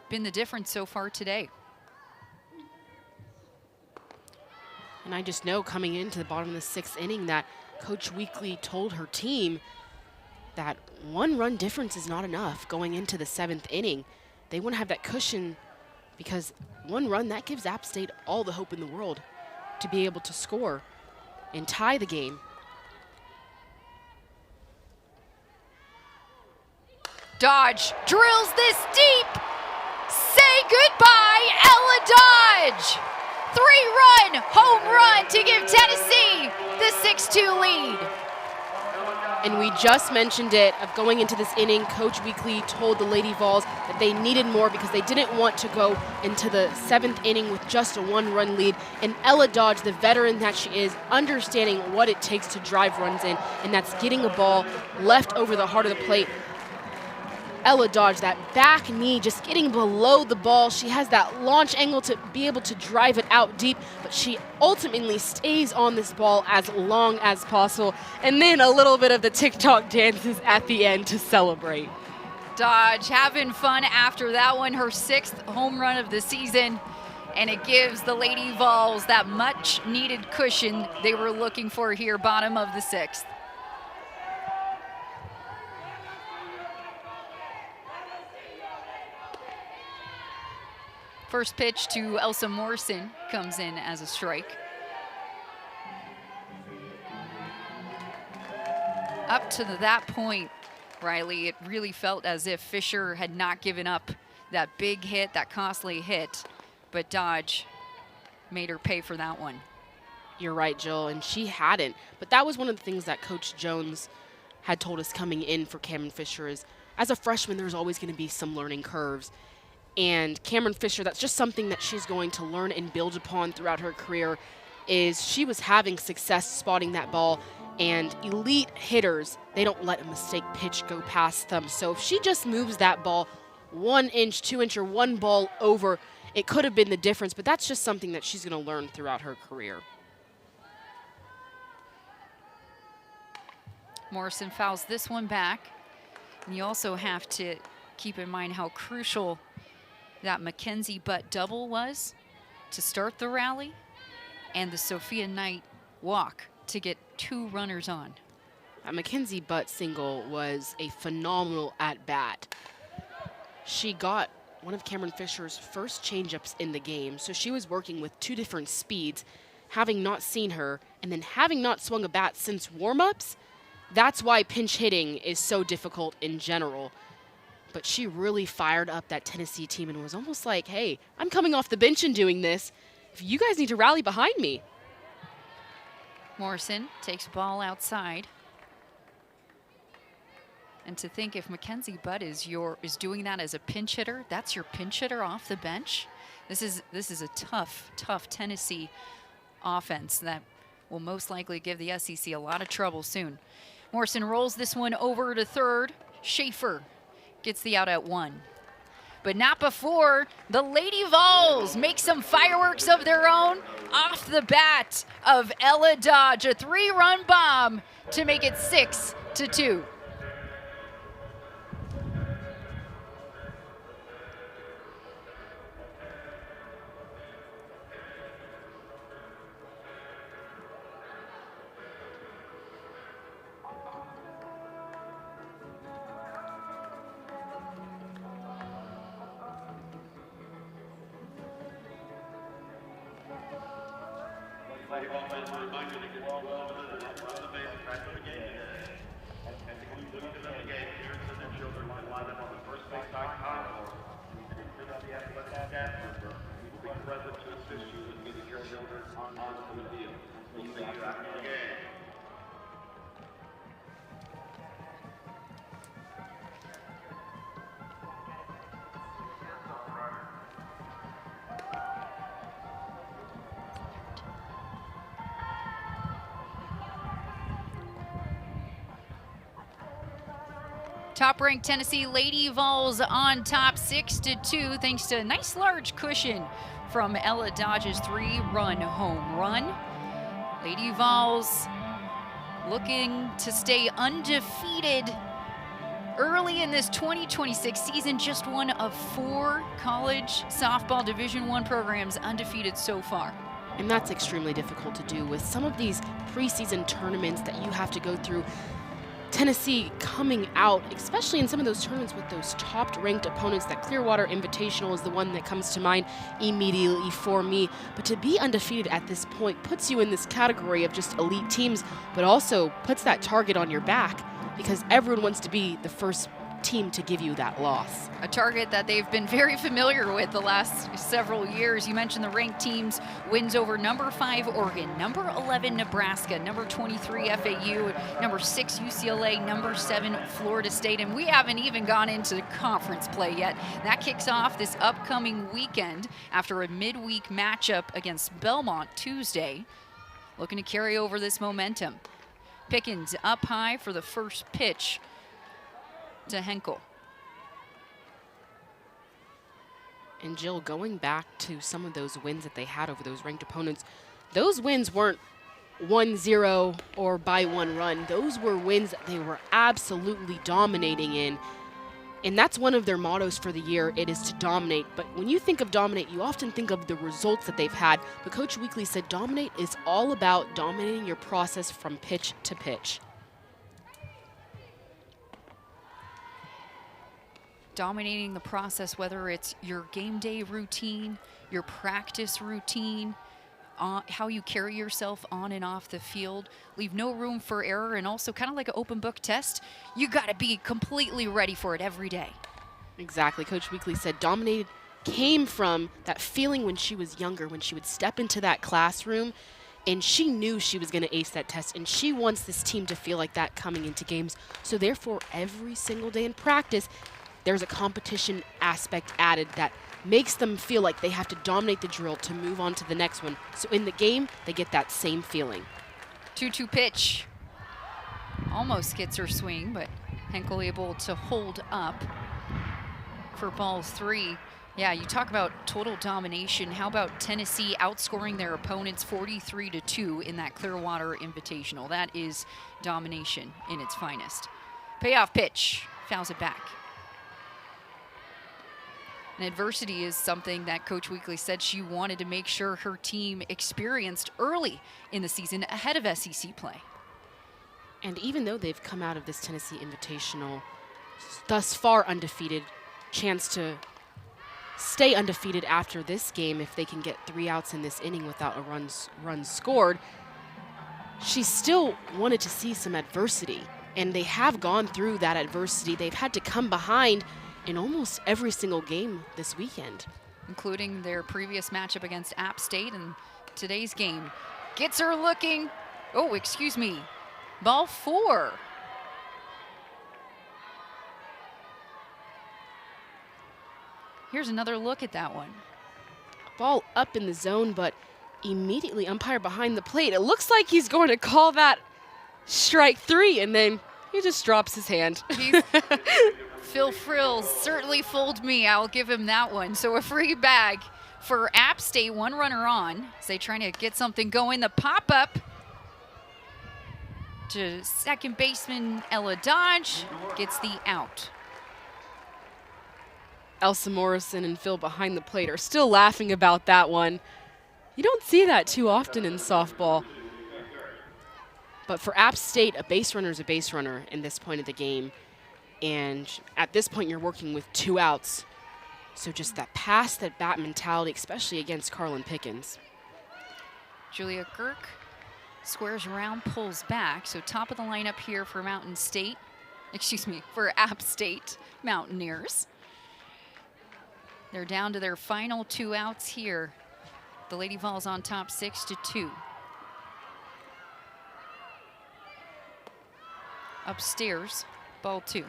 [SPEAKER 1] been the difference so far today.
[SPEAKER 2] And I just know coming into the bottom of the 6th inning that Coach Weekly told her team that 1-run difference is not enough going into the 7th inning. They want to have that cushion because 1 run, that gives App State all the hope in the world to be able to score and tie the game.
[SPEAKER 1] Dodge drills this deep. Say goodbye, Ella Dodge. 3-run home run to give Tennessee the 6-2 lead.
[SPEAKER 2] And we just mentioned it, of going into this inning, Coach Weekly told the Lady Vols that they needed more because they didn't want to go into the 7th inning with just a 1-run lead. And Ella Dodge, the veteran that she is, understanding what it takes to drive runs in, and that's getting a ball left over the heart of the plate. Ella Dodge, that back knee just getting below the ball. She has that launch angle to be able to drive it out deep, but she ultimately stays on this ball as long as possible. And then a little bit of the TikTok dances at the end to celebrate.
[SPEAKER 1] Dodge having fun after that one, her 6th home run of the season. And it gives the Lady Vols that much needed cushion they were looking for here, bottom of the 6th. First pitch to Elsa Morrison comes in as a strike. Up to that point, Riley, it really felt as if Fisher had not given up that big hit, that costly hit, but Dodge made her pay for that one.
[SPEAKER 2] You're right, Jill, and she hadn't. But that was one of the things that Coach Jones had told us coming in for Cameron Fisher is, as a freshman, there's always going to be some learning curves. And Cameron Fisher, that's just something that she's going to learn and build upon throughout her career, is she was having success spotting that ball, and elite hitters, they don't let a mistake pitch go past them. So if she just moves that ball 1 inch, 2 inch, or 1 ball over, it could have been the difference, but that's just something that she's going to learn throughout her career.
[SPEAKER 1] Morrison fouls this one back. And you also have to keep in mind how crucial that Mackenzie Butt double was to start the rally, and the Sophia Knight walk to get 2 runners on.
[SPEAKER 2] That Mackenzie Butt single was a phenomenal at-bat. She got one of Cameron Fisher's first changeups in the game, so she was working with 2 different speeds, having not seen her, and then having not swung a bat since warm-ups. That's why pinch hitting is so difficult in general. But she really fired up that Tennessee team and was almost like, hey, I'm coming off the bench and doing this. You guys need to rally behind me.
[SPEAKER 1] Morrison takes ball outside. And to think if Mackenzie Butt is doing that as a pinch hitter, that's your pinch hitter off the bench. This is a tough Tennessee offense that will most likely give the SEC a lot of trouble soon. Morrison rolls this one over to third. Schaefer gets the out at 1. But not before the Lady Vols make some fireworks of their own off the bat of Ella Dodge. A 3-run bomb to make it 6-2.
[SPEAKER 3] Lady Vols fans, a reminder to get all well within the run of the base after the game today. At the conclusion of the game, parents and their children line up on the first base side corridor. And fill out the athletic staff member who will be present to assist you in getting your children onto the field. We'll see you after the game.
[SPEAKER 1] Top-ranked Tennessee Lady Vols on top 6-2 thanks to a nice large cushion from Ella Dodge's 3-run home run. Lady Vols looking to stay undefeated early in this 2026 season. Just one of 4 college softball Division I programs undefeated so far.
[SPEAKER 2] And that's extremely difficult to do with some of these preseason tournaments that you have to go through. Tennessee coming out, especially in some of those tournaments with those top-ranked opponents. That Clearwater Invitational is the one that comes to mind immediately for me. But to be undefeated at this point puts you in this category of just elite teams, but also puts that target on your back because everyone wants to be the first team to give you that loss.
[SPEAKER 1] A target that they've been very familiar with the last several years. You mentioned the ranked teams, wins over number 5 Oregon, number 11 Nebraska, number 23 FAU, number 6 UCLA, number 7 Florida State, and we haven't even gone into conference play yet. That kicks off this upcoming weekend after a midweek matchup against Belmont Tuesday, looking to carry over this momentum. Pickens up high for the first pitch to Henkel.
[SPEAKER 2] And Jill, going back to some of those wins that they had over those ranked opponents, those wins weren't 1-0 or by 1 run. Those were wins that they were absolutely dominating in. And that's one of their mottos for the year. It is to dominate. But when you think of dominate, you often think of the results that they've had. But Coach Weekly said dominate is all about dominating your process from pitch to pitch.
[SPEAKER 1] Dominating the process, whether it's your game day routine, your practice routine, how you carry yourself on and off the field. Leave no room for error, and also kind of like an open book test, you got to be completely ready for it every day.
[SPEAKER 2] Exactly. Coach Weekly said dominated came from that feeling when she was younger, when she would step into that classroom and she knew she was going to ace that test, and she wants this team to feel like that coming into games. So therefore, every single day in practice, there's a competition aspect added that makes them feel like they have to dominate the drill to move on to the next one. So in the game, they get that same feeling.
[SPEAKER 1] 2-2 pitch. Almost gets her swing, but Henkel able to hold up for ball 3. Yeah, you talk about total domination. How about Tennessee outscoring their opponents 43-2 in that Clearwater Invitational? That is domination in its finest. Payoff pitch, fouls it back. And adversity is something that Coach Weekly said she wanted to make sure her team experienced early in the season ahead of SEC play.
[SPEAKER 2] And even though they've come out of this Tennessee Invitational thus far undefeated, chance to stay undefeated after this game if they can get 3 outs in this inning without a run scored, she still wanted to see some adversity. And they have gone through that adversity. They've had to come behind in almost every single game this weekend,
[SPEAKER 1] including their previous matchup against App State and today's game. Gets her looking. Oh, excuse me. Ball 4. Here's another look at that one.
[SPEAKER 2] Ball up in the zone, but immediately umpire behind the plate. It looks like he's going to call that strike 3, and then he just drops his hand.
[SPEAKER 1] Phil Frills certainly fooled me. I'll give him that one. So a free bag for App State. 1 runner on as they trying to get something going. The pop-up to second baseman Ella Dodge gets the out.
[SPEAKER 2] Elsa Morrison and Phil behind the plate are still laughing about that one. You don't see that too often in softball. But for App State, a base runner is a base runner in this point of the game. And at this point, you're working with 2 outs. So just that pass, that bat mentality, especially against Carlin Pickens.
[SPEAKER 1] Julia Girk squares around, pulls back. So top of the lineup here for for App State Mountaineers. They're down to their final 2 outs here. The Lady Vols on top 6-2. Upstairs, ball 2.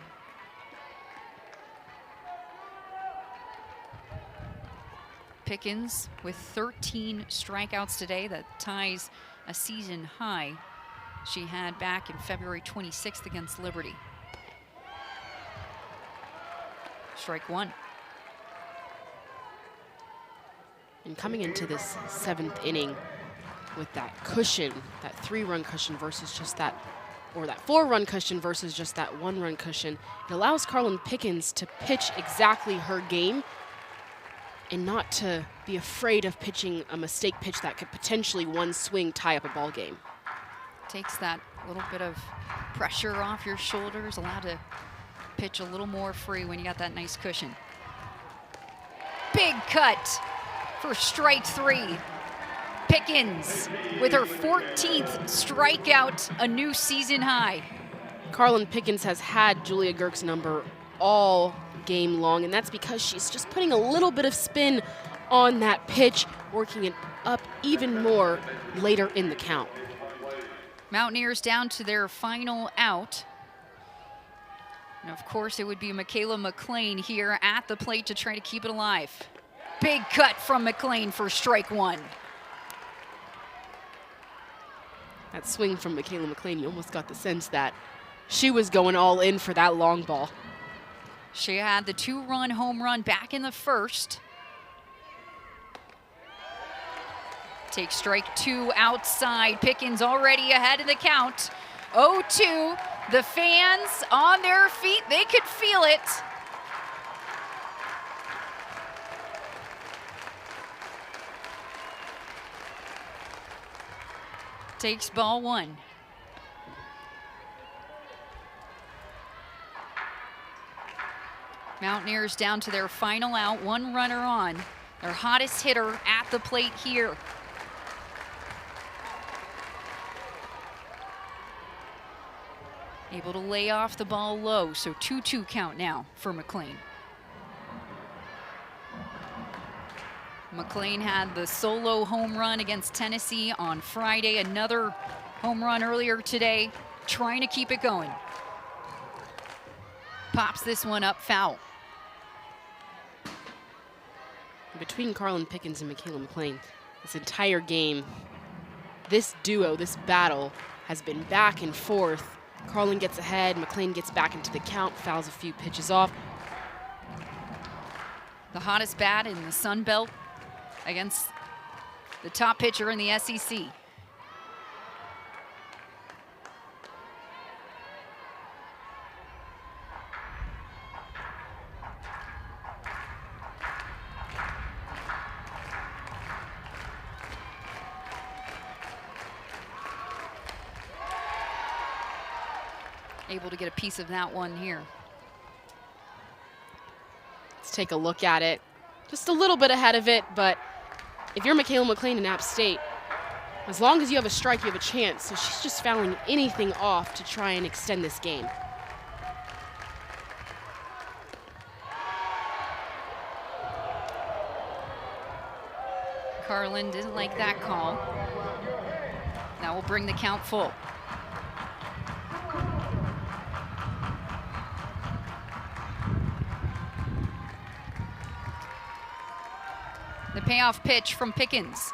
[SPEAKER 1] Pickens with 13 strikeouts today. That ties a season high she had back in February 26th against Liberty. Strike 1.
[SPEAKER 2] And coming into this 7th inning with that cushion, that 3-run cushion versus just that, or that 4-run cushion versus just that 1-run cushion, it allows Carlin Pickens to pitch exactly her game and not to be afraid of pitching a mistake pitch that could potentially one swing tie up a ball game.
[SPEAKER 1] Takes that little bit of pressure off your shoulders, allowed to pitch a little more free when you got that nice cushion. Big cut for strike 3. Pickens with her 14th strikeout, a new season high.
[SPEAKER 2] Carlin Pickens has had Julia Girk's number all game long, and that's because she's just putting a little bit of spin on that pitch, working it up even more later in the count.
[SPEAKER 1] Mountaineers down to their final out. And of course, it would be Michaela McLean here at the plate to try to keep it alive. Big cut from McLean for strike one.
[SPEAKER 2] That swing from Michaela McLean, you almost got the sense that she was going all in for that long ball.
[SPEAKER 1] She had the 2-run home run back in the first. Take strike two outside. Pickens already ahead in the count. 0-2. The fans on their feet, they could feel it. Takes ball one. Mountaineers down to their final out, 1 runner on. Their hottest hitter at the plate here. Able to lay off the ball low, so 2-2 count now for McLean. McLean had the solo home run against Tennessee on Friday, another home run earlier today, trying to keep it going. Pops this one up foul.
[SPEAKER 2] Between Carlin Pickens and Michaela McLean, this entire game, this duo, this battle has been back and forth. Carlin gets ahead, McLean gets back into the count, fouls a few pitches off.
[SPEAKER 1] The hottest bat in the Sun Belt against the top pitcher in the SEC. Able to get a piece of that one here.
[SPEAKER 2] Let's take a look at it. Just a little bit ahead of it, but if you're Michaela McLean in App State, as long as you have a strike, you have a chance. So she's just fouling anything off to try and extend this game.
[SPEAKER 1] Carlin didn't like that call. That will bring the count full. The payoff pitch from Pickens.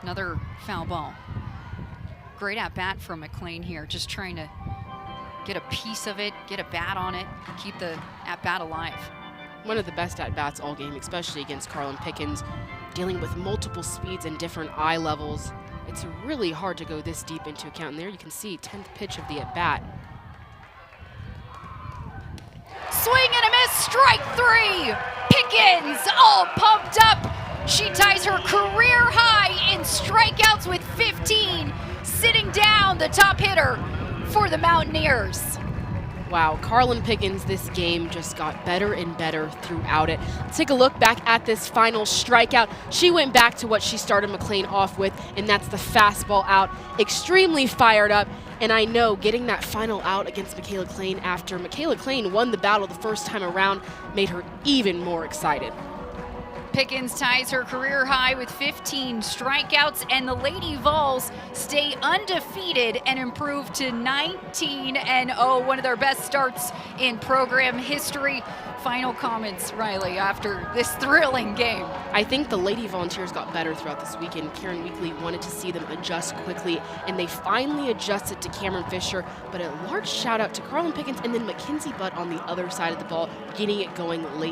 [SPEAKER 1] Another foul ball. Great at bat from McLean here, just trying to get a piece of it, get a bat on it, keep the at bat alive.
[SPEAKER 2] One of the best at bats all game, especially against Carlin Pickens, dealing with multiple speeds and different eye levels. It's really hard to go this deep into a count. And there you can see 10th pitch of the at bat.
[SPEAKER 1] Swing and a miss, strike three. Pickens all pumped up. She ties her career high in strikeouts with 15, sitting down the top hitter for the Mountaineers.
[SPEAKER 2] Wow, Carlin Pickens this game just got better and better throughout it. Let's take a look back at this final strikeout. She went back to what she started McLean off with, and that's the fastball out. Extremely fired up. And I know getting that final out against Michaela McLean after Michaela McLean won the battle the first time around made her even more excited.
[SPEAKER 1] Pickens ties her career high with 15 strikeouts, and the Lady Vols stay undefeated and improve to 19-0, one of their best starts in program history. Final comments, Riley, after this thrilling game.
[SPEAKER 2] I think the Lady Volunteers got better throughout this weekend. Karen Weekly wanted to see them adjust quickly, and they finally adjusted to Cameron Fisher. But a large shout out to Carlin Pickens and then Mackenzie Butt on the other side of the ball, getting it going late.